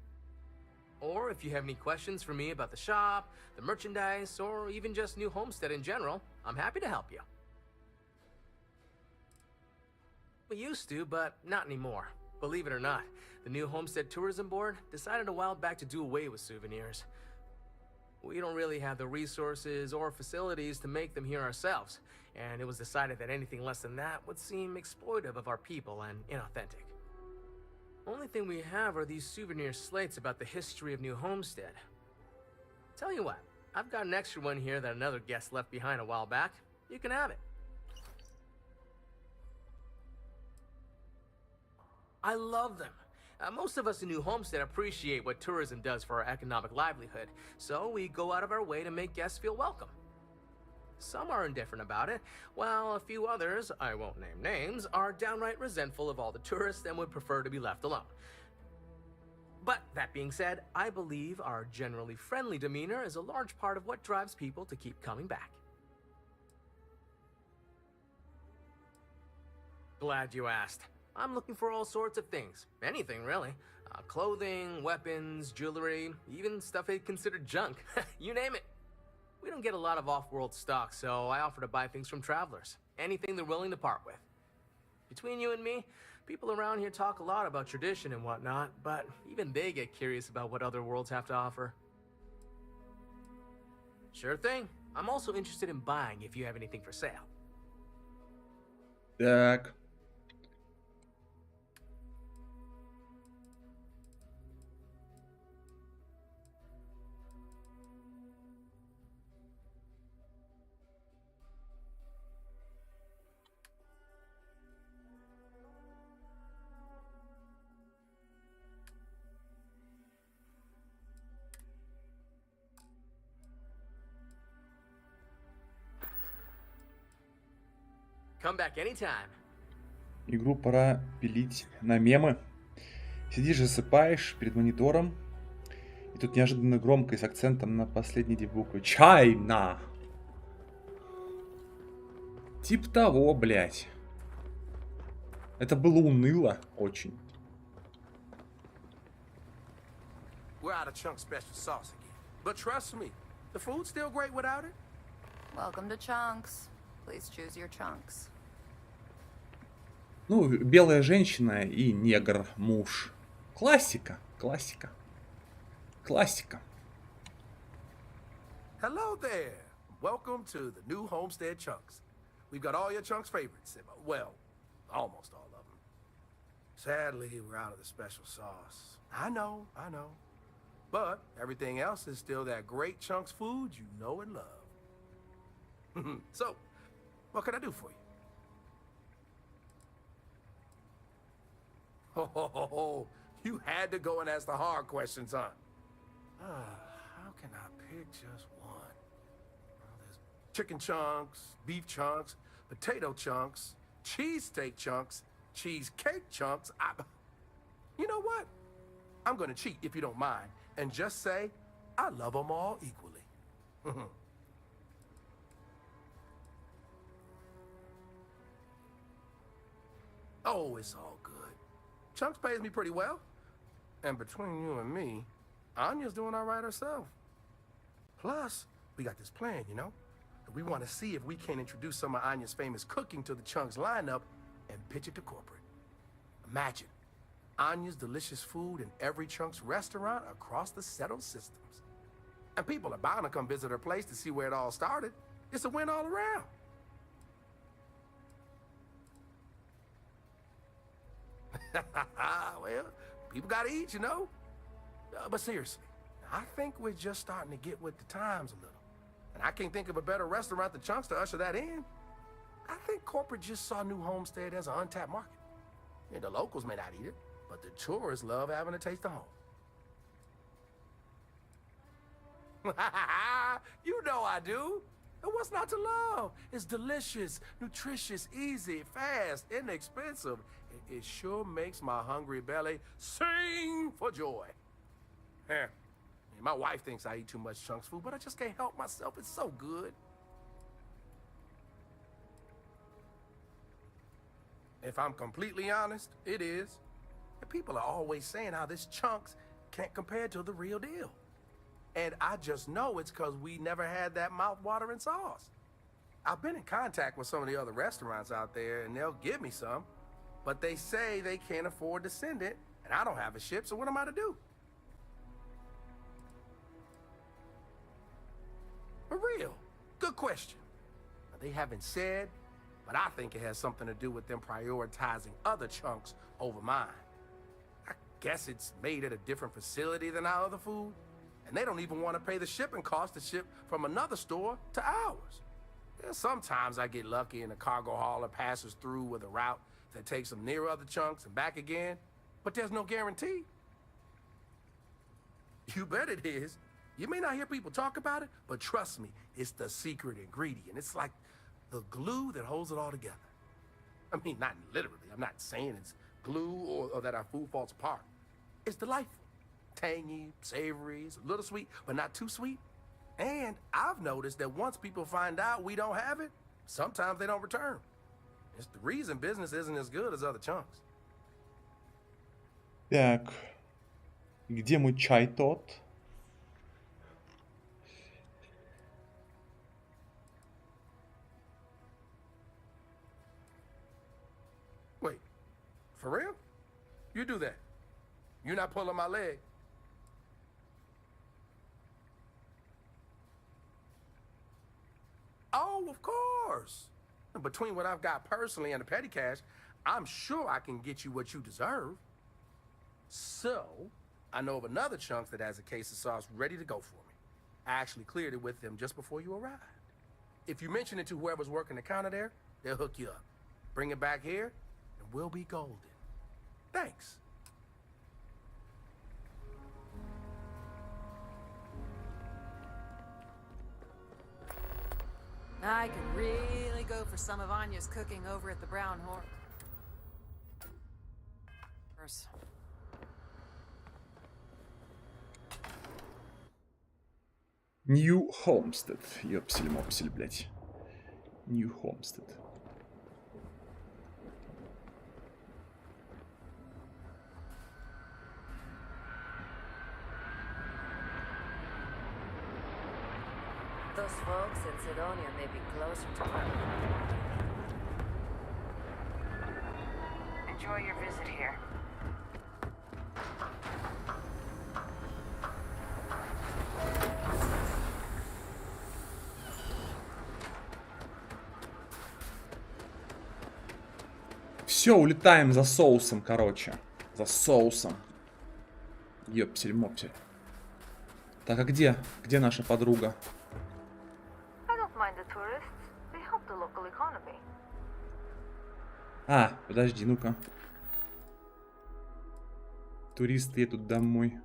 Or if you have any questions for me about the shop, the merchandise, or even just New Homestead in general, I'm happy to help you. We used to, but not anymore. Believe it or not, the New Homestead Tourism Board decided a while back to do away with souvenirs. We don't really have the resources or facilities to make them here ourselves, and it was decided that anything less than that would seem exploitive of our people and inauthentic. Only thing we have are these souvenir slates about the history of New Homestead. Tell you what, I've got an extra one here that another guest left behind a while back. You can have it. I love them. Most of us in New Homestead appreciate what tourism does for our economic livelihood, so we go out of our way to make guests feel welcome. Some are indifferent about it, while a few others, I won't name names, are downright resentful of all the tourists and would prefer to be left alone. But that being said, I believe our generally friendly demeanor is a large part of what drives people to keep coming back. Glad you asked. I'm looking for all sorts of things. Anything, really. Clothing, weapons, jewelry, even stuff they'd consider junk. You name it. We don't get a lot of off-world stock, so I offer to buy things from travelers. Anything they're willing to part with. Between you and me, people around here talk a lot about tradition and whatnot, but even they get curious about what other worlds have to offer. Sure thing. I'm also interested in buying if you have anything for sale. Так. Come back anytime. Игру пора пилить на мемы. Сидишь, засыпаешь перед монитором. И тут неожиданно громко и с акцентом на последние две буквы. Чайна! Тип того, блядь. Это было уныло очень. We're out of chunk special sauce again. But trust me, the food's still great without it. Welcome to Chunks. Please choose your chunks. Ну, белая женщина и негр муж. Классика, классика. Классика. Hello there. Welcome to the New Homestead Chunks. We've got all your Chunks favorites. Well, almost all of them. Sadly, we're out of the special sauce. I know. But everything else is still that great Chunks food you know and love. So, what can I do for you? Oh, you had to go and ask the hard questions, huh? How can I pick just one? Well, there's chicken chunks, beef chunks, potato chunks, cheesesteak chunks, cheesecake chunks. You know what? I'm gonna cheat if you don't mind, and just say I love them all equally. Oh, it's all good. Chunks pays me pretty well. And between you and me, Anya's doing all right herself. Plus, we got this plan, you know? We want to see if we can introduce some of Anya's famous cooking to the Chunks lineup and pitch it to corporate. Imagine Anya's delicious food in every Chunks restaurant across the settled systems. And people are bound to come visit her place to see where it all started. It's a win all around. Well, people gotta eat, you know? But seriously, I think we're just starting to get with the times a little. And I can't think of a better restaurant than Chunks to usher that in. I think corporate just saw New Homestead as an untapped market. And the locals may not eat it, but the tourists love having a taste of home. You know I do. And what's not to love? It's delicious, nutritious, easy, fast, inexpensive. It sure makes my hungry belly sing for joy. My wife thinks I eat too much Chunks food, but I just can't help myself. It's so good. If I'm completely honest, it is. And people are always saying how this Chunks can't compare to the real deal. And I just know it's because we never had that mouth-watering sauce. I've been in contact with some of the other restaurants out there, and they'll give me some. But they say they can't afford to send it, and I don't have a ship, so what am I to do? For real, good question. They haven't said, but I think it has something to do with them prioritizing other Chunks over mine. I guess it's made at a different facility than our other food, and they don't even want to pay the shipping cost to ship from another store to ours. Yeah, sometimes I get lucky and a cargo hauler passes through with a route that takes them near other Chunks and back again, but there's no guarantee. You bet it is. You may not hear people talk about it, but trust me, it's the secret ingredient. It's like the glue that holds it all together. I mean, not literally. I'm not saying it's glue or that our food falls apart. It's delightful. Tangy, savory, it's a little sweet, but not too sweet. And I've noticed that once people find out we don't have it, sometimes they don't return. It's the reason business isn't as good as other Chunks. Так, где мой чай тот? Wait, for real? You do that? You're not pulling my leg? Oh, of course. Between what I've got personally and the petty cash, I'm sure I can get you what you deserve. So, I know of another Chunk that has a case of sauce ready to go for me. I actually cleared it with them just before you arrived. If you mention it to whoever's working the counter there, they'll hook you up. Bring it back here, and we'll be golden. Thanks. I could really go for some of Anya's cooking over at the Brown Horse. New Homestead. Ёпсель-мопсель, блядь. New Homestead. Those folks in Sidonia may be closer to her. Enjoy your visit here. Все, улетаем за соусом, короче. За соусом. Ёпсель-мопсель. Так, а где? Где наша подруга? А, подожди, ну-ка. Туристы едут домой.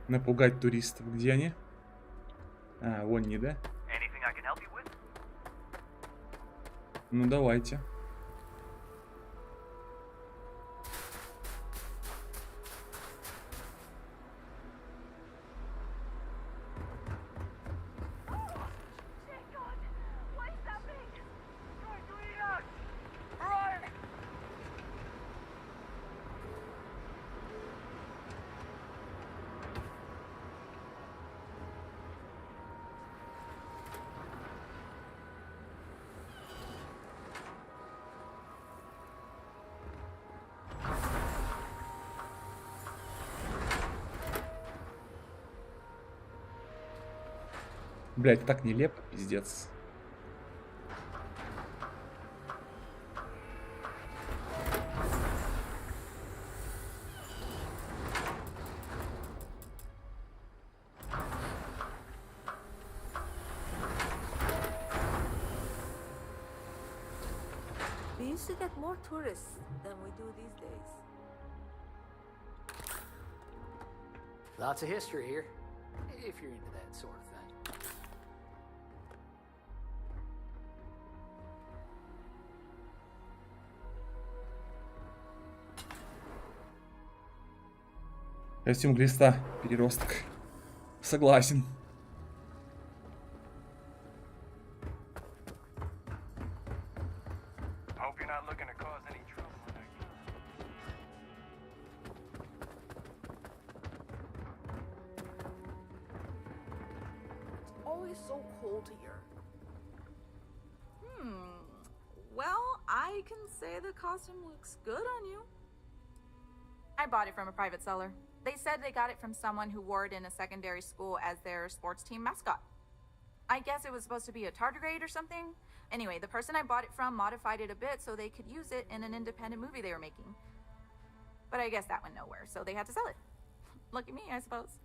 Напугать туристов. Где они? А, вон они, да? Ну, давайте. Блять, так нелепо, пиздец. We used to get more tourists than we do these days. Lots of history here, if you're into that sort of thing. Костюм глиста, переросток. Согласен. Always so cold here. Well, I can say the costume looks good on you. I bought it from a private seller. They said they got it from someone who wore it in a secondary school as their sports team mascot. I guess it was supposed to be a tardigrade or something. Anyway, the person I bought it from modified it a bit so they could use it in an independent movie they were making. But I guess that went nowhere, so they had to sell it. Lucky me, I suppose.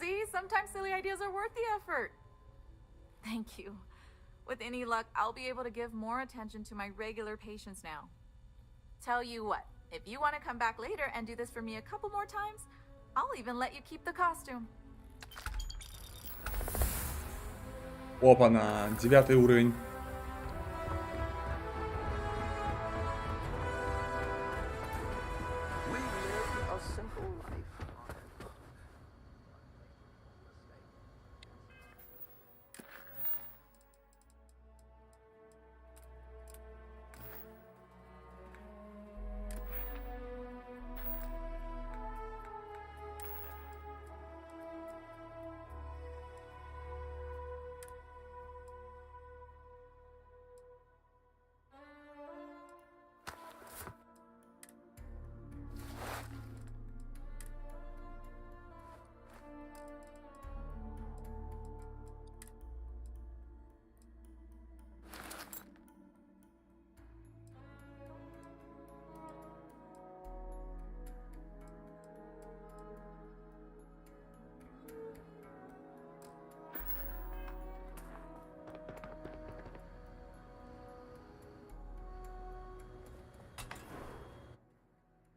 See, sometimes silly ideas are worth the effort. Thank you. With any luck, I'll be able to give more attention to my regular patients now. Tell you what, if you want to come back later and do this for me a couple more times, I'll even let you keep the costume. Опа-на, 9 уровень.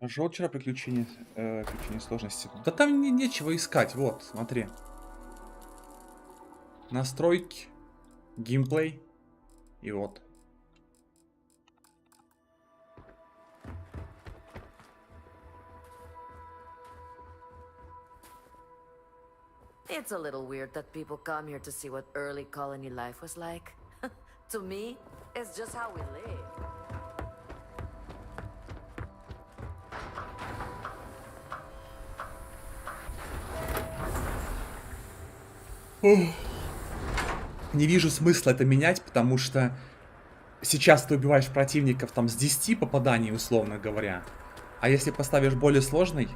Нашел вчера приключения сложности. Да там нечего искать. Вот, смотри. Настройки, геймплей. И вот. It's a little weird that people come here to see what early colony life was like. To me, it's just how we live. Не вижу смысла это менять, потому что сейчас ты убиваешь противников там с 10 попаданий, условно говоря. А если поставишь более сложный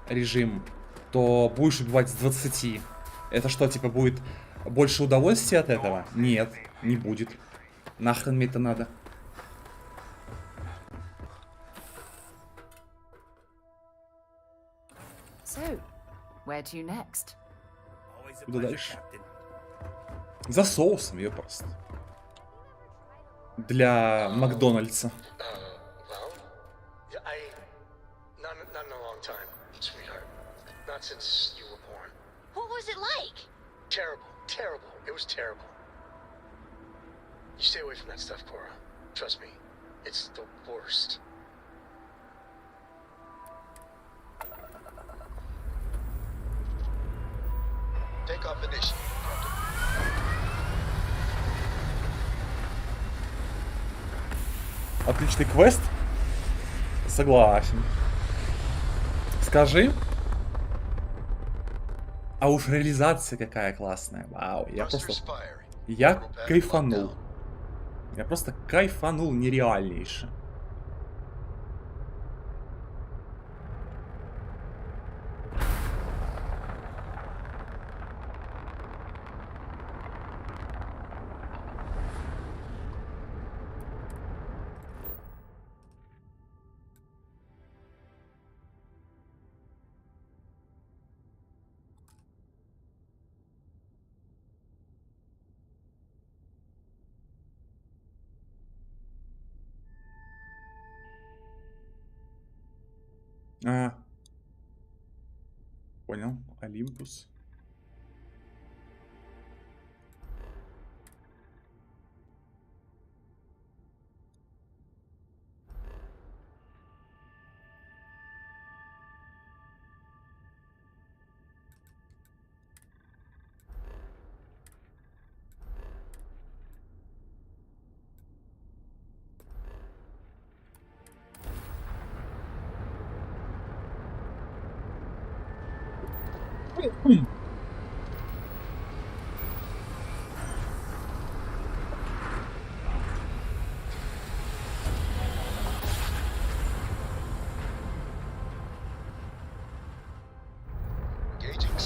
режим, то будешь убивать с 20. Это что, типа, будет больше удовольствия от этого? Нет, не будет. Нахрен мне это надо. So, where to next? Куда дальше? За соусом ее просто. Для Макдональдса. Not in a long time, sweetheart. Not since you were born. What was it like? Terrible. Terrible. It was terrible. You stay away from that stuff, Cora. Trust me. It's the worst. Take off initiated. Отличный квест. Согласен. Скажи. А уж реализация какая классная. Вау, я просто... Я кайфанул. Я просто кайфанул нереальнейше. Понял. Олимпус.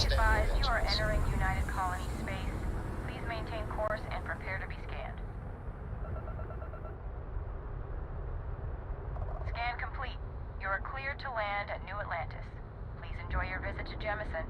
Advise you are entering United Colony space. Please maintain course and prepare to be scanned. Scan complete. You are cleared to land at New Atlantis. Please enjoy your visit to Jemison.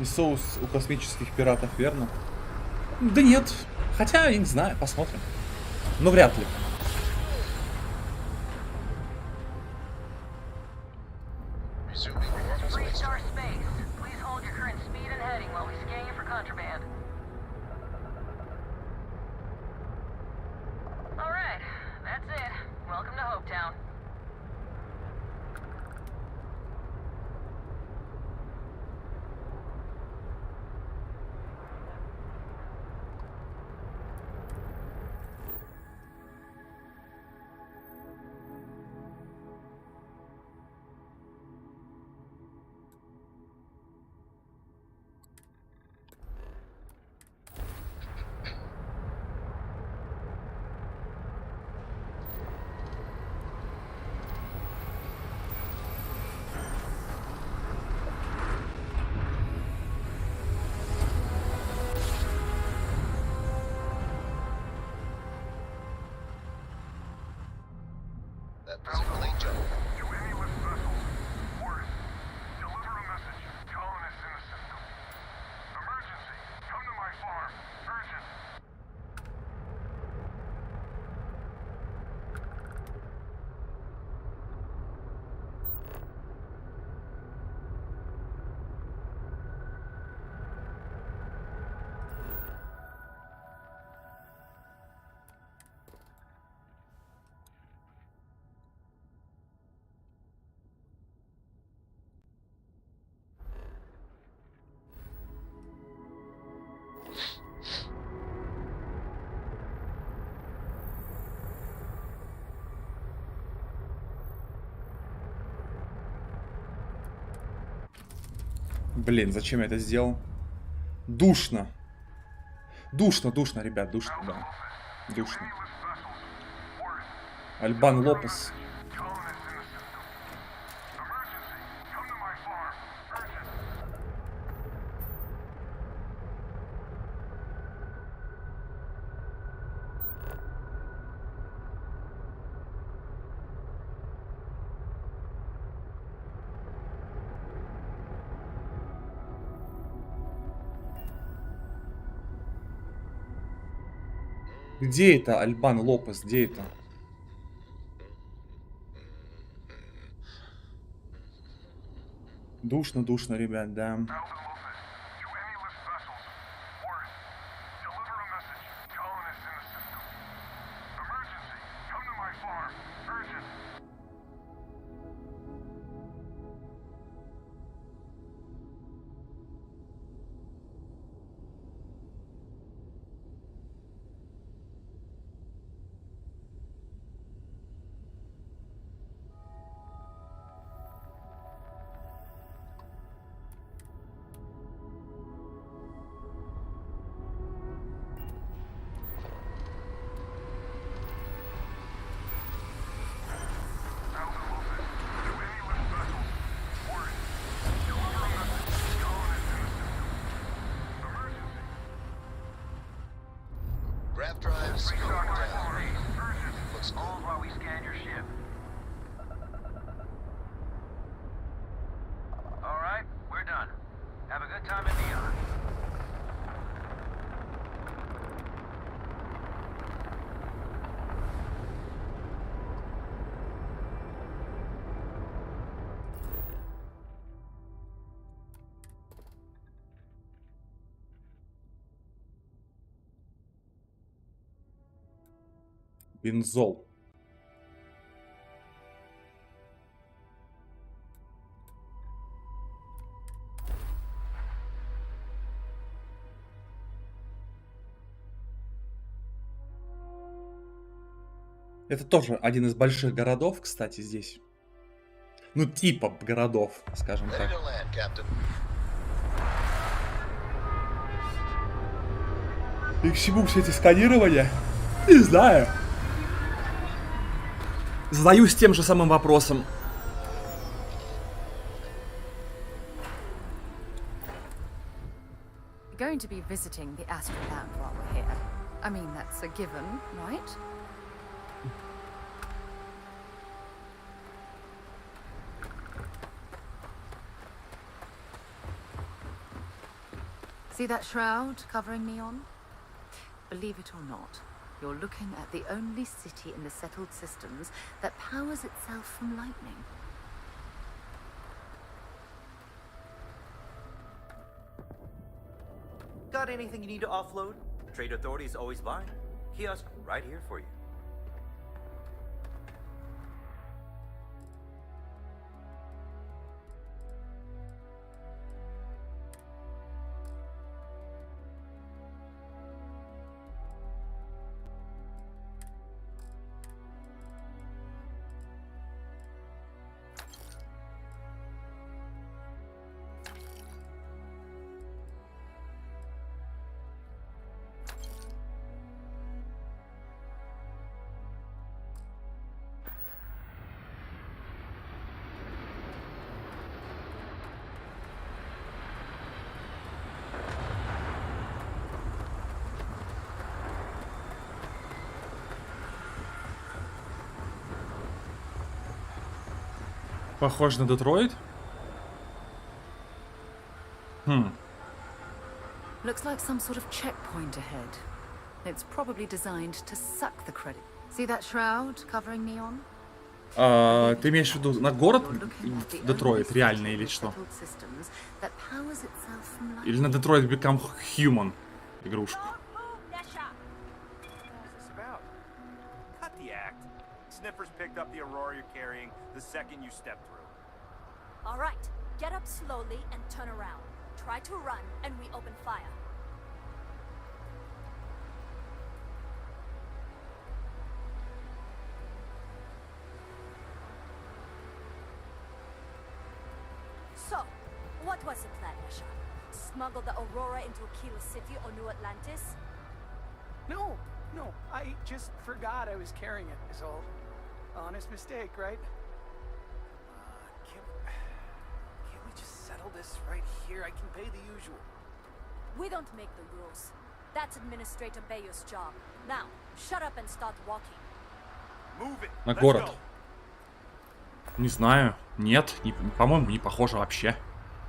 И соус у космических пиратов, верно? Да нет. Хотя, я не знаю, посмотрим. Но вряд ли. Restart space. Please hold your current speed and heading while we scan you for contraband. All right, that's it. Welcome to Hopetown. That was a clean job. Блин, зачем я это сделал? Душно. Душно, ребят, душно, да. Душно. Альбан Лопес. Где это Альбан Лопес? Где это? Душно, ребят, да. Grab drive, scope down. Looks good. Hold while we scan your ship. All right, we're done. Have a good time in Neon. Бензол. Это тоже один из больших городов, кстати, здесь. Ну, типа городов, скажем так. И к чему все эти сканирования? Не знаю. Задаюсь тем же самым вопросом. We're going to be visiting the Astroland while we're here. I mean, that's a given, right? See that shroud covering Neon? Believe it or not, you're looking at the only city in the settled systems that powers itself from lightning. Got anything you need to offload? Trade Authority is always buying. Kiosk right here for you. Похож на Детройт. Looks like some sort of checkpoint ahead. It's probably designed to suck the credit. See that shroud covering Neon? Ты имеешь в виду на город Детройт реально или что? Или на Детройт Become Human игрушку? Sniffers picked up the Aurora you're carrying the second you step through. All right, get up slowly and turn around. Try to run, and we open fire. So, What was the plan, Misha? Smuggle the Aurora into Aquila City or New Atlantis? No, I just forgot I was carrying it, is all. Honest mistake, right? Can't we just settle this right here? I can pay the usual. We don't make the rules. That's Administrator Bayer's job. Now, shut up and start walking. Move it. На город. Не знаю. Нет, по-моему, не похоже вообще.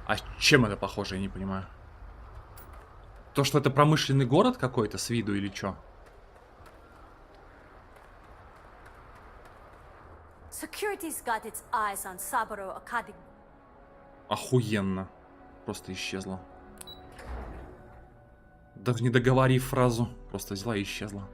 А чем это похоже, я не понимаю. То, что это промышленный город какой-то с виду или что? Security's got its eyes on Saburo Academy. Охуенно. Просто исчезла. Даже не договорив фразу. Просто взяла и исчезла.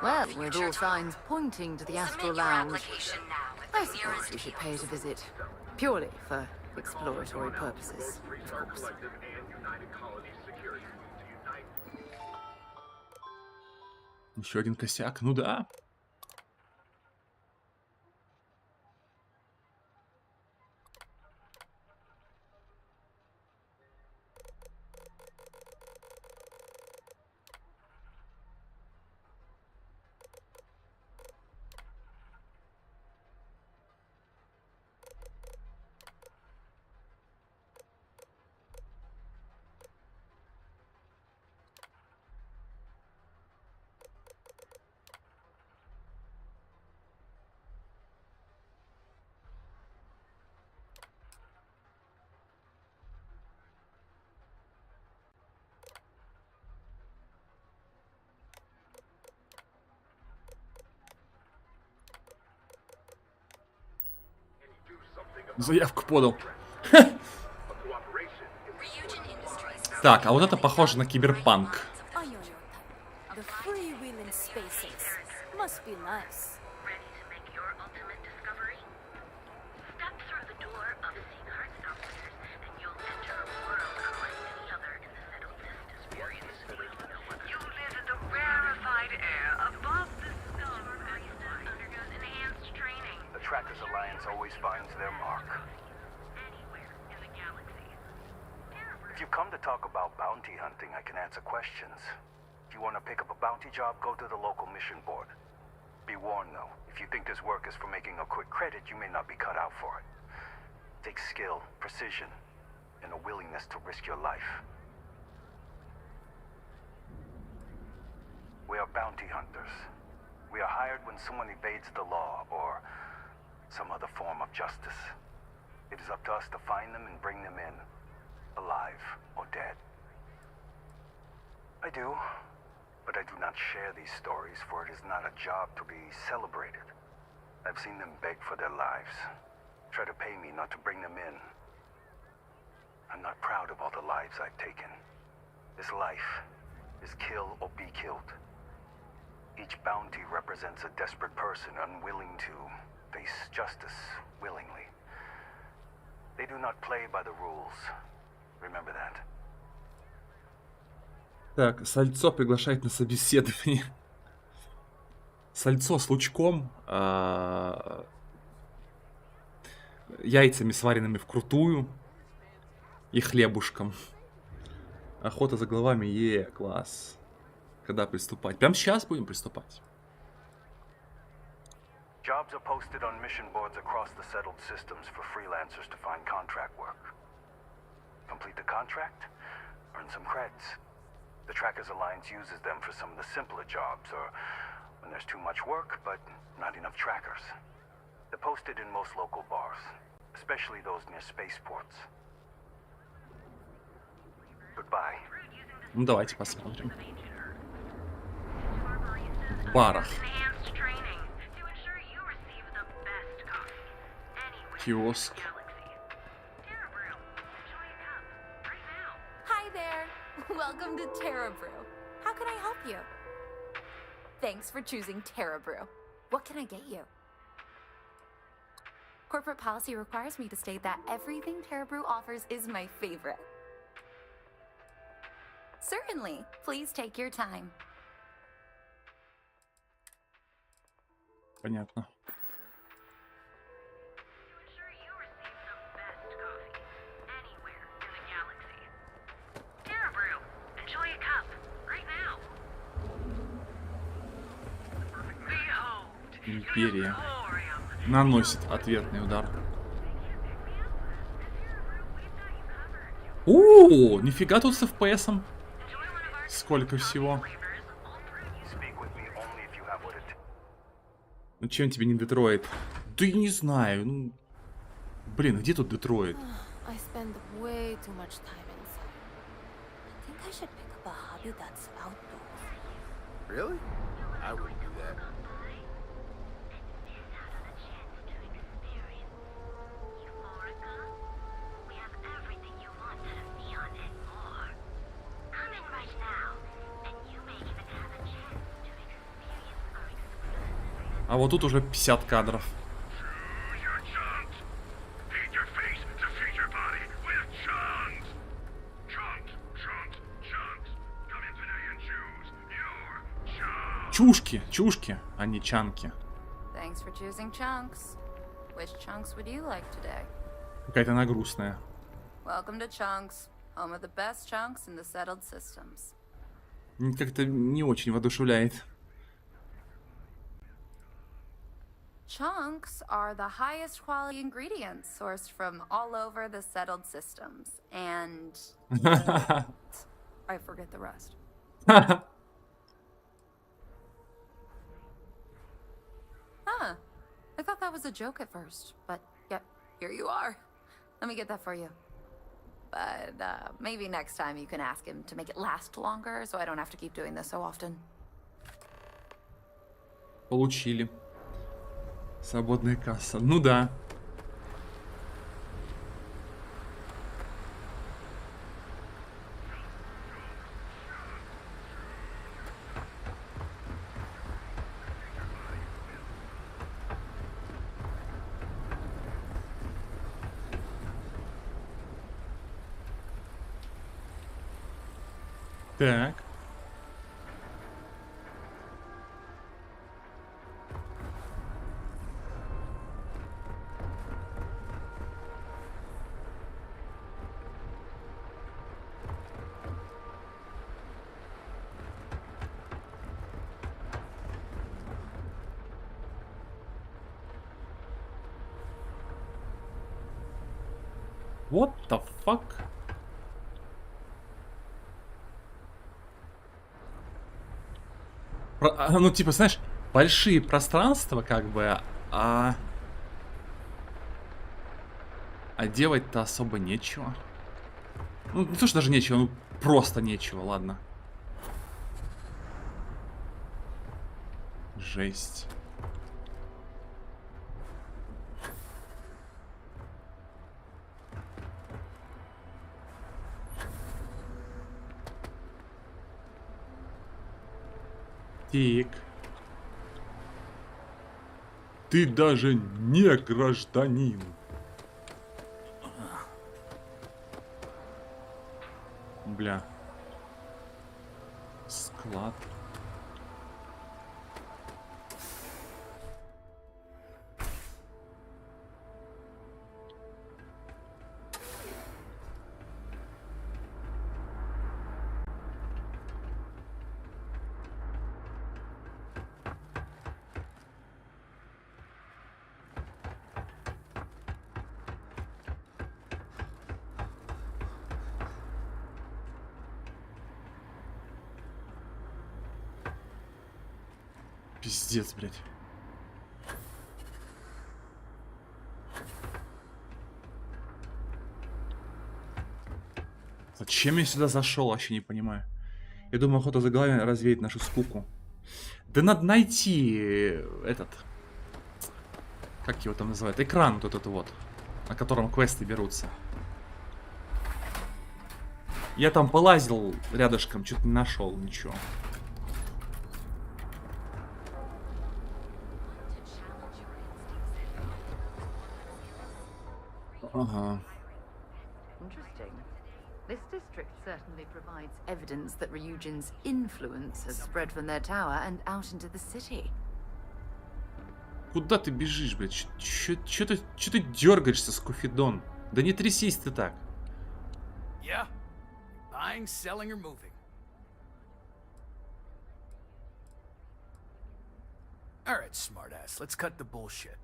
Well, with all signs pointing to the Astral Lounge, I suppose we should pay it a visit. Purely for exploratory purposes, of course. Еще один косяк, ну да. Заявку подал. Так, а вот это похоже на киберпанк. Job, go to the local mission board. Be warned though, if you think this work is for making a quick credit, you may not be cut out for it. It takes skill, precision, and a willingness to risk your life. We are bounty hunters. We are hired when someone evades the law or some other form of justice. It is up to us to find them and bring them in, alive or dead. I do. But I do not share these stories, for it is not a job to be celebrated. I've seen them beg for their lives, try to pay me not to bring them in. I'm not proud of all the lives I've taken. This life is kill or be killed. Each bounty represents a desperate person unwilling to face justice willingly. They do not play by the rules. Remember that. Так, Сальцо приглашает на собеседование. Сальцо с лучком, яйцами, сваренными вкрутую, и хлебушком. Охота за головами, класс. Когда приступать? Прямо сейчас будем приступать. Jobs are posted on mission boards across the settled systems for freelancers to find contract work. Complete the contract, earn some creds. The Trackers Alliance uses them for some of the simpler jobs, or when there's too much work, but not enough trackers. They're posted in most local bars, especially those near spaceports. Goodbye. Ну, давайте посмотрим. В барах. Киоск. Welcome to Terra Brew. How can I help you? Thanks for choosing Terra Brew. What can I get you? Corporate policy requires me to state that everything Terra Brew offers is my favorite. Certainly. Please take your time. Понятно. Империя наносит ответный удар. О, нифига тут с FPS-ом. Сколько всего. Ну чем тебе не Детройт? Да я не знаю. Ну, блин, где тут Детройт? I spend way too much time inside. I think I should pick up a hobby that's outdoors. Really? I wouldn't do that. А вот тут уже 50 кадров. Чушки, чушки, а не чанки. Thanks for choosing chunks. Which chunks would you like today? Какая-то она грустная. Welcome to Chunks, home of the best chunks in the settled systems. Как-то не очень воодушевляет. Chunks are the highest quality ingredients sourced from all over the settled systems, and I forget the rest. Huh. I thought that was a joke at first, but yep, here you are. Let me get that for you. But maybe next time you can ask him to make it last longer, so I don't have to keep doing this so often. Получили. Свободная касса. Ну да. Так. What the fuck? Ну, типа, знаешь, большие пространства, как бы, а делать-то особо нечего. Ну, не то, что даже нечего, ну, просто нечего, ладно. Жесть. Так. Ты даже не гражданин. Бля. Склад. Пиздец, блядь. Зачем я сюда зашел, вообще не понимаю. Я думаю, охота за головой развеять нашу скуку. Да надо найти этот... Как его там называют? Экран вот этот вот, на котором квесты берутся. Я там полазил рядышком, что-то не нашел ничего. Ага. This district certainly provides evidence that Ryujin's influence has spread from their tower and out into the city. Куда ты бежишь, блядь? Чё ты дергаешься, Скуфидон? Да не трясись ты так. Yeah. Buying, selling, or moving. Alright, smartass, let's cut the bullshit.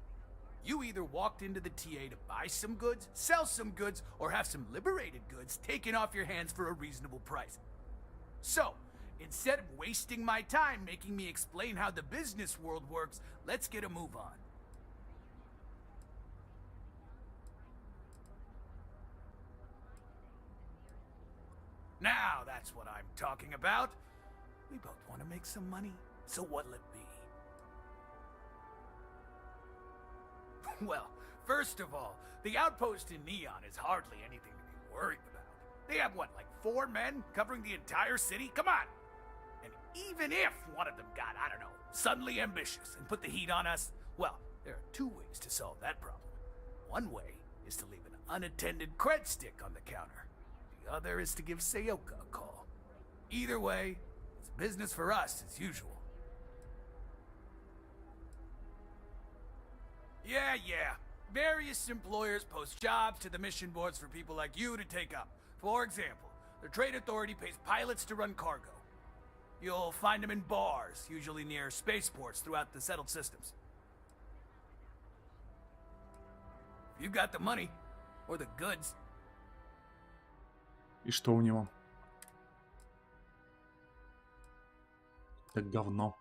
You either walked into the TA to buy some goods, sell some goods, or have some liberated goods taken off your hands for a reasonable price. So, instead of wasting my time making me explain how the business world works, let's get a move on. Now that's what I'm talking about. We both want to make some money, so what'll it be? Well, first of all, the outpost in Neon is hardly anything to be worried about. They have, what, like 4 men covering the entire city? Come on! And even if one of them got, I don't know, suddenly ambitious and put the heat on us, well, there are 2 ways to solve that problem. One way is to leave an unattended cred stick on the counter. The other is to give Seyoka a call. Either way, it's business for us as usual. Yeah. Various employers post jobs to the mission boards for people like you to take up. For example, the Trade Authority pays pilots to run cargo. You'll find them in bars, usually near spaceports throughout the settled systems. If you got the money, or the goods. И что у него? Это говно.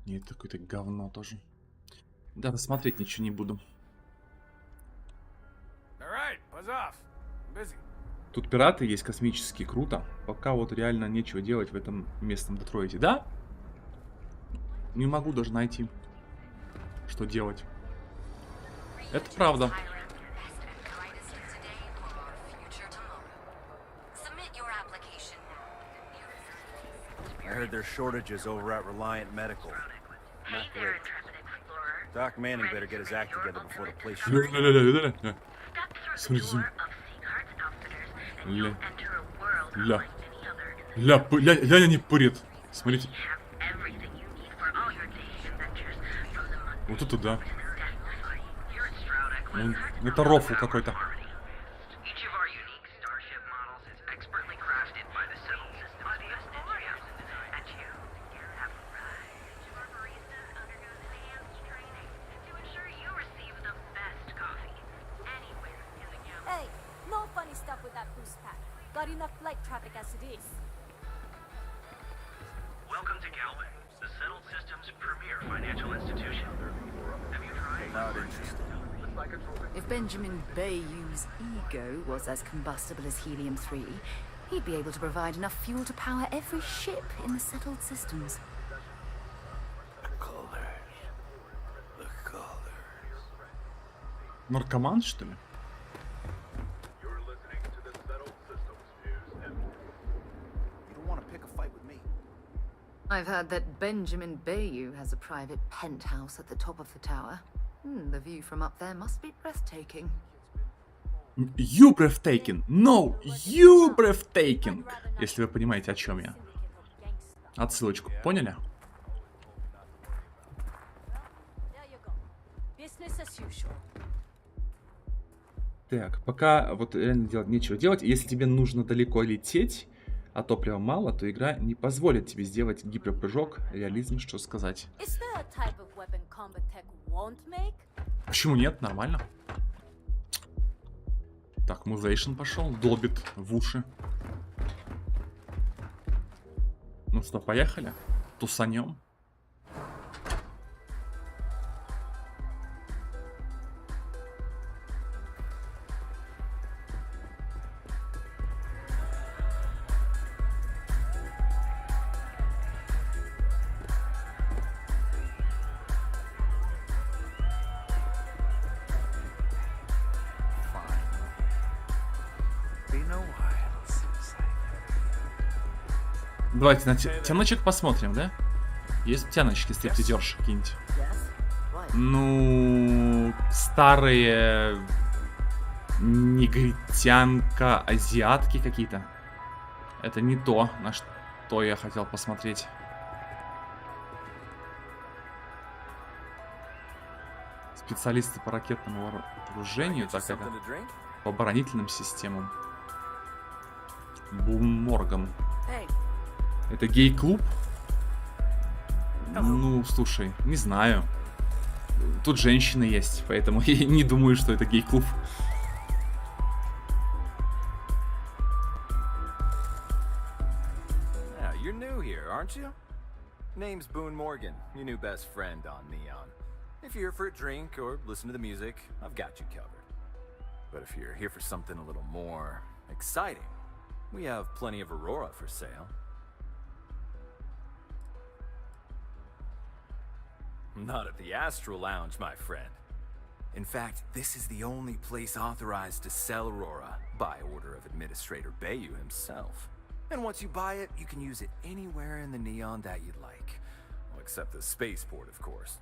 Нет, какое-то говно тоже. Да, смотреть ничего не буду. Тут пираты есть космические, круто. Пока вот реально нечего делать в этом местном Детройте. Да? Не могу даже найти, что делать. Это правда. I heard there's shortages over at Reliant Medical. Not great. Doc Manning better get his act together before the place shuts down. Смотрите. Ля не пурит. Смотрите. Вот это да. Это рофл какой-то. Got enough flight traffic as it is. Welcome to Galvin, the settled system's premier financial institution. Have you tried? Not interested. If Benjamin Bayou's ego was as combustible as helium-3, he'd be able to provide enough fuel to power every ship in the settled systems. The colors. Наркоман, что ли? I've heard that Benjamin Bayou has a private penthouse at the top of the tower. The view from up there must be breathtaking. You breathtaking! No! You breathtaking! Если вы понимаете, о чем я. Отсылочку. Поняли? Так, пока вот реально делать нечего делать. Если тебе нужно далеко лететь, а топлива мало, то игра не позволит тебе сделать гиперпрыжок. Реализм, что сказать. Почему нет? Нормально. Так, музейшн пошел. Долбит в уши. Ну что, поехали? Тусанем. Давайте на тяночек посмотрим, да? Есть тяночки, стриптизерши какие-нибудь? Ну, старые негритянка, азиатки какие-то. Это не то, на что я хотел посмотреть. Специалисты по ракетному вооружению, так это, по оборонительным системам. Бум Морган. Это гей-клуб? Ну, слушай, не знаю. Тут женщины есть, поэтому я не думаю, что это гей-клуб. You're new here, aren't you? Name's Boone Morgan, your new best friend on Neon. If you're here for a drink or listen to the music, I've got you covered. But if you're here for something a little more exciting, we have plenty of Aurora for sale. Not at the Astral Lounge, my friend. In fact, this is the only place authorized to sell Aurora by order of Administrator Bayou himself. And once you buy it, you can use it anywhere in the Neon that you'd like. Well, except the spaceport, of course.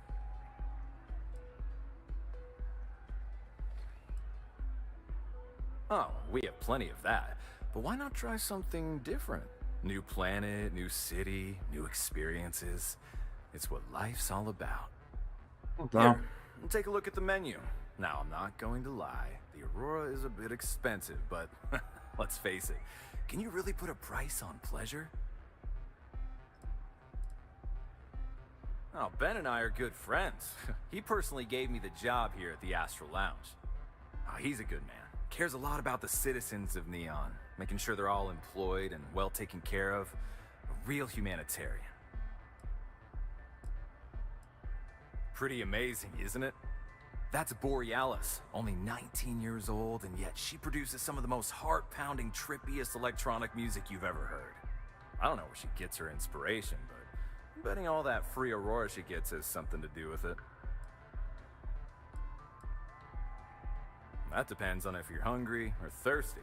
Oh, we have plenty of that. But why not try something different? New planet, new city, new experiences. It's what life's all about. Here, take a look at the menu. Now, I'm not going to lie. The Aurora is a bit expensive, but let's face it. Can you really put a price on pleasure? Oh, Ben and I are good friends. He personally gave me the job here at the Astral Lounge. Oh, he's a good man. Cares a lot about the citizens of Neon, making sure they're all employed and well taken care of. A real humanitarian. Pretty amazing, isn't it? That's Borealis, only 19 years old, and yet she produces some of the most heart-pounding, trippiest electronic music you've ever heard. I don't know where she gets her inspiration, but I'm betting all that free Aurora she gets has something to do with it. That depends on if you're hungry or thirsty.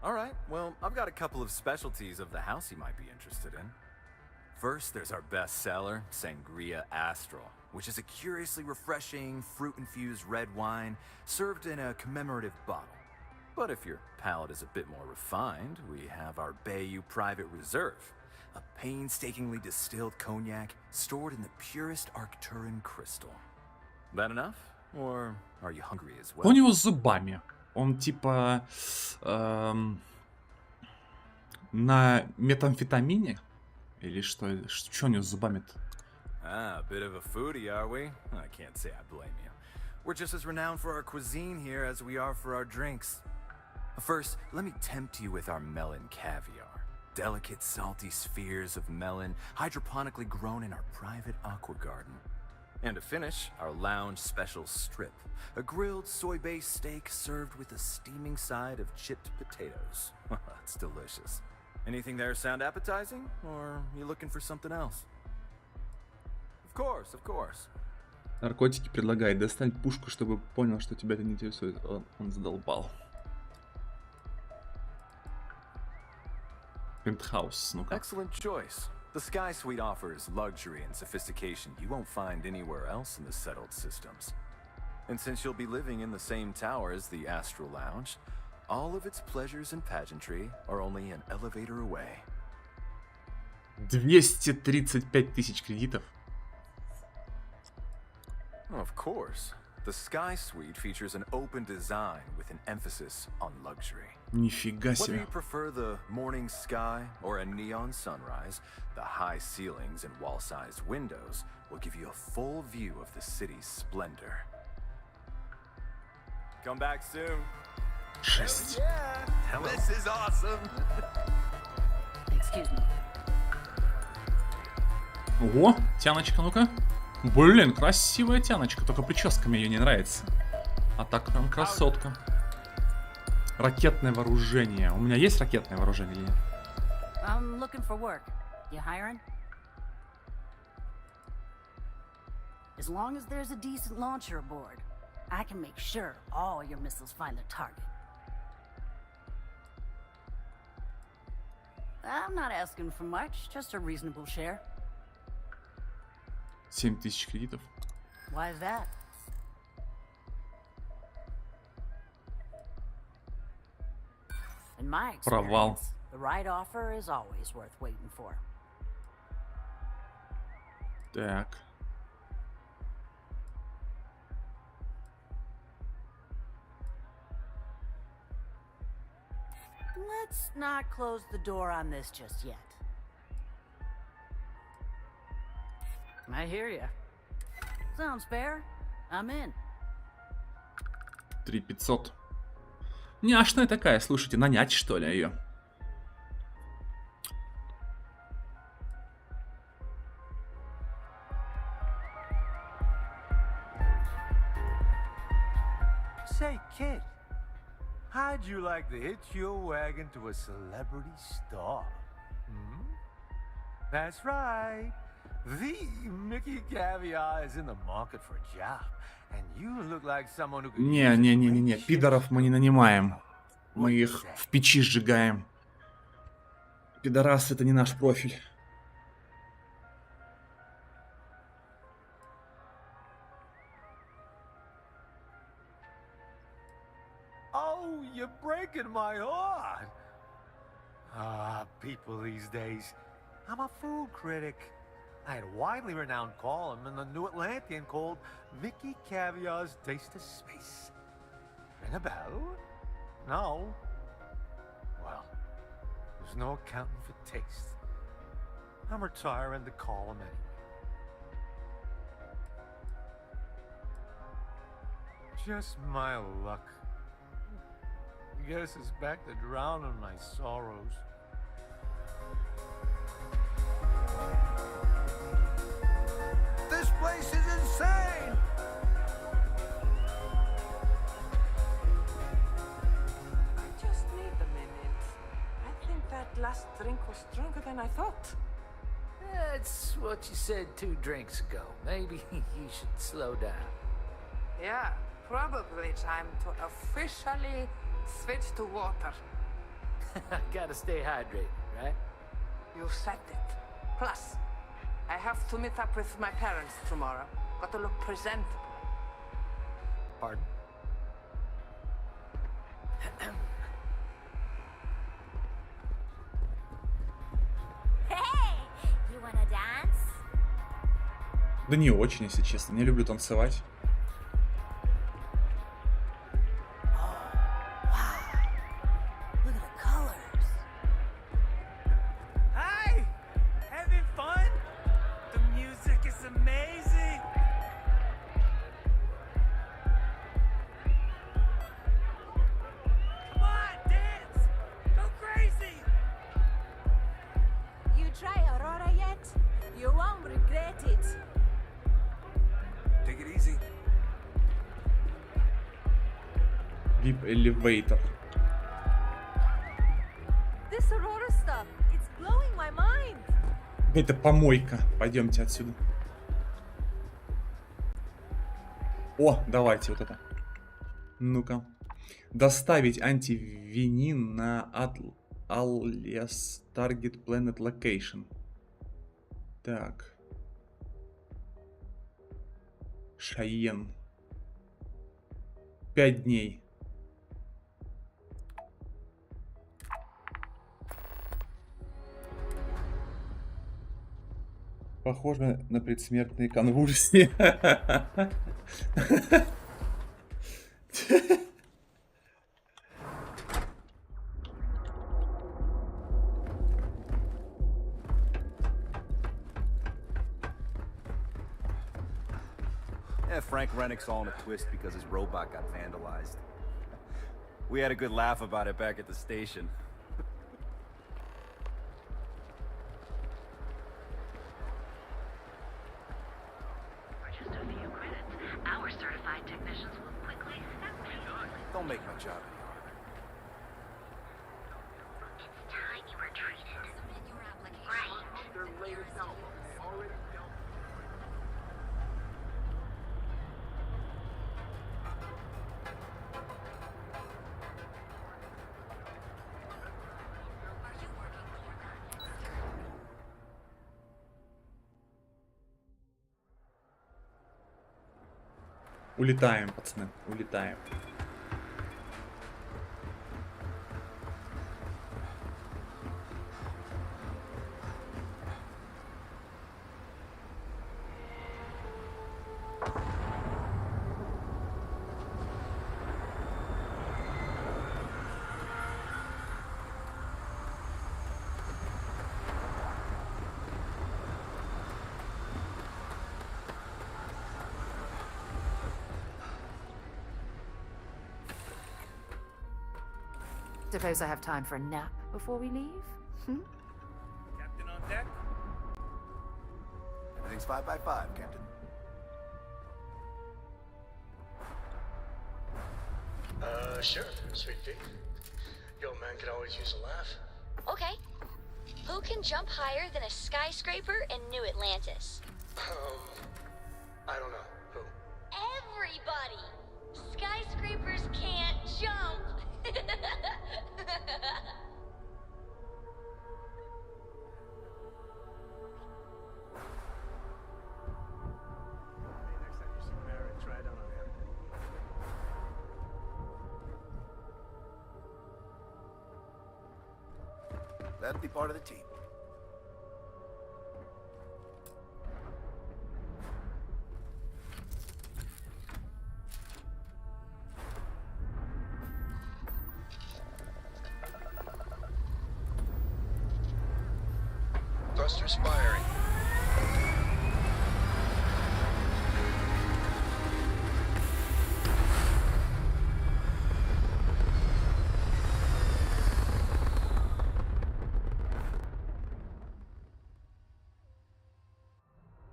Alright, well, I've got a couple of specialties of the house you might be interested in. First, there's our best seller, Sangria Astral, which is a curiously refreshing, fruit-infused red wine served in a commemorative bottle. But if your palate is a bit more refined, we have our Bayou Private Reserve, a painstakingly distilled cognac stored in the purest Arcturan crystal. That enough? Or are you hungry as well? У него с зубами. Он типа на метамфетамине? Или что? Что у него с зубами-то? Ah, a bit of a foodie, are we? I can't say I blame you. We're just as renowned for our cuisine here as we are for our drinks. First, let me tempt you with our melon caviar. Delicate, salty spheres of melon, hydroponically grown in our private aqua garden. And to finish, our lounge special strip. A grilled soy-based steak served with a steaming side of chipped potatoes. It's delicious. Anything there sound appetizing? Or are you looking for something else? Of course, of course. Наркотики предлагает. Достань пушку, чтобы понял, что тебя это не интересует. Он задолбал. Пентхаус, ну-ка. Excellent choice. The Sky Suite offers luxury and sophistication you won't find anywhere else in the settled systems. And since you'll be living in the same tower as the Astral Lounge, all of its pleasures and pageantry are only an elevator away. 235 тысяч кредитов. Of course. The Sky Suite features an open design with an emphasis on luxury. Нифига Whether себе. you prefer the morning sky or a neon sunrise, the high ceilings and wall-sized windows will give you a full view of the city's splendor. Come back soon. Жесть. Yeah, this is awesome. Excuse me. Ого, тяночка, ну-ка. Блин, красивая тяночка, только прическа мне ее не нравится. А так прям красотка. Ракетное вооружение. У меня есть ракетное вооружение или нет? I'm looking for work. You hiring? As long as there's a decent launcher aboard, I can make sure all your missiles find their target. I'm not asking for much, just a reasonable share. 7000 кредитов. Why is that? In my Провал. experience, the right offer is always worth waiting for. Так. Let's not close the door on this just yet. I hear ya. Sounds fair. I'm in. 3500. Няшная такая, слушайте, нанять что ли ее? Say, kid, how'd you like to hitch your wagon to a celebrity star? Hmm? That's right. The Mickey Caviar is in the market for a job, and you look like someone who could Не, пидоров мы не нанимаем. Мы их в печи сжигаем. Пидорас — это не наш профиль. Oh, you're breaking my heart. Ah, people these days. I'm a food critic. I had a widely renowned column in the New Atlantean called Mickey Caviar's Taste of Space. Ring a bell? No? Well, there's no accounting for taste. I'm retiring the column anyway. Just my luck. I guess it's back to drowning my sorrows. This place is insane! I just need a minute. I think that last drink was stronger than I thought. That's what you said 2 drinks ago. Maybe you should slow down. Yeah, probably time to officially switch to water. Gotta stay hydrated, right? You said it. Plus, I have to meet up with my parents tomorrow. Got to look presentable. Pardon? Hey, you wanna dance? Да не очень, если честно. Не люблю танцевать. Hi! Having fun? The music is amazing! Come on, dance! Go crazy! You try Aurora yet? You won't regret it. Take it easy. VIP Elevator. This Aurora stuff, it's blowing my mind. Это помойка. Пойдемте отсюда. О, давайте вот это. Ну-ка. Доставить антивинин на Alias Target Planet Location. Так. Шайен. 5 дней. Похоже на предсмертные конвульсии. Yeah, Frank Rennick's all in a twist because his robot got vandalized. We had a good laugh about it back at the station. For just a few credits, our certified technicians will quickly step in. Don't make my job any harder. It's time you were treated. Submit your application. Right. Their latest album already built. Улетаем, пацаны, улетаем. Suppose I have time for a nap before we leave? Hmm? Captain on deck? Everything's 5 by 5, Captain. Sure, sweet pea. Your man could always use a laugh. Okay. Who can jump higher than a skyscraper in New Atlantis? I don't know. Who? Everybody! Skyscrapers can't jump! Next time you see Barrett, try down on him. That'd be part of the team. Thrusters firing.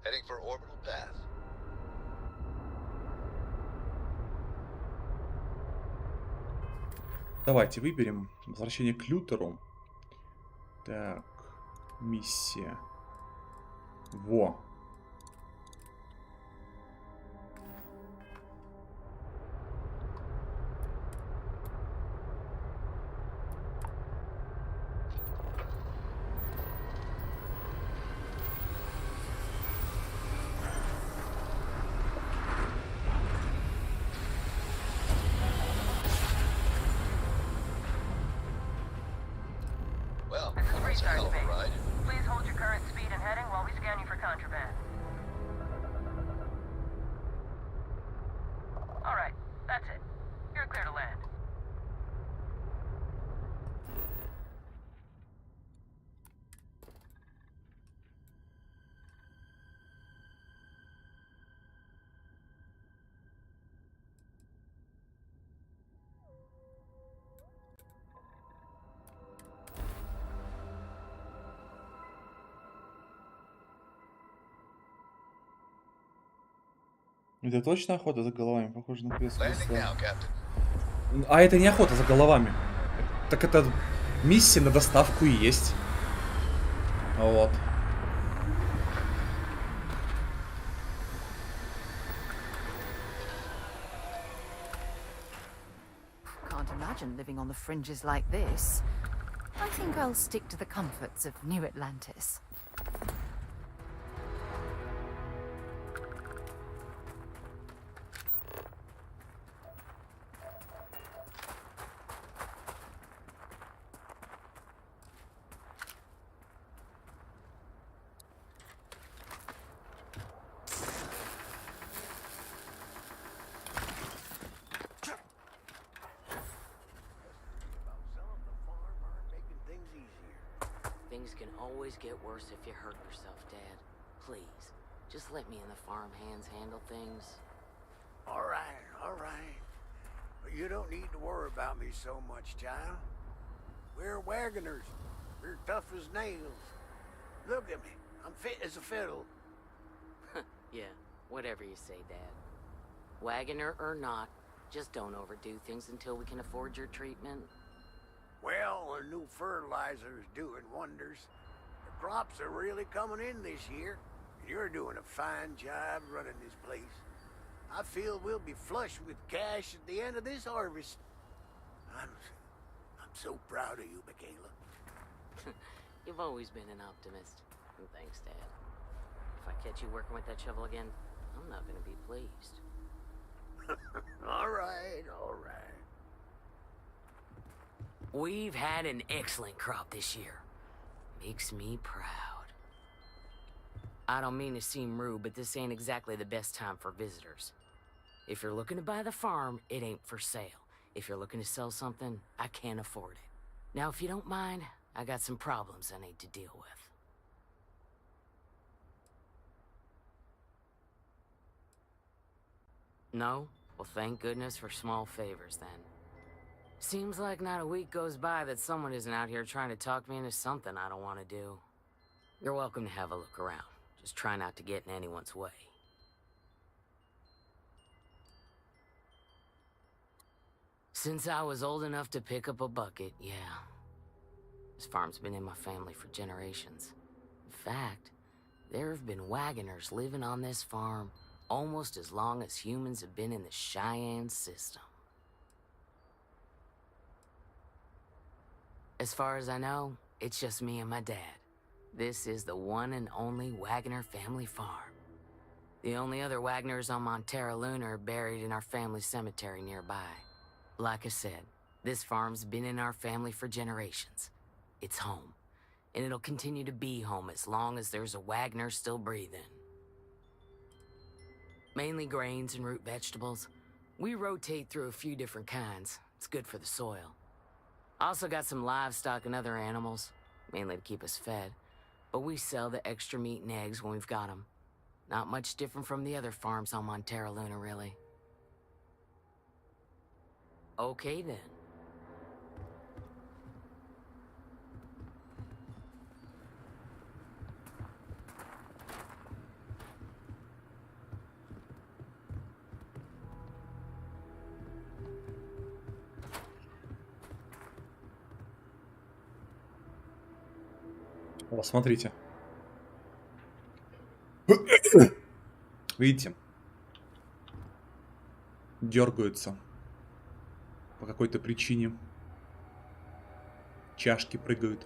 Heading for orbital path. Давайте выберем возвращение к Лютеру. Так, миссия. Во. Well, this is Restart Space. Please hold your current speed and heading while we scan you for contraband. Alright, that's it. You're clear to land. Это точно охота за головами? Похоже на квест. Landing now, Captain. А это не охота за головами. Так это миссия на доставку и есть. Вот. Can't imagine living on the fringes like this. I think I'll stick to the comforts of New Atlantis. Things can always get worse if you hurt yourself, Dad. Please, just let me and the farm hands handle things. All right. But you don't need to worry about me so much, child. We're wagoners. We're tough as nails. Look at me. I'm fit as a fiddle. Yeah, whatever you say, Dad. Wagoner or not, just don't overdo things until we can afford your treatment. Well, the new fertilizer is doing wonders. The crops are really coming in this year. And you're doing a fine job running this place. I feel we'll be flush with cash at the end of this harvest. I'm so proud of you, Michaela. You've always been an optimist. And thanks, Dad. If I catch you working with that shovel again, I'm not gonna be pleased. All right, all right. We've had an excellent crop this year. Makes me proud. I don't mean to seem rude, but this ain't exactly the best time for visitors. If you're looking to buy the farm, it ain't for sale. If you're looking to sell something, I can't afford it. Now, if you don't mind, I got some problems I need to deal with. No? Well, thank goodness for small favors, then. Seems like not a week goes by that someone isn't out here trying to talk me into something I don't want to do. You're welcome to have a look around. Just try not to get in anyone's way. Since I was old enough to pick up a bucket, yeah. This farm's been in my family for generations. In fact, there have been Wagoners living on this farm almost as long as humans have been in the Cheyenne system. As far as I know, it's just me and my dad. This is the one and only Wagoner family farm. The only other Wagoners on Montero Luna are buried in our family cemetery nearby. Like I said, this farm's been in our family for generations. It's home, and it'll continue to be home as long as there's a Wagoner still breathing. Mainly grains and root vegetables. We rotate through a few different kinds. It's good for the soil. Also got some livestock and other animals, mainly to keep us fed. But we sell the extra meat and eggs when we've got them. Not much different from the other farms on Montero Luna, really. Okay, then. О, смотрите. Видите? Дергаются. По какой-то причине. Чашки прыгают.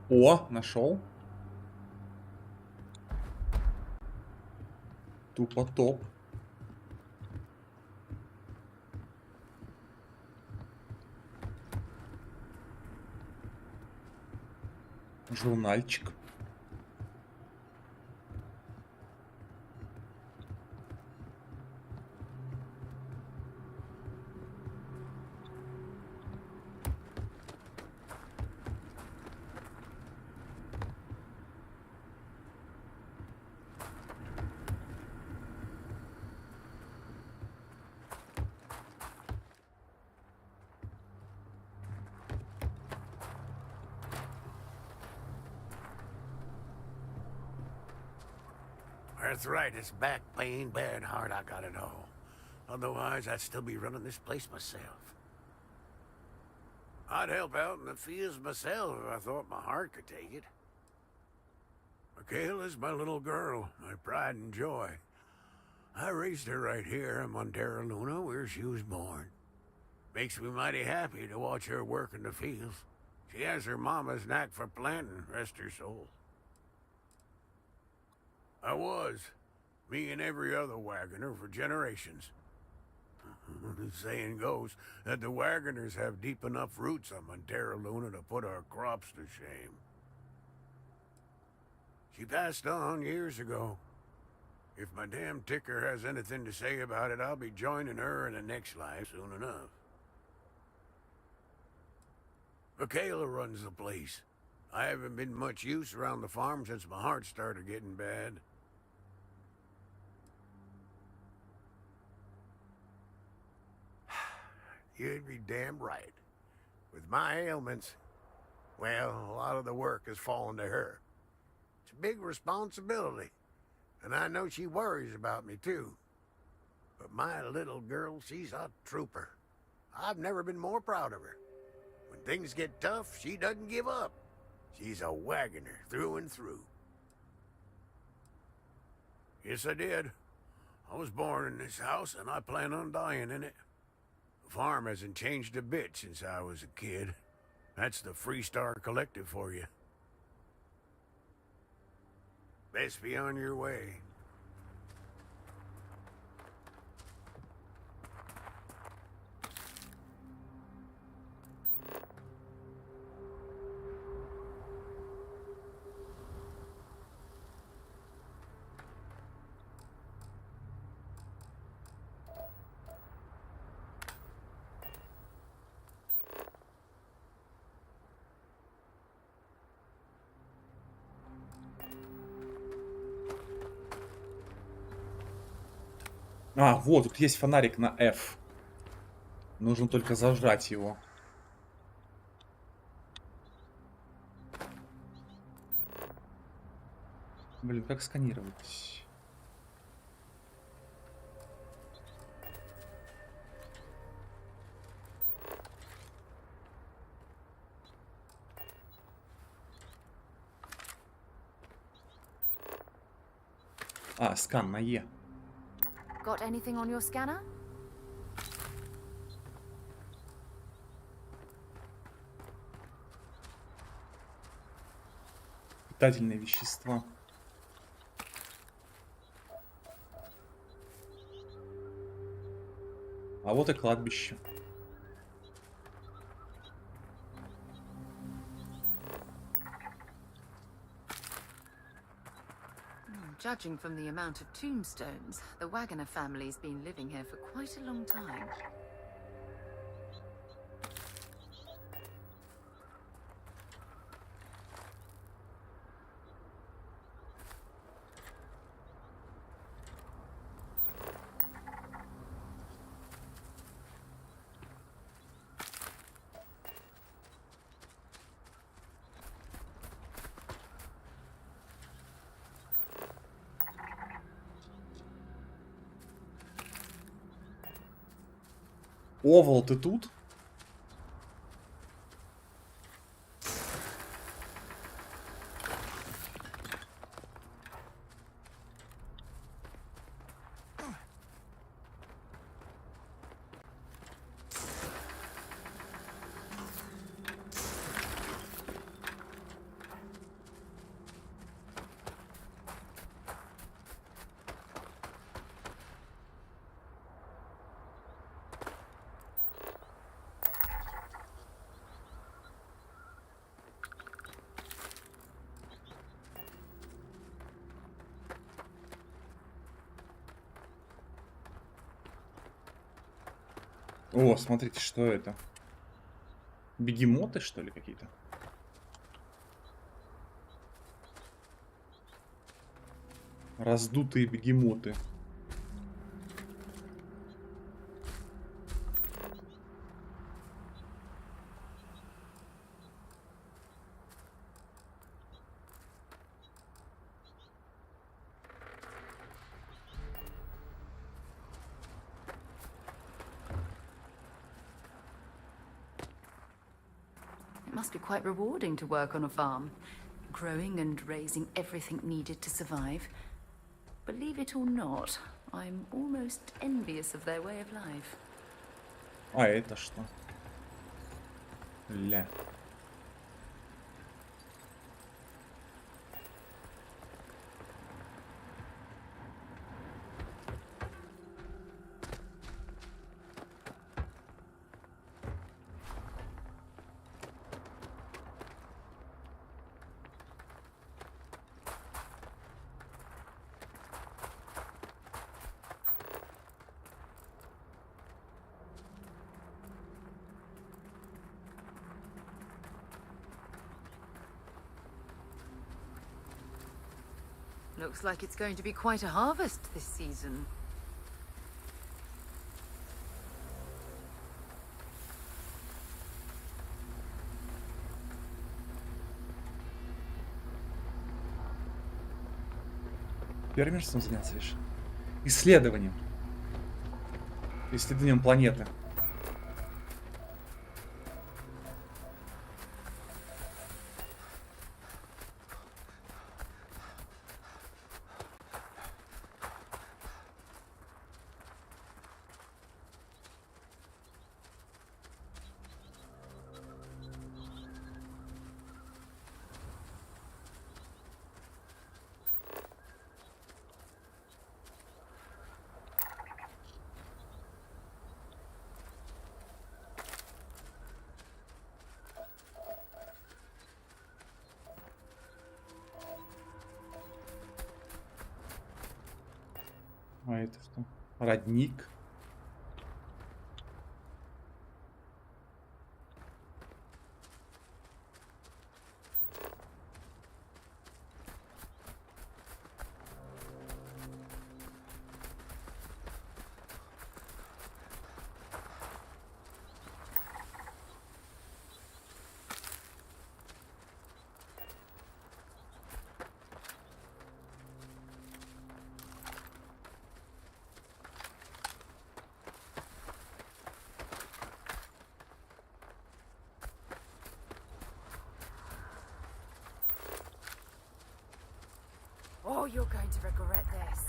О, нашел. Тупо топ. Журнальчик. Arthritis, back pain, bad heart, I got it all. Otherwise, I'd still be running this place myself. I'd help out in the fields myself if I thought my heart could take it. Michaela's my little girl, my pride and joy. I raised her right here in Montero Luna, where she was born. Makes me mighty happy to watch her work in the fields. She has her mama's knack for planting, rest her soul. I was, me and every other Wagoner for generations. The saying goes that the Wagoners have deep enough roots on Montero Luna to put our crops to shame. She passed on years ago. If my damn ticker has anything to say about it, I'll be joining her in the next life soon enough. Michaela runs the place. I haven't been much use around the farm since my heart started getting bad. You'd be damn right. With my ailments, well, a lot of the work has fallen to her. It's a big responsibility, and I know she worries about me, too. But my little girl, she's a trooper. I've never been more proud of her. When things get tough, she doesn't give up. She's a wagoner through and through. Yes, I did. I was born in this house, and I plan on dying in it. The farm hasn't changed a bit since I was a kid. That's the Freestar Collective for you. Best be on your way. А, вот, тут есть фонарик на F. Нужно только зажать его. Блин, как сканировать? А, скан на Е. Got anything on your scanner? Питательные вещества. А вот и кладбище. Judging from the amount of tombstones, the Wagoner family's been living here for quite a long time. Овал, ты тут? О, смотрите, что это? Бегемоты, что ли, какие-то? Раздутые бегемоты. Must be quite rewarding to work on a farm, growing and raising everything needed to survive. Believe it or not, I'm almost envious of their way of life. А это что? Ля. Looks like it's going to be quite a harvest this season. Фермерством заняться решил. Исследованием. Исследованием планеты. Родник. Oh, you're going to regret this.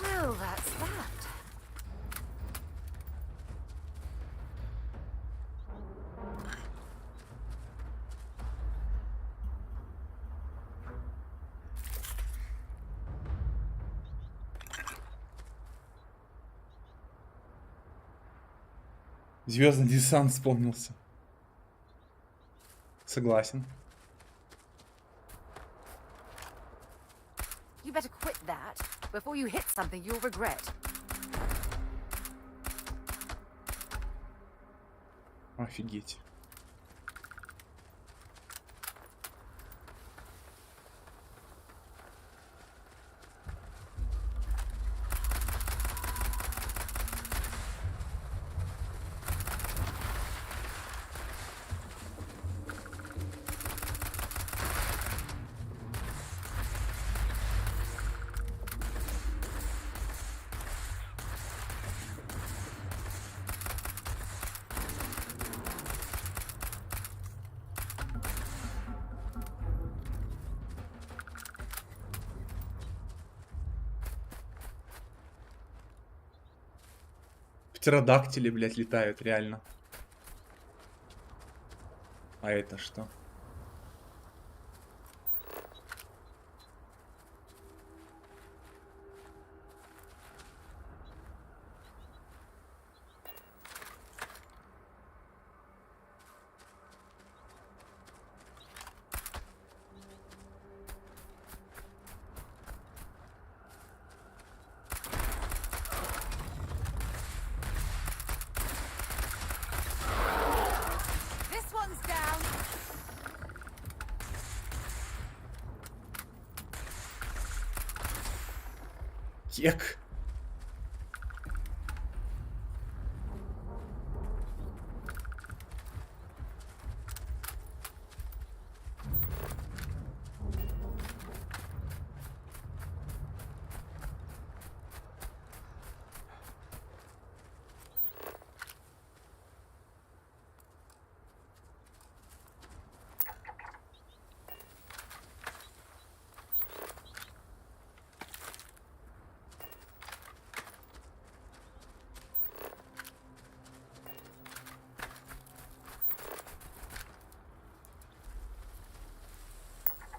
Well, that's that. Звездный десант вспомнился. Согласен. You better quit that before you hit something you'll regret. Офигеть. Птеродактили, блядь, летают, реально. А это что? This one's down. Кек.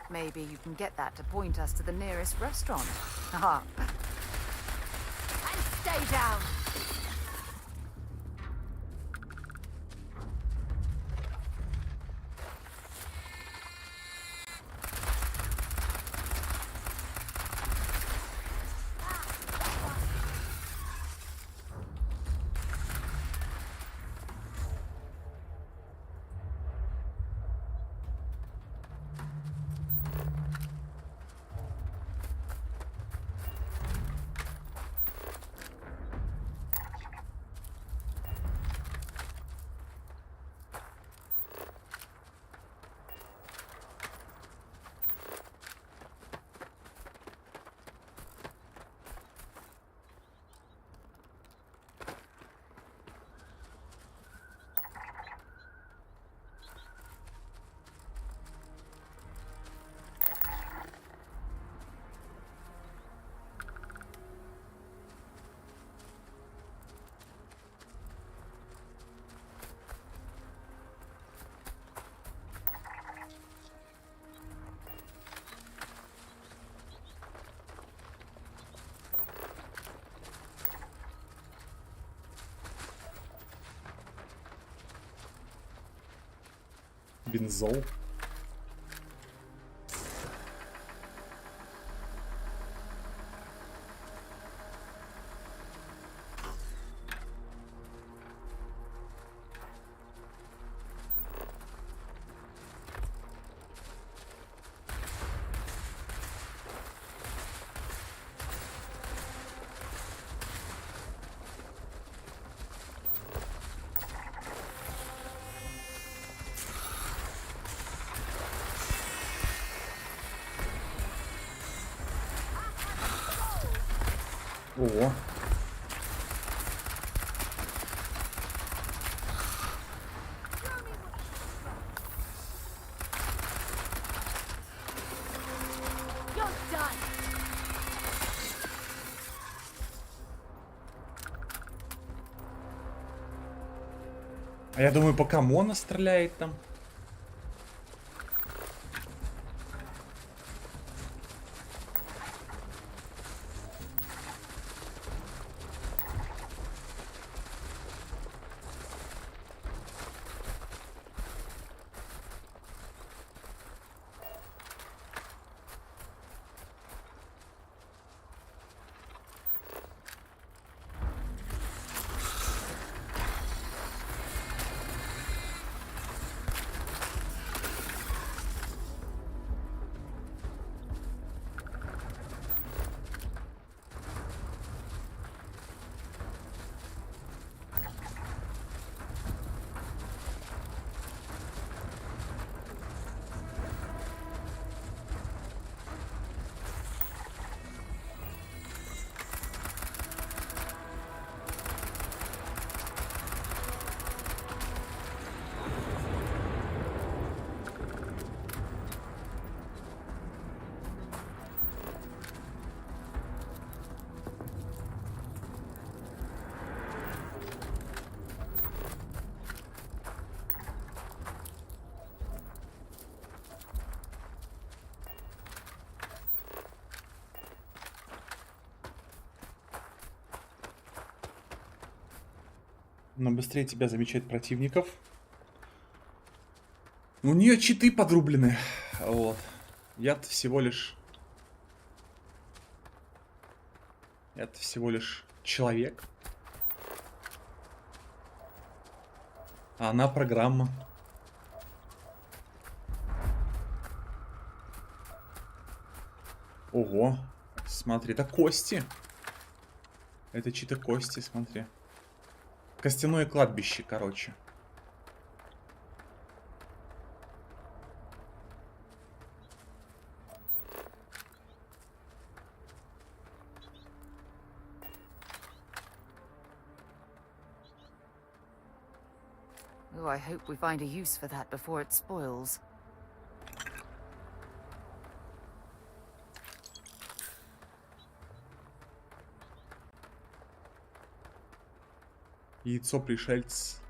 Maybe you can get that to point us to the nearest restaurant. Aha. And stay down. Бензол. О. А я думаю, пока Мона стреляет там. Но быстрее тебя замечает противников. У нее читы подрублены. Вот. Я-то всего лишь... Это всего лишь человек. А она программа. Ого. Смотри, это кости. Это чьи-то кости, смотри. Костяное кладбище, короче. Oh, I hope we find a use for that before it spoils. Яйцо пришельца.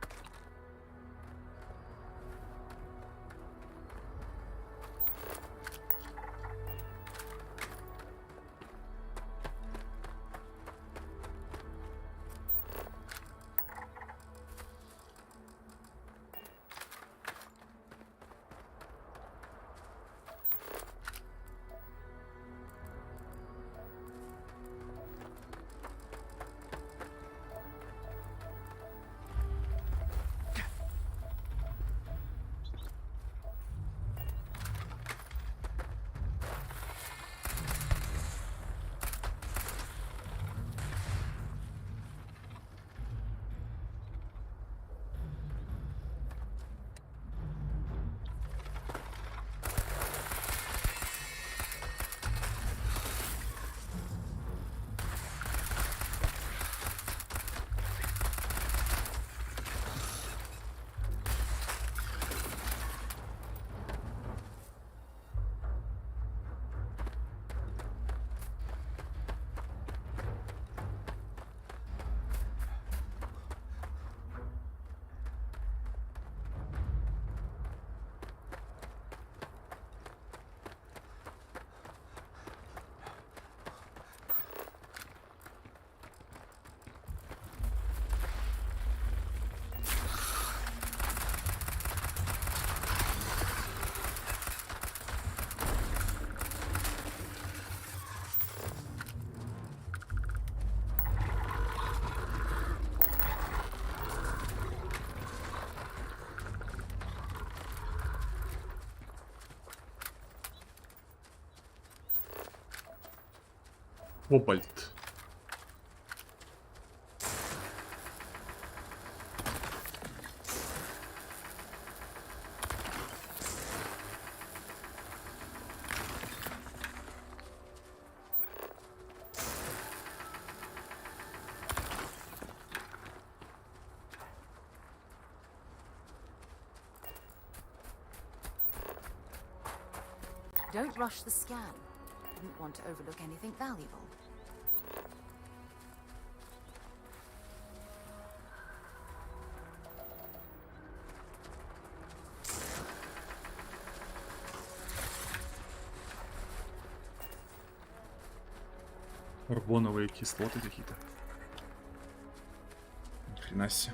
Кобальт. Don't rush the scan. Didn't want to overlook anything valuable. Карбоновые кислоты какие-то. Ни хрена себе.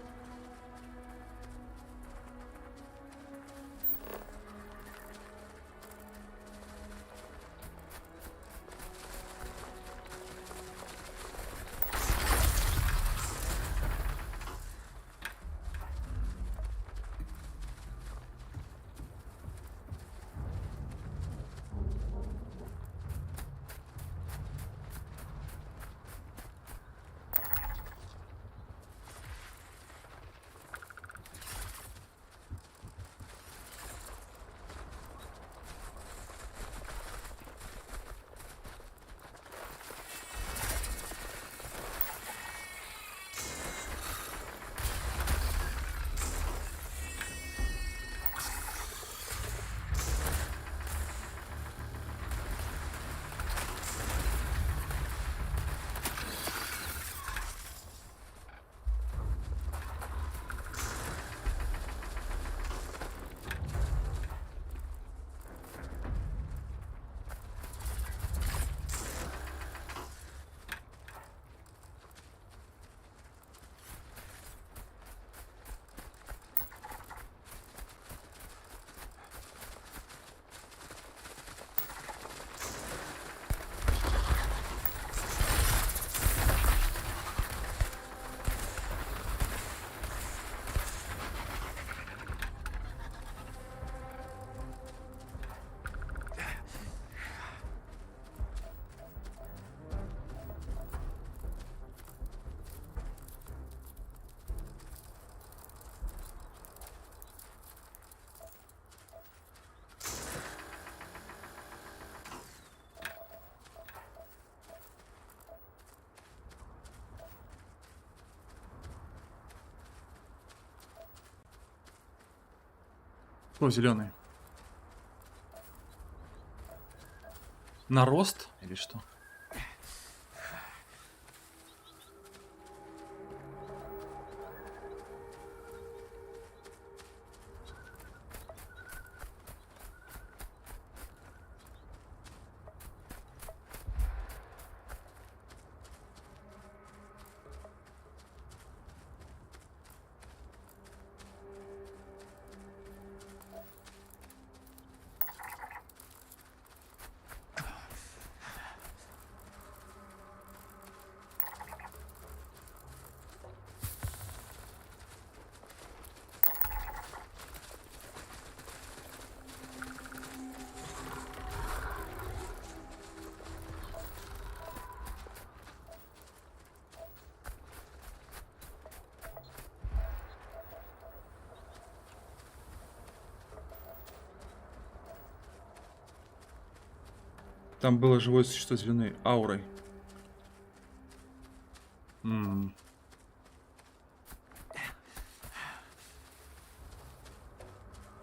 О, зеленый. На рост или что? Там было живое существо с зеленой аурой.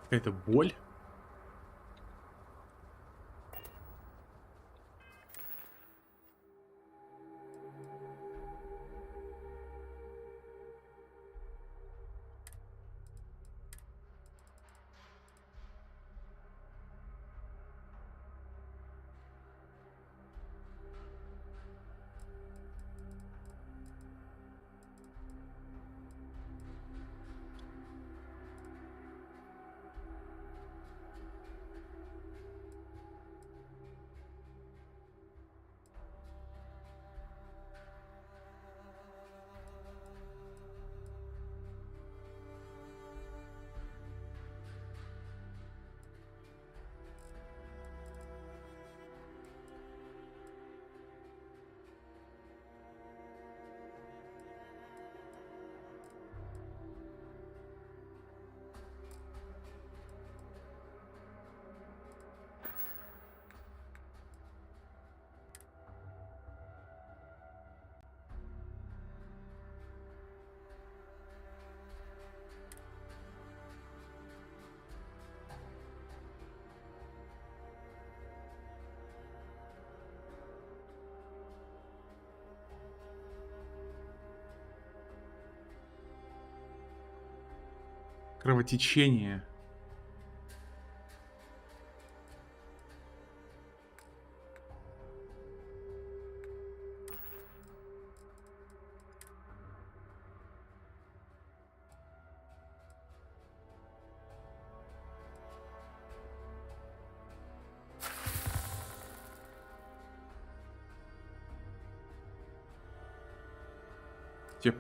Какая-то боль. Кровотечение.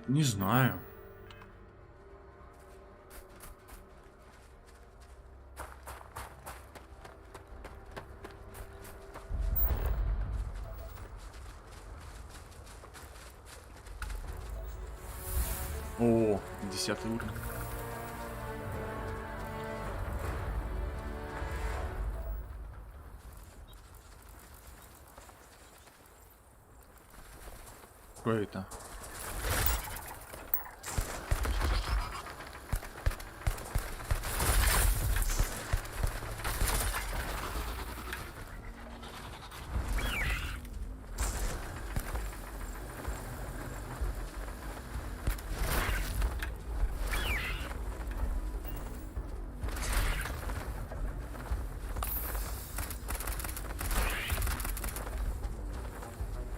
Не знаю. О, 10 уровень. Что это?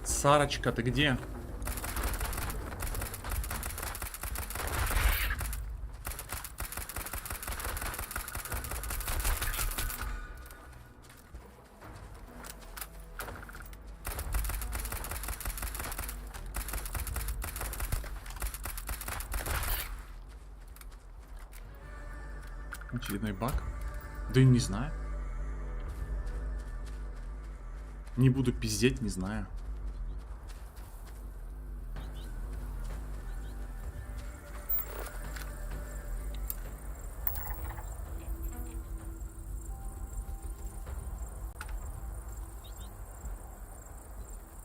Сарочка, ты где? Очередной баг? Да и не знаю. Не буду пиздеть, не знаю.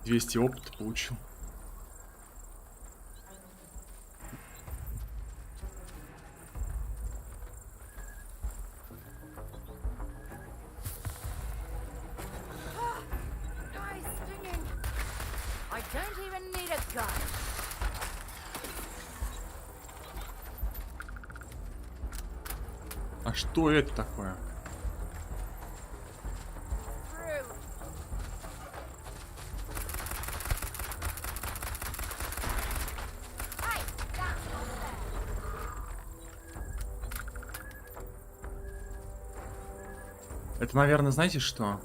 $200 опыта получил. А что это такое? Это, наверное, знаете что?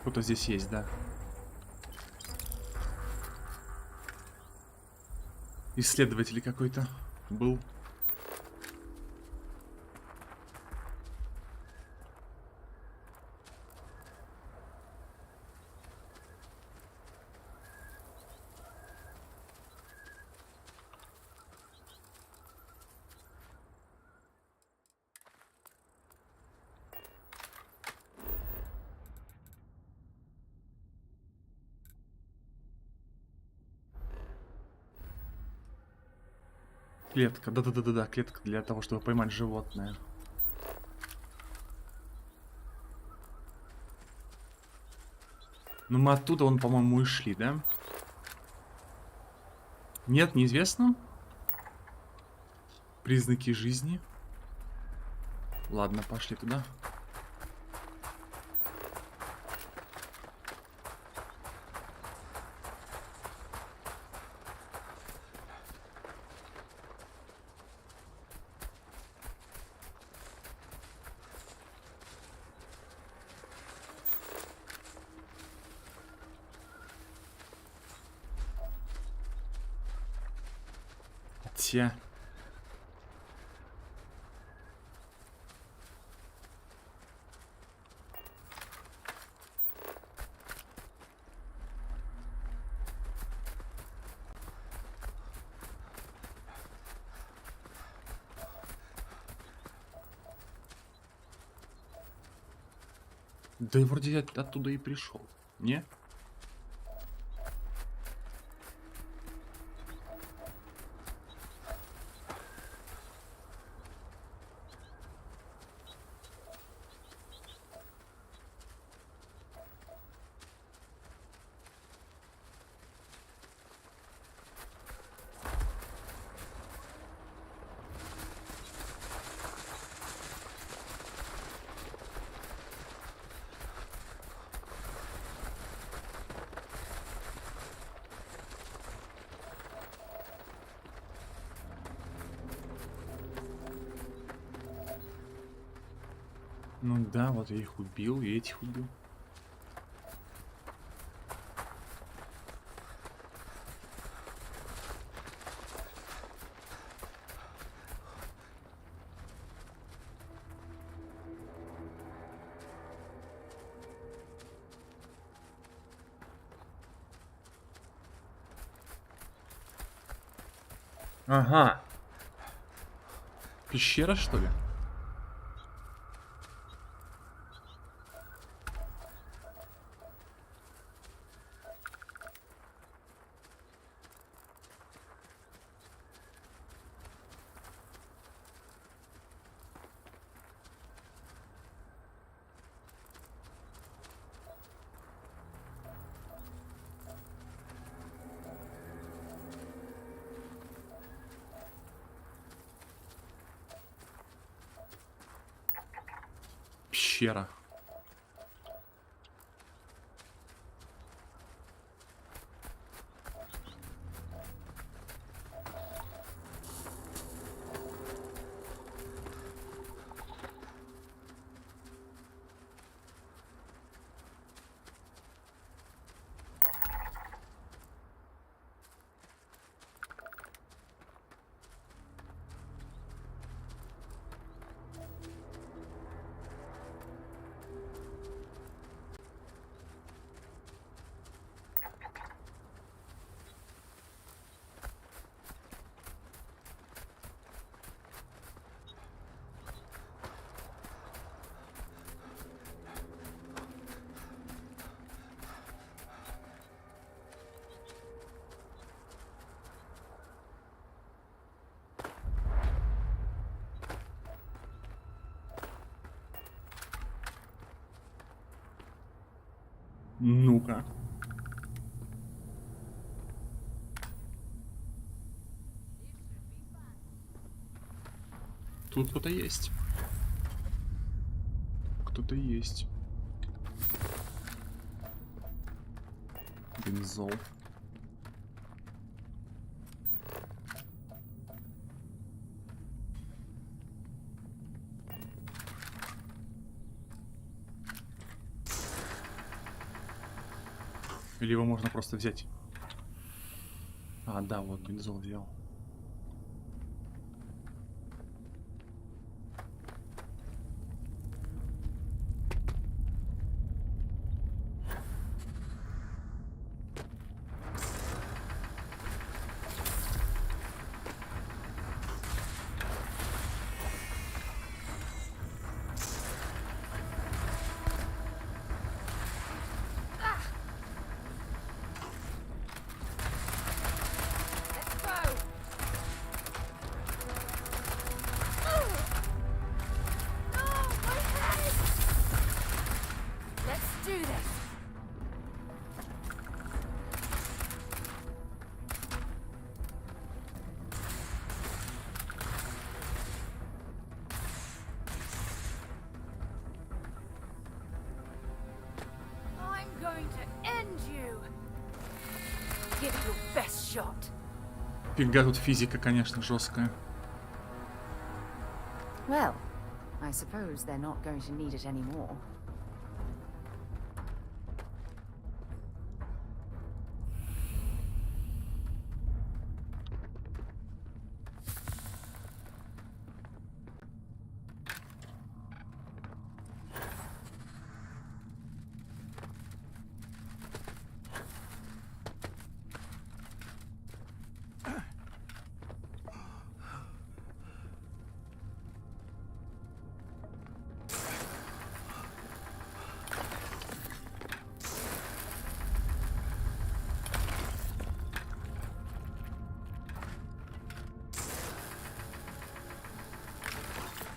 Кто-то здесь есть, да? Исследователь какой-то был. Клетка, да-да-да-да, клетка для того, чтобы поймать животное. Но мы оттуда, по-моему, и шли, да? Нет, неизвестно. Признаки жизни. Ладно, пошли туда. Те. Да и вроде я оттуда и пришел. Не? Ну да, вот я их убил, и этих убил. Ага. Пещера, что ли? Пещера. Ну-ка. Тут кто-то есть. Кто-то есть. Бензол. Или его можно просто взять? А, да, вот бензол взял. Фига, тут физика, конечно, жесткая. Well, I suppose they're not going to need it anymore.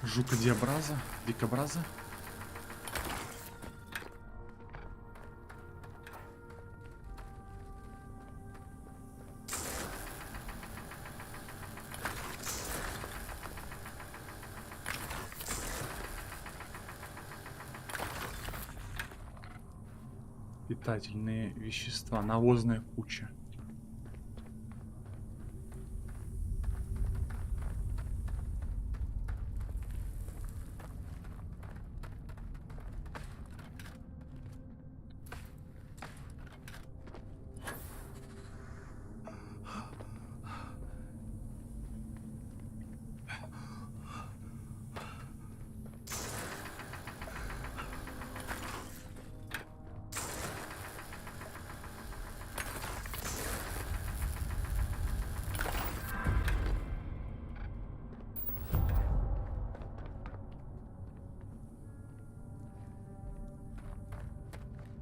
Жука-диабраза, дикобраза. Питательные вещества, навозная куча.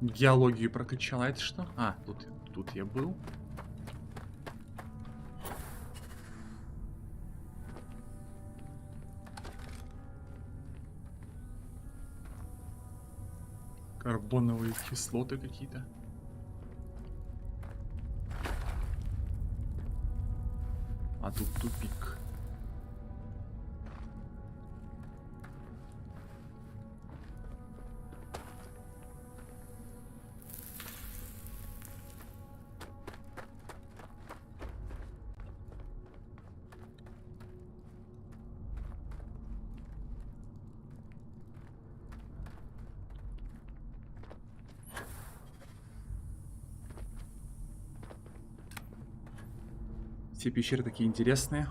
Геологию прокачал. А это что? А, тут я был. Карбоновые кислоты какие-то. А тут тупик. Все пещеры такие интересные.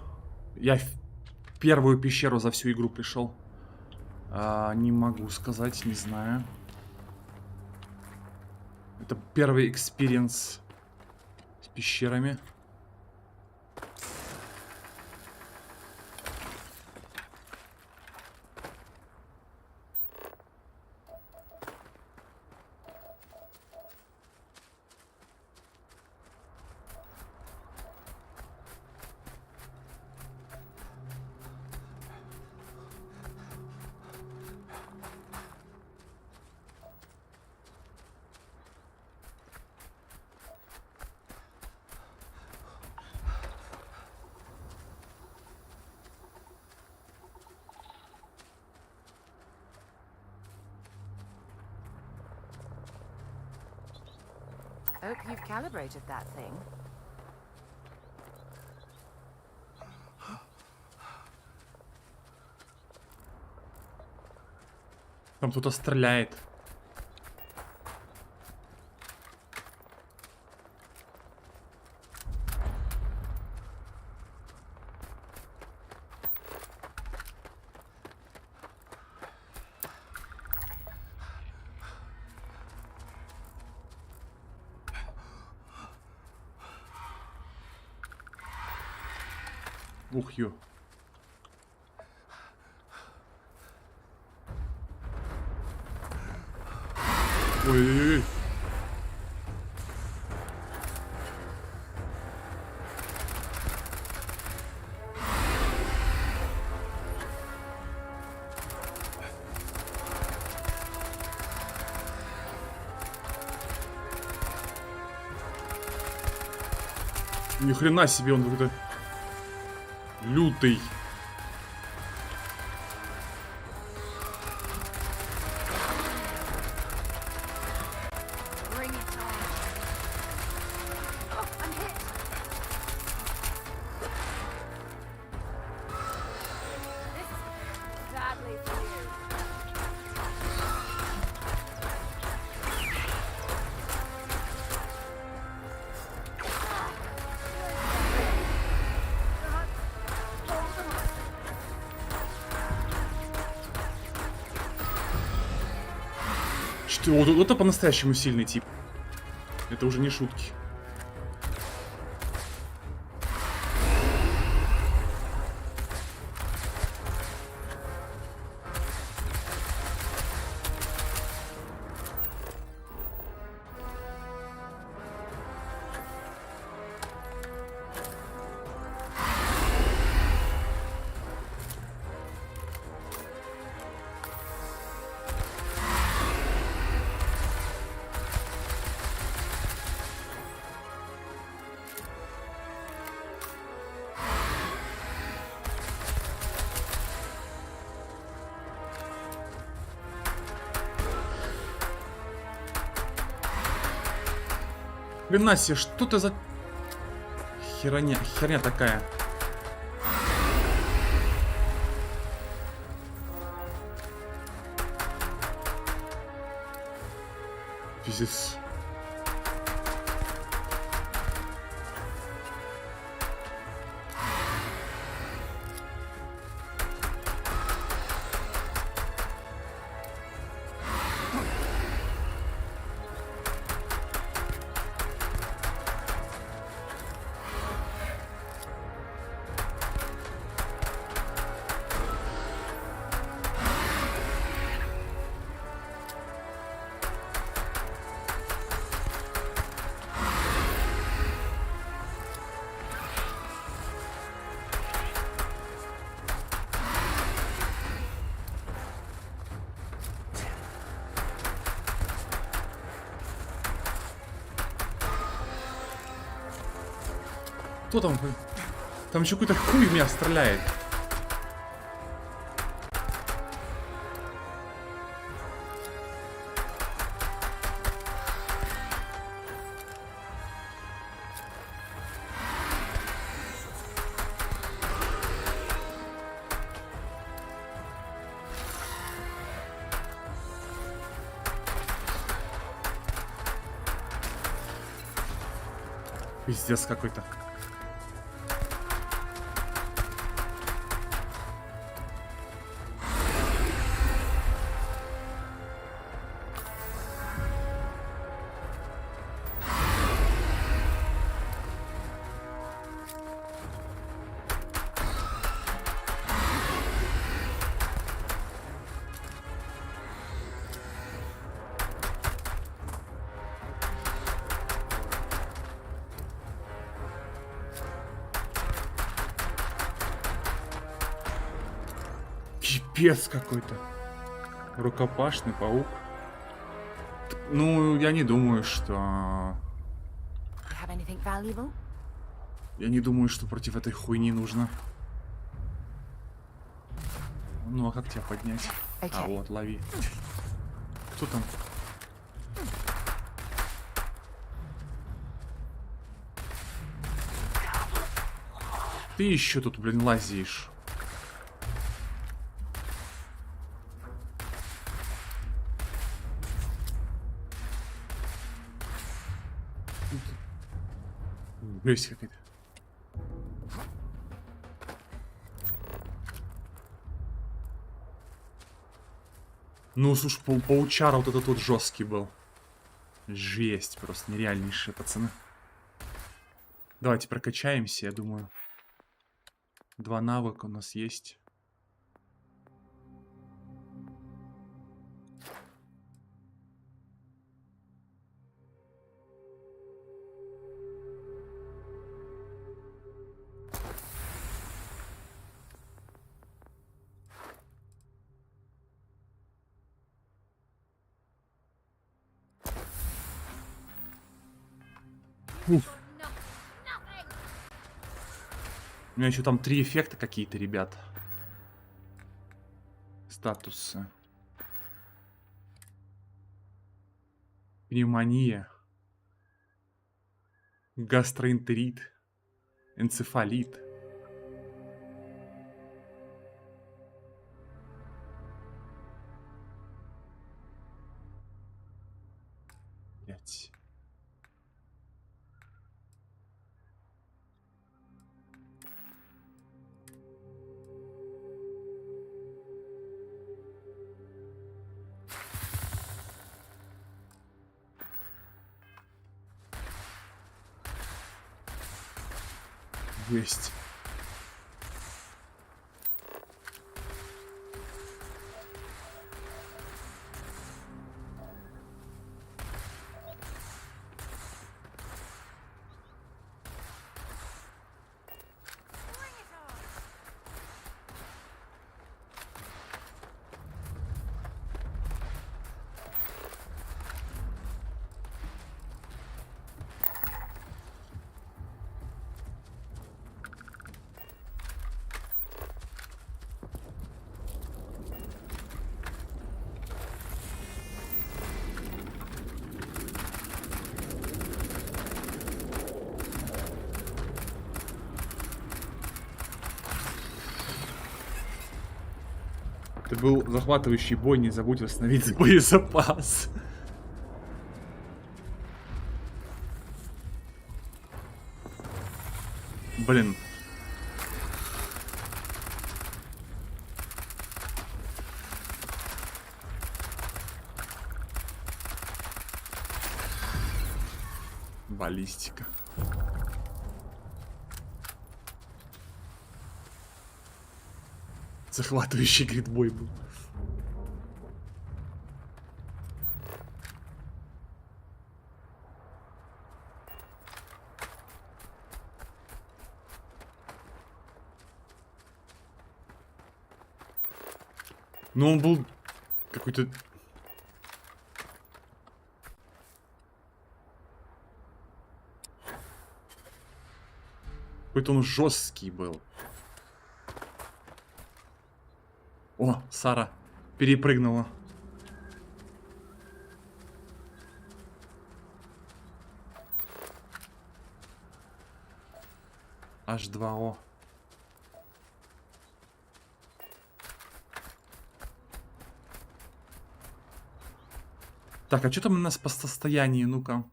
Я в первую пещеру за всю игру пришел. Не могу сказать, не знаю. Это первый экспириенс с пещерами. Hope you've calibrated that thing. Там кто-то стреляет. Ух, ё. Ой-ой-ой. Ни хрена себе, он какой-то лютый. Вот это по-настоящему сильный тип. Это уже не шутки. Хрена себе, что ты за херня такая? Пиздец. Кто там? Там еще какой-то хуй в меня стреляет. Пиздец какой-то. Пипец какой-то. Рукопашный паук. Ну, я не думаю, что... Я не думаю, что против этой хуйни нужно. Ну, а как тебя поднять? А, вот, лови. Кто там? Ты еще тут, блин, лазишь. Жесть какая-то. Ну, слушай, паучара вот этот вот жесткий был. Жесть, просто нереальнейшие, пацаны. Давайте прокачаемся, я думаю. 2 навыка у нас есть. Уф. У меня еще там 3 эффекта какие-то, ребят. Статусы. Пневмония. Гастроэнтерит. Энцефалит. Блять. Есть. Это был захватывающий бой, не забудь восстановить боезапас. Блин. Баллистика. Захватывающий гридбой был. Но он был какой-то... Какой-то он жесткий был. О, Сара перепрыгнула. H2O. Так, а что там у нас по состоянию? Ну-ка.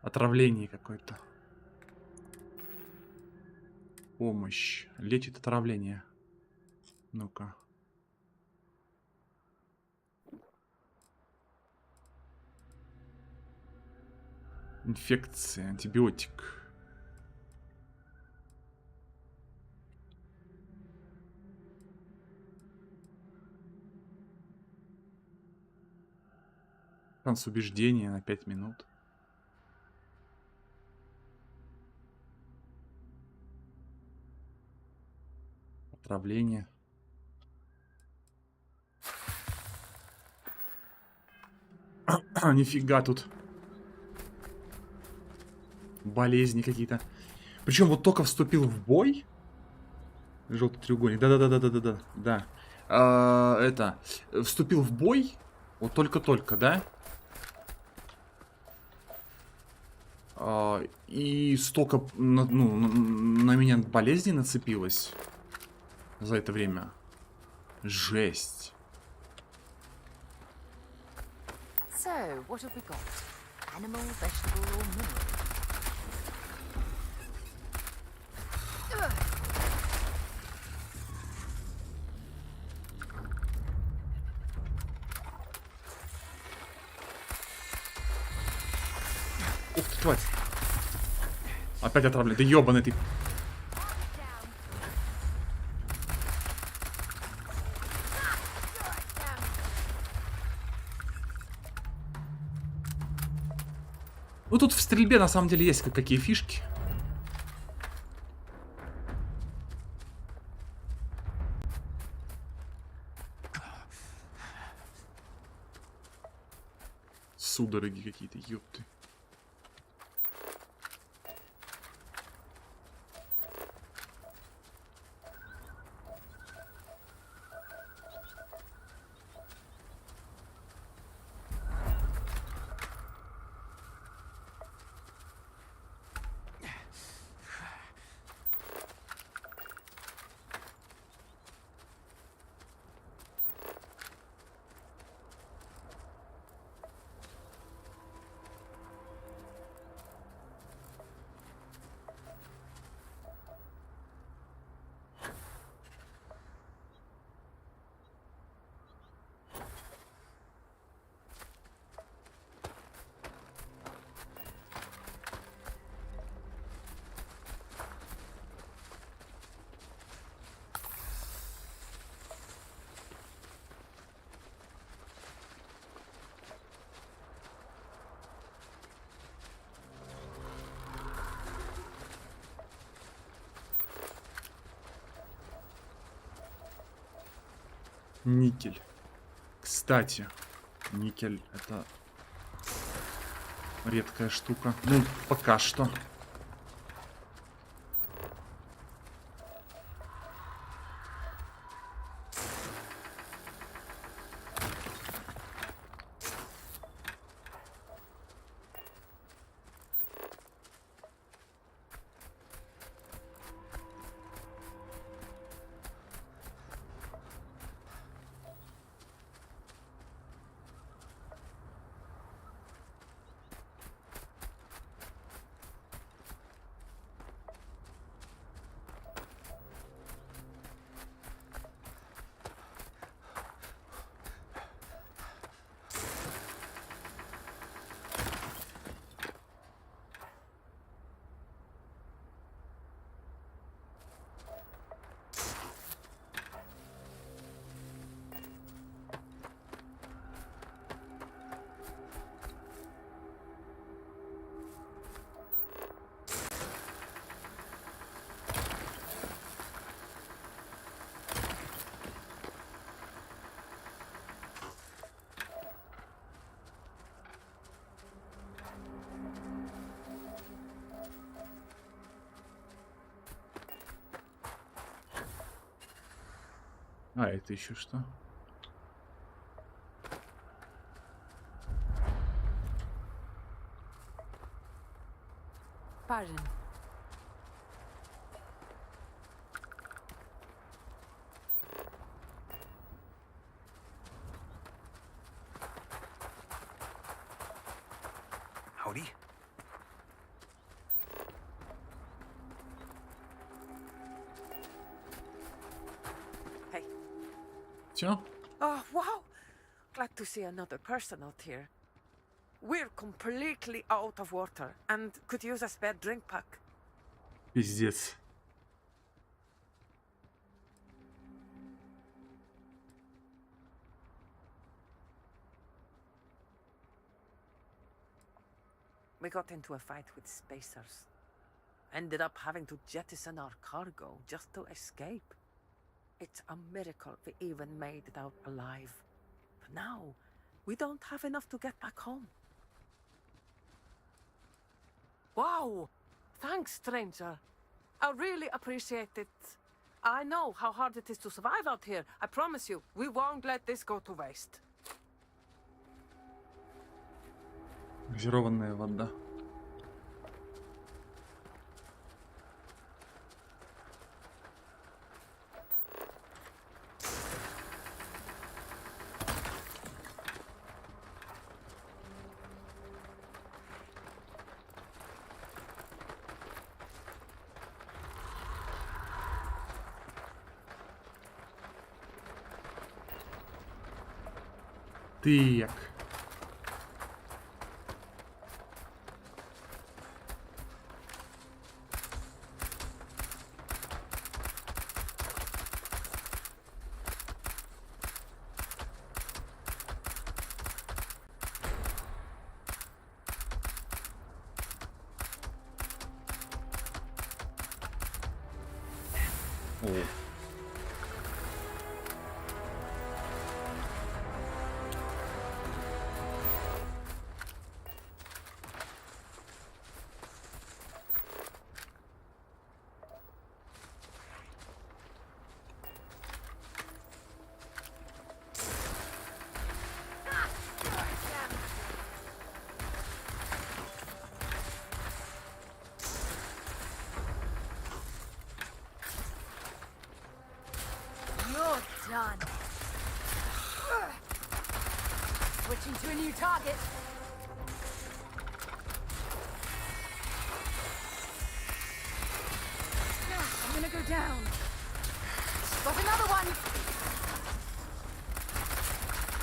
Отравление какое-то. Помощь. Лечит отравление. Ну-ка. Инфекция. Антибиотик. Шанс убеждения на 5 минут. Отравление. Нифига тут. Болезни какие-то. Причем вот только вступил в бой. Желтый треугольник. Да-да-да-да-да-да-да. Да. Это. Вступил в бой. Вот только-только, да? И столько на меня болезни нацепилось за это время. Жесть. So, what have we got? Animal, vegetable, or mineral? Ух ты, тварь. Опять отравлен. Да ёбаный ты. Ну тут в стрельбе на самом деле есть какие фишки. Судороги какие-то, ёпты. Никель. Кстати, никель это редкая штука. Ну, пока что. А, это еще что? Pardon. Howdy. Hey. Все? Oh, wow. Glad to see another person out here. We're completely out of water and could use a spare drink pack. Пиздец. We got into a fight with spacers. Ended up having to jettison our cargo just to escape. It's a miracle we even made it out alive. But now, we don't have enough to get back home. Wow! Thanks, stranger. I really appreciate it. I know how hard it is to survive out here. I promise you, we won't let this go to waste. Газированная вода. Так. О. You're done. Switching to a new target. I'm gonna go down. Got another one.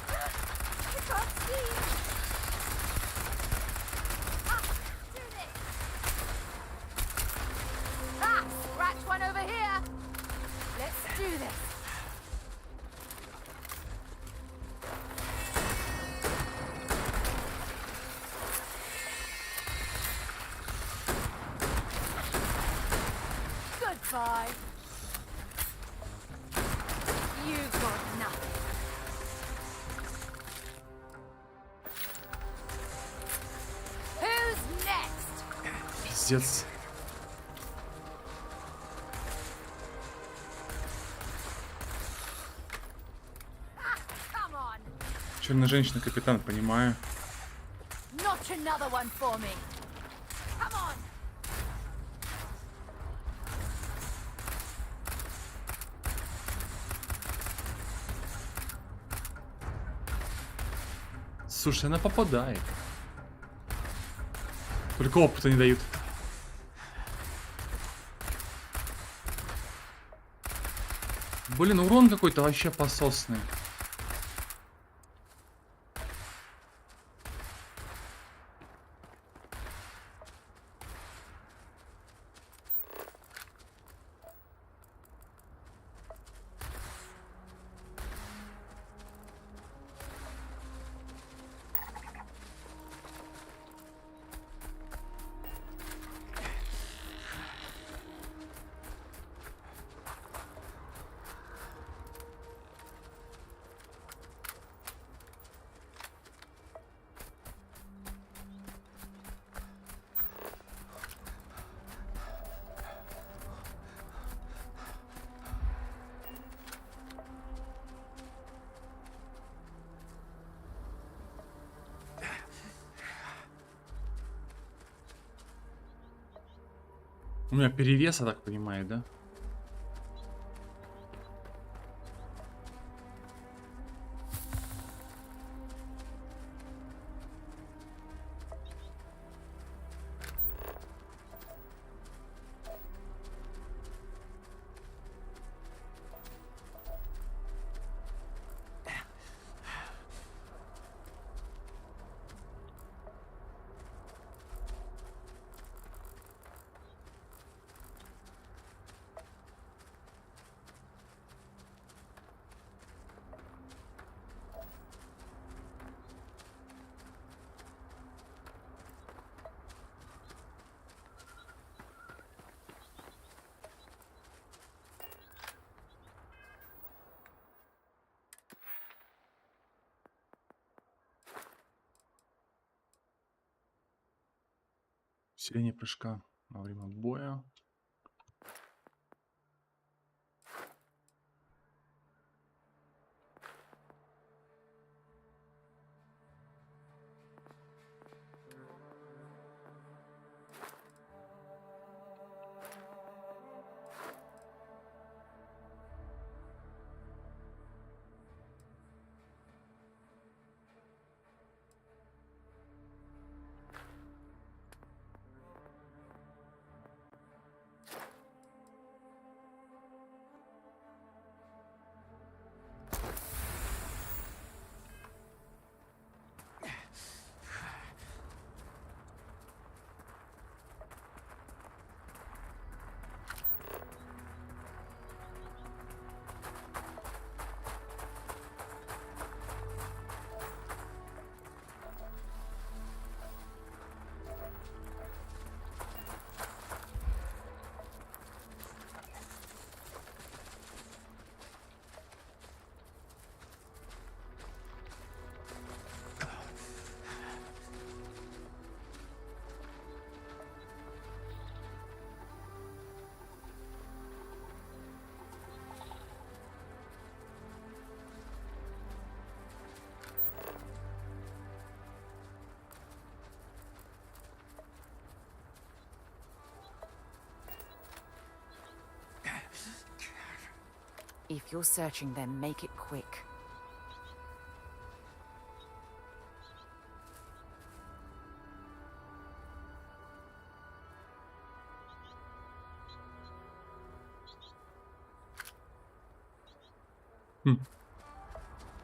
I can't see. Do this. Scratch one over here. Let's do this. Goodbye. You've got nothing. Who's next? Пиздец. Come on. Черная женщина, капитан, понимаю. Notch another one for me. Come on. Слушай, она попадает. Только опыта не дают. Блин, урон какой-то вообще пососный. меня перевес, я так понимаю, да? Усиление прыжка во время боя. If you're searching them, make it quick.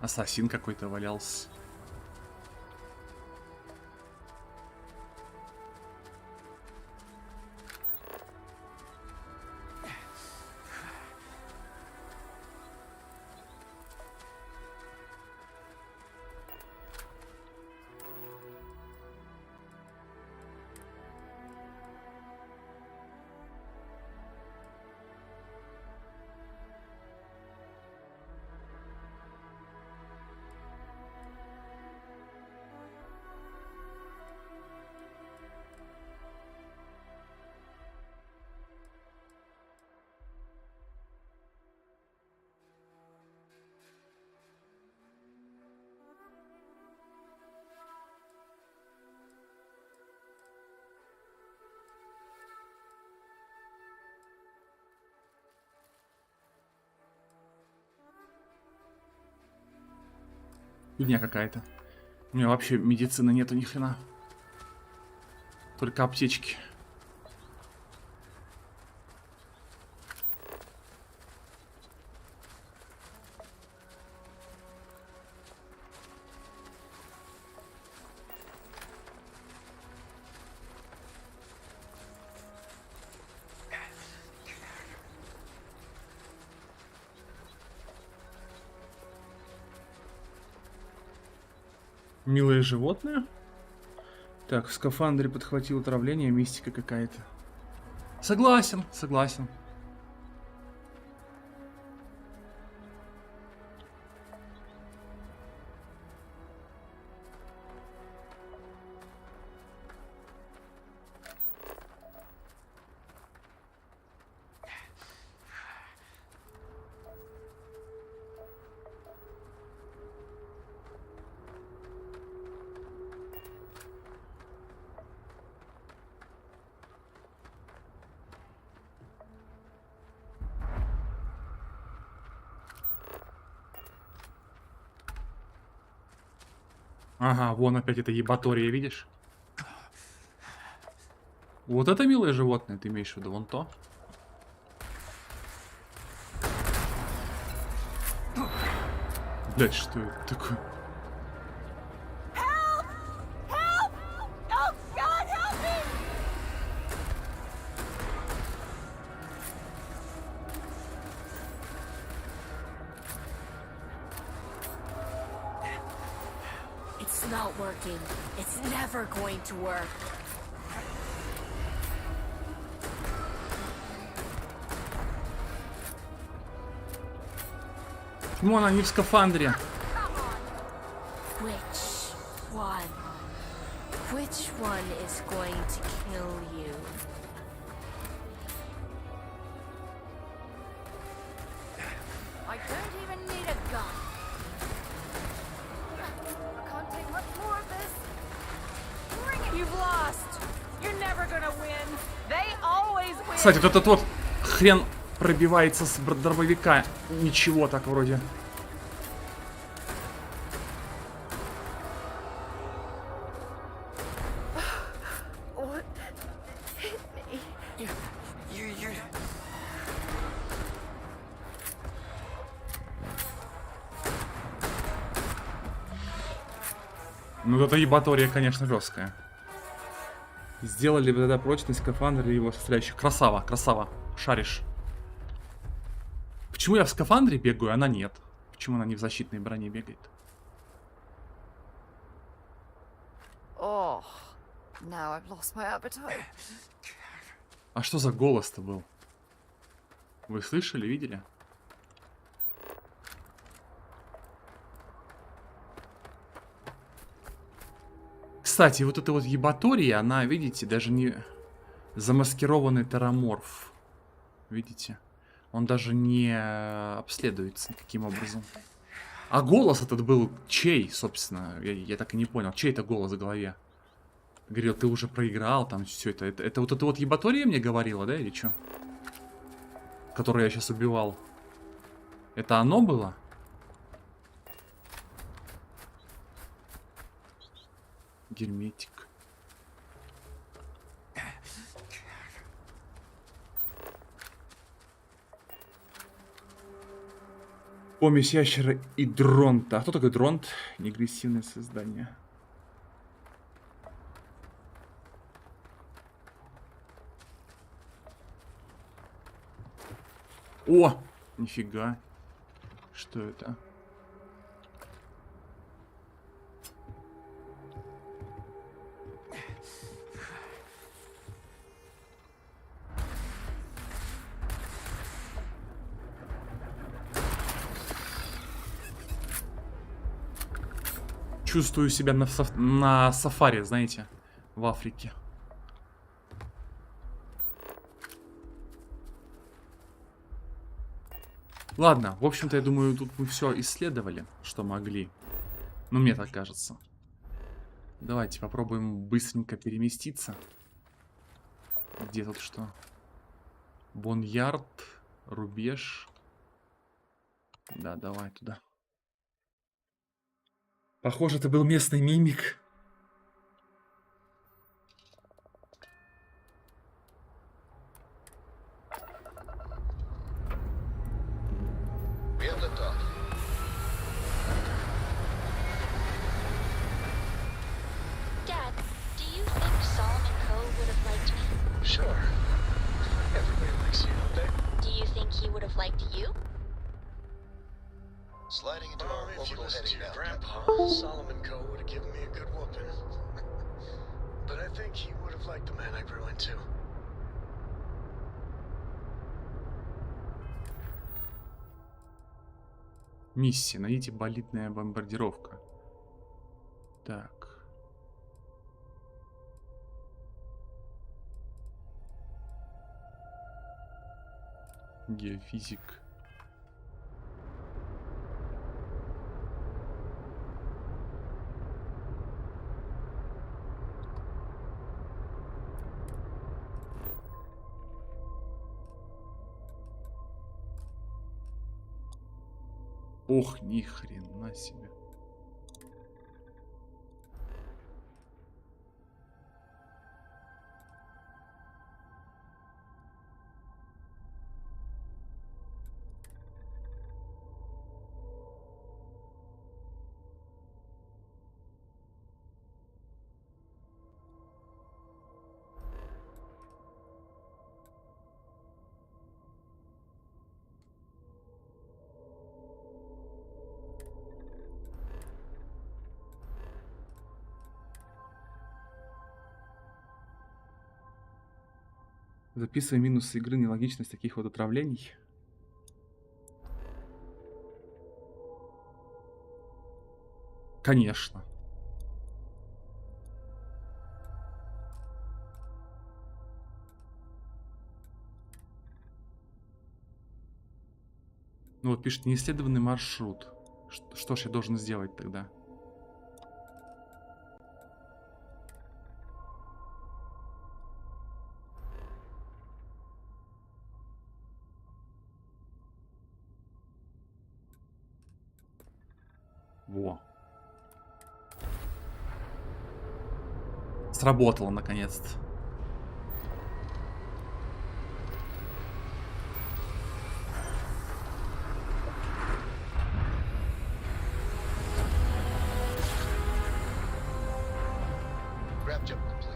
Ассасин какой-то валялся. Фигня какая-то. У меня вообще медицины нету ни хрена. Только аптечки. Милое животное. Так, в скафандре подхватил отравление, мистика какая-то. Согласен, согласен. Ага, вон опять эта ебатория, видишь? Вот это милое животное, ты имеешь в виду, вон то? Блять, что это такое? Help! Help! Oh God, help me! It's not working. It's never going to work. Почему она не в скафандре? Which one? Which one is going to kill you? I don't even need a gun. I can't take much more of this. Bring it. You've lost. You're never gonna win. They always win. Кстати, вот этот вот хрен пробивается с дробовика. Ничего так вроде. What hit me? You're... Ну, эта ебатория, конечно, жесткая. Сделали бы тогда прочный скафандр и его составляющих. Красава, красава. Шаришь. Почему я в скафандре бегаю, а она нет? Почему она не в защитной броне бегает? Oh, now I've lost my appetite. А что за голос-то был? Вы слышали, видели? Кстати, вот эта вот ебатория, она, видите, даже не замаскированный тераморф. Видите? Он даже не обследуется никаким образом. А голос этот был чей, собственно? Я так и не понял. Чей это голос в голове? Говорил, ты уже проиграл, там все это. Это вот эта вот ебатория мне говорила, да, или что? Которую я сейчас убивал. Это оно было? Герметик. Помесь ящера и дронта. А кто такой дронт? Неагрессивное создание. О! Нифига. Что это? Чувствую себя на сафари, знаете, в Африке. Ладно, в общем-то, я думаю, тут мы все исследовали, что могли. Ну, мне так кажется. Давайте попробуем быстренько переместиться. Где тут что? Боньярд, рубеж. Да, давай туда. Похоже, это был местный мимик. We have liftoff. Dad, do you think Solomon Coe would have liked me? Sure. Everybody likes you, don't they? Do you think he would have liked you? Sliding into Well, our if you orbital listen to heading your now. grandpa, Solomon Coe would have given me a good whooping. But I think he would have liked the man I grew into. Миссия. Найдите болидная бомбардировка. Так. Геофизик. Ох, ни хрена себе. Записывай минусы игры, нелогичность таких вот отравлений. Конечно. Ну вот пишет неисследованный маршрут. Что ж я должен сделать тогда? Во. Сработало наконец-то. Grab jump complete.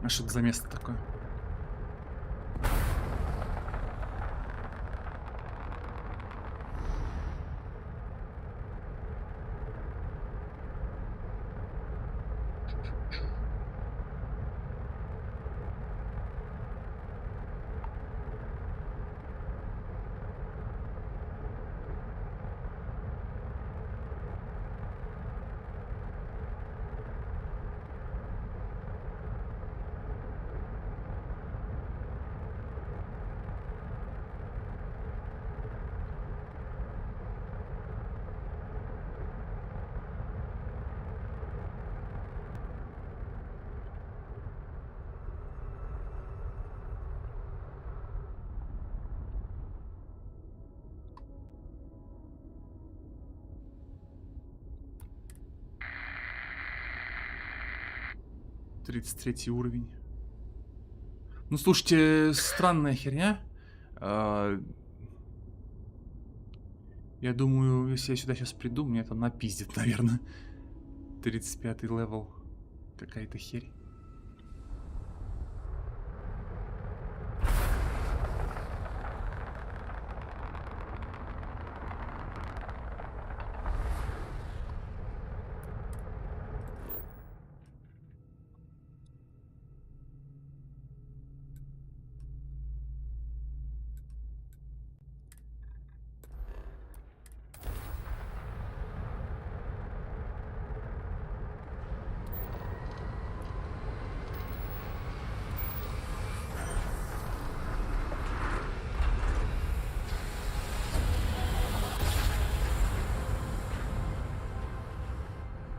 А что это за место такое? «33 уровень». Ну, слушайте, странная херня. Я думаю, если я сюда сейчас приду, мне это напиздит, наверное. 35-й левел. Какая-то херь.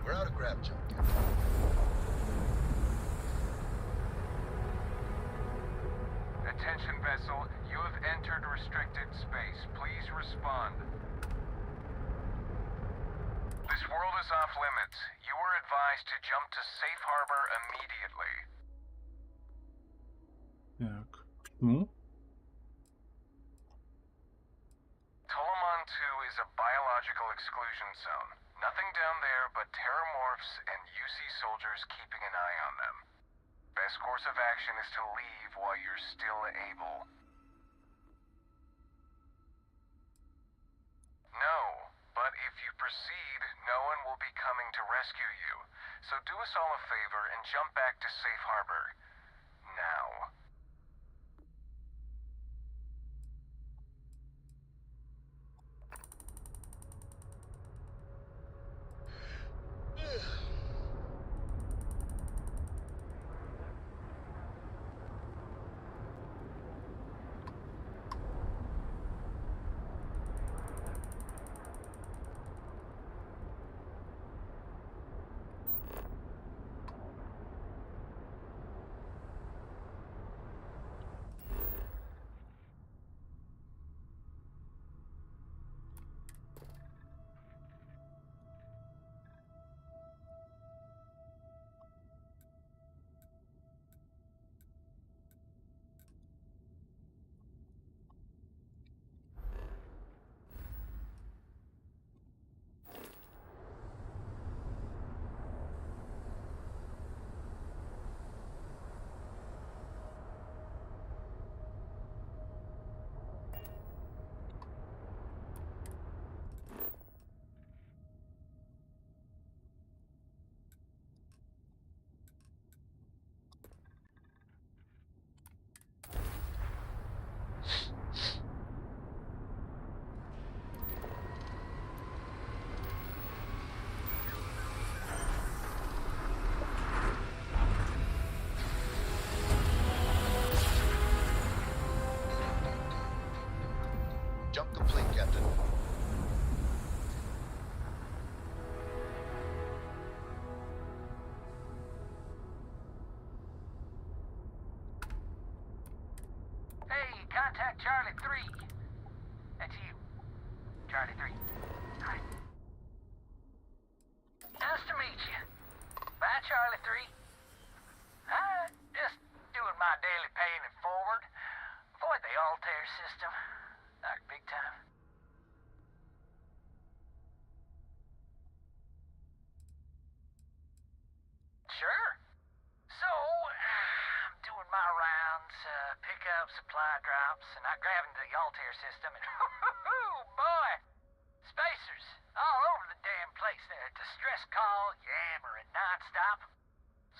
We're out of grab jump. Attention vessel, you have entered restricted space. Please respond. This world is off limits. You are advised to jump to safe harbor immediately. Так, ну? Tolomon 2 is a biological exclusion zone. Nothing down there but terramorphs and UC soldiers keeping an eye on them. Best course of action is to leave while you're still able. No, but if you proceed, no one will be coming to rescue you. So do us all a favor and jump back to safe harbor. Now. Captain. Hey, contact Charlie 3. That's you. Charlie 3. Hi. Nice to meet you. Bye, Charlie 3. Just doing my daily paying it forward. Avoid the Altair system. Like big time. Sure. So, I'm doing my rounds, pick up supply drops, and I grab into the Altair system, and boy, spacers all over the damn place. Distress call, yammering nonstop.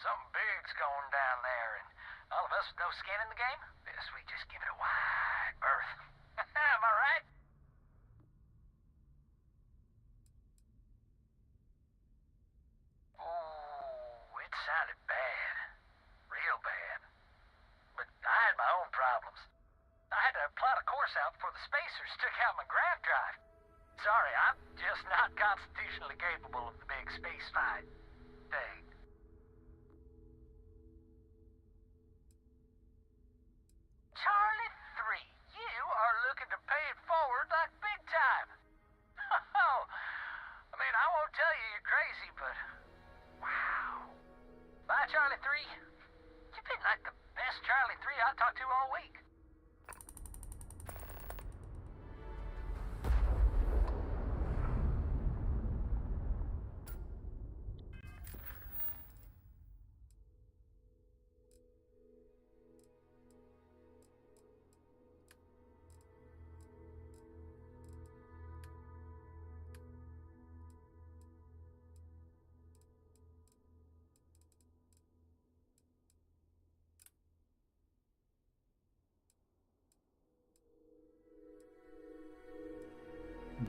Something big's going down there, and all of us with no skin in the game, best we just give it a wide berth. Am I right? Oh, it sounded bad. Real bad. But I had my own problems. I had to plot a course out before the spacers took out my grav drive. Sorry, I'm just not constitutionally capable of the big space fight thing. Charlie 3, you are looking to pay it forward like big time. Oh, I mean, I won't tell you you're crazy, but wow. Bye, Charlie 3. You've been like the best Charlie 3 I talked to all week.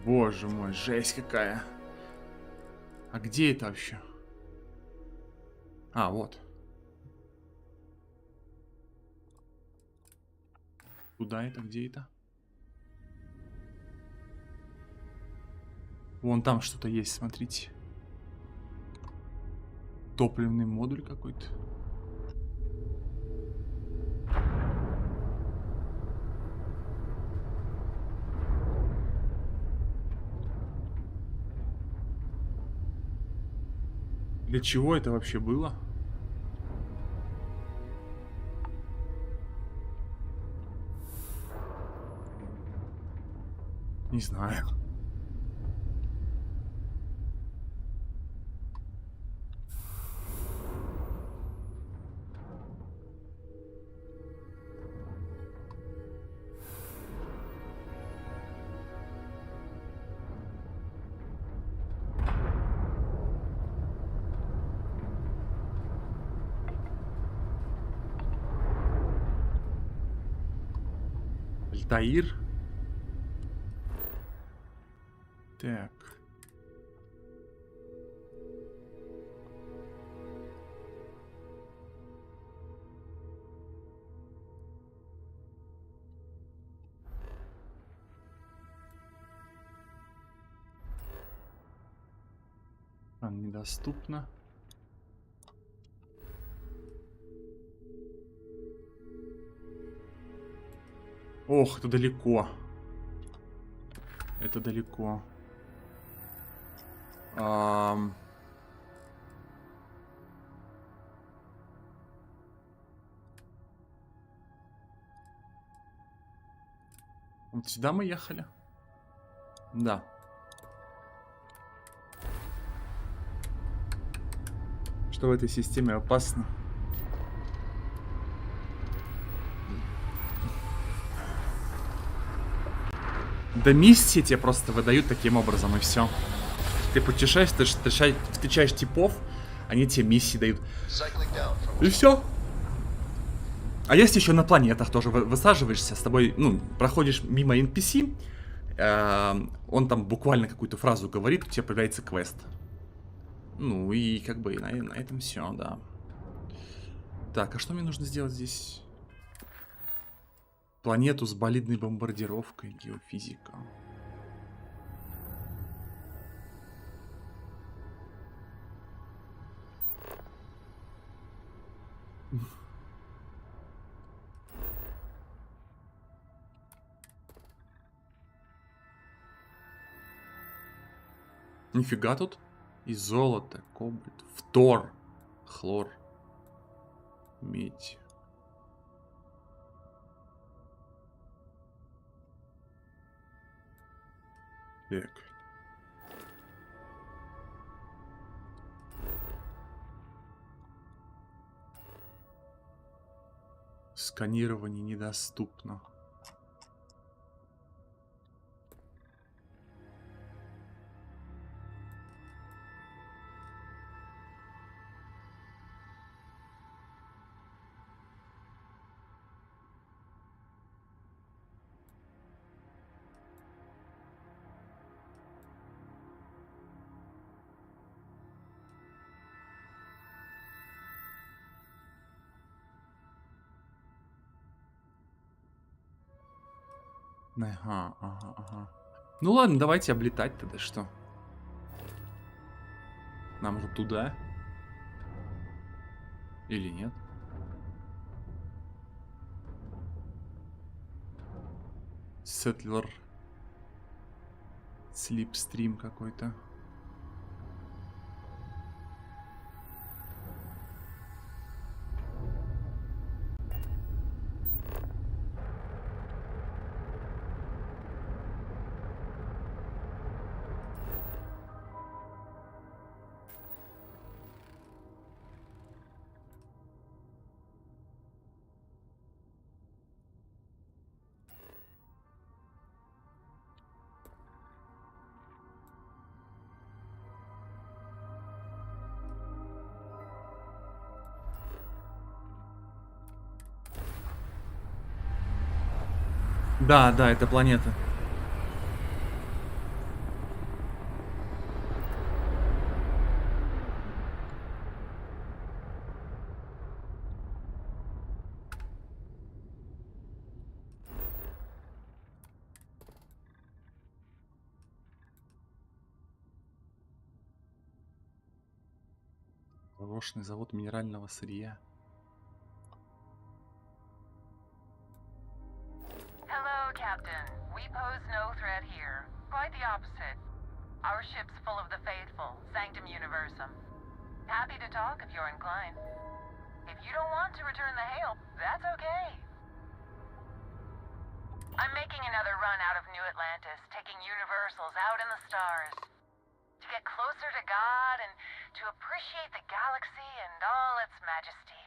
Боже мой, жесть какая. А где это вообще? А, вот. Куда это? Где это? Вон там что-то есть, смотрите. Топливный модуль какой-то. Для чего это вообще было? Не знаю. Таир. Так. Недоступно. Ох, это далеко. Это далеко. Вот сюда мы ехали? Да. Что в этой системе опасно? Да миссии тебе просто выдают таким образом, и все. Ты путешествуешь, встречаешь типов, они тебе миссии дают. И все. А если еще на планетах тоже высаживаешься, с тобой, ну, проходишь мимо NPC, он там буквально какую-то фразу говорит, у тебя появляется квест. Ну и как бы на этом все, да. Так, а что мне нужно сделать здесь? Планету с болидной бомбардировкой, геофизика. Нифига тут. И золото, кобальт, фтор, хлор, медь. Так. Сканирование недоступно. Ага. Ну ладно, давайте облетать тогда, что? Нам же туда? Или нет? Сеттлер. Слипстрим какой-то. Да, это планета. Заброшенный завод минерального сырья. Hello, Captain. We pose no threat here. Quite the opposite. Our ship's full of the faithful, Sanctum Universum. Happy to talk if you're inclined. If you don't want to return the hail, that's okay. I'm making another run out of New Atlantis, taking Universals out in the stars. To get closer to God and to appreciate the galaxy and all its majesty.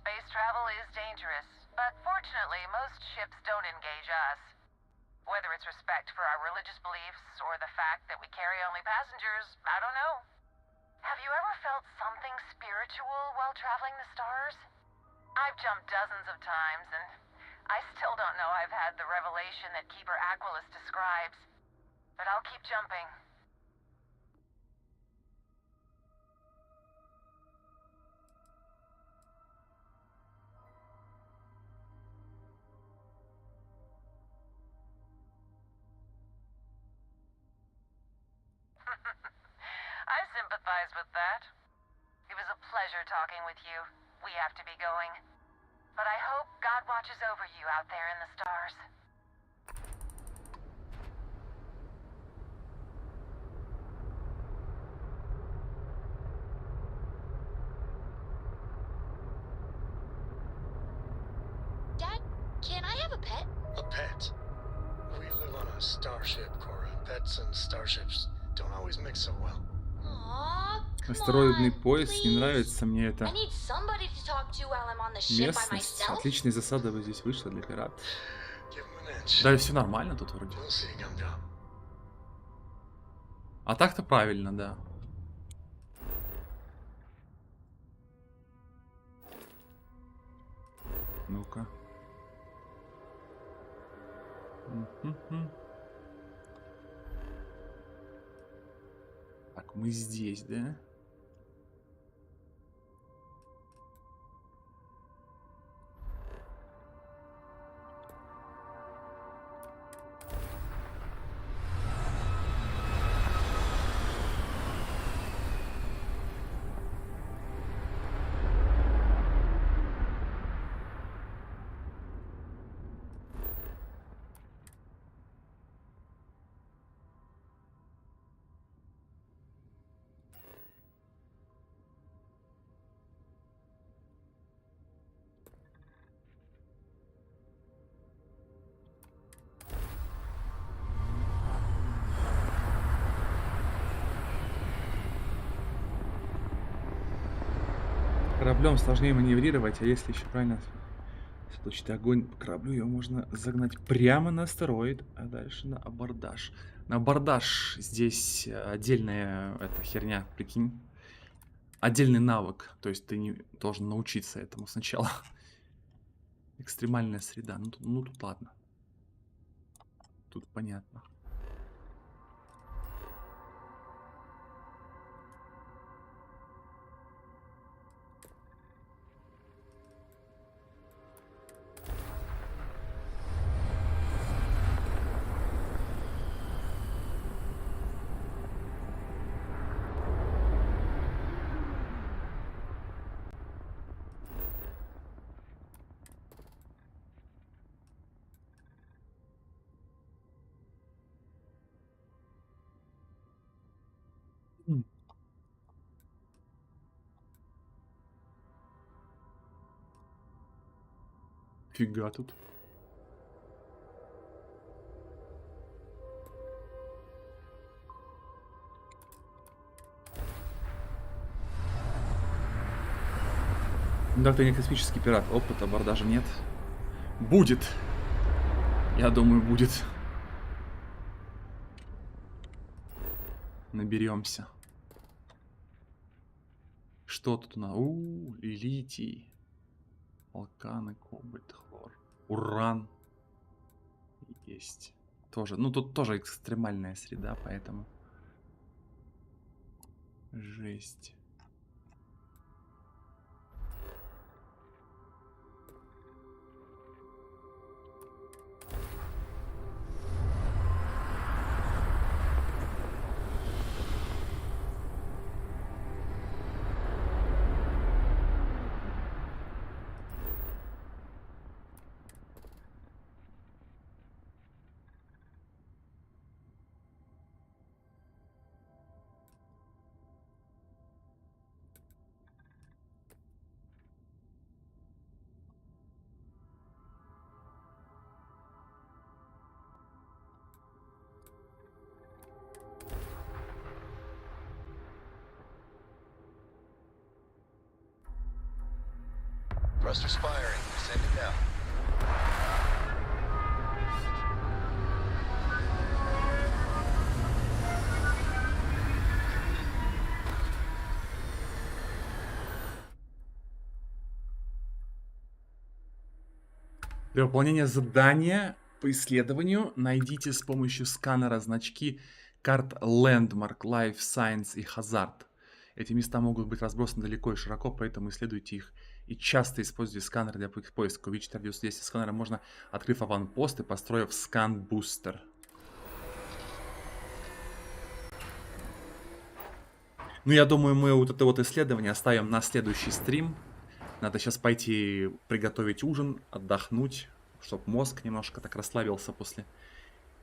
Space travel is dangerous, but fortunately most ships don't engage us. Whether it's respect for our religious beliefs or the fact that we carry only passengers, I don't know. Have you ever felt something spiritual while traveling the stars? I've jumped dozens of times, and I still don't know I've had the revelation that Keeper Aquilus describes. But I'll keep jumping. I sympathize with that. It was a pleasure talking with you. We have to be going. But I hope God watches over you out there in the stars. Dad, can I have a pet? A pet? We live on a starship, Cora. Pets and starships don't always mix so well. Aww, Астероидный пояс, не нравится мне это. I need somebody to talk to while I'm on the ship by Местность. myself. Отличные засады вот здесь вышла для пиратов. Да, все нормально тут вроде. А так-то правильно, да. Ну-ка. Так, мы здесь, да? кораблем сложнее маневрировать, а если еще правильно случить огонь по кораблю, его можно загнать прямо на астероид, а дальше на абордаж. На абордаж здесь отдельная эта херня, прикинь. Отдельный навык, то есть ты не должен научиться этому сначала. Экстремальная среда, ну тут ладно. Тут понятно. Фига тут. Да, ты не космический пират. Опыта абордажа нет. Будет. Я думаю, будет. Наберемся. Что тут у нас? Литий. Алканы, кобальт, хлор. Уран. Есть. Тоже. Ну, тут тоже экстремальная среда, поэтому. Жесть. Thrusters firing. Descending now. Для выполнения задания по исследованию найдите с помощью сканера значки карт Landmark, Life Science и Hazard. Эти места могут быть разбросаны далеко и широко, поэтому исследуйте их. И часто используйте сканер для их поиска. Увеличить радиус действия сканера можно, открыв аванпост и построив скан-бустер. Ну, я думаю, мы вот это вот исследование оставим на следующий стрим. Надо сейчас пойти приготовить ужин, отдохнуть, чтобы мозг немножко так расслабился после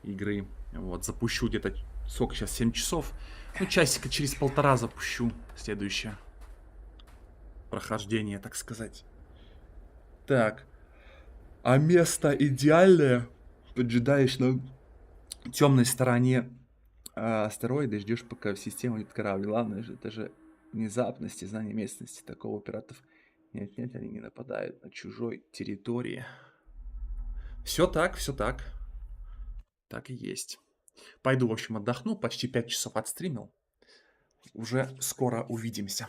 игры. Вот, запущу где-то, сколько сейчас, 7 часов. Ну, часика через полтора запущу следующее прохождение, так сказать. Так. А место идеальное. Поджидаешь на темной стороне астероида и ждешь, пока в систему идет корабль. Главное же, это же внезапность и знание местности. Такого у пиратов нет, они не нападают на чужой территории. Все так, все так. Так и есть. Пойду, в общем, отдохну. Почти 5 часов отстримил. Уже скоро увидимся.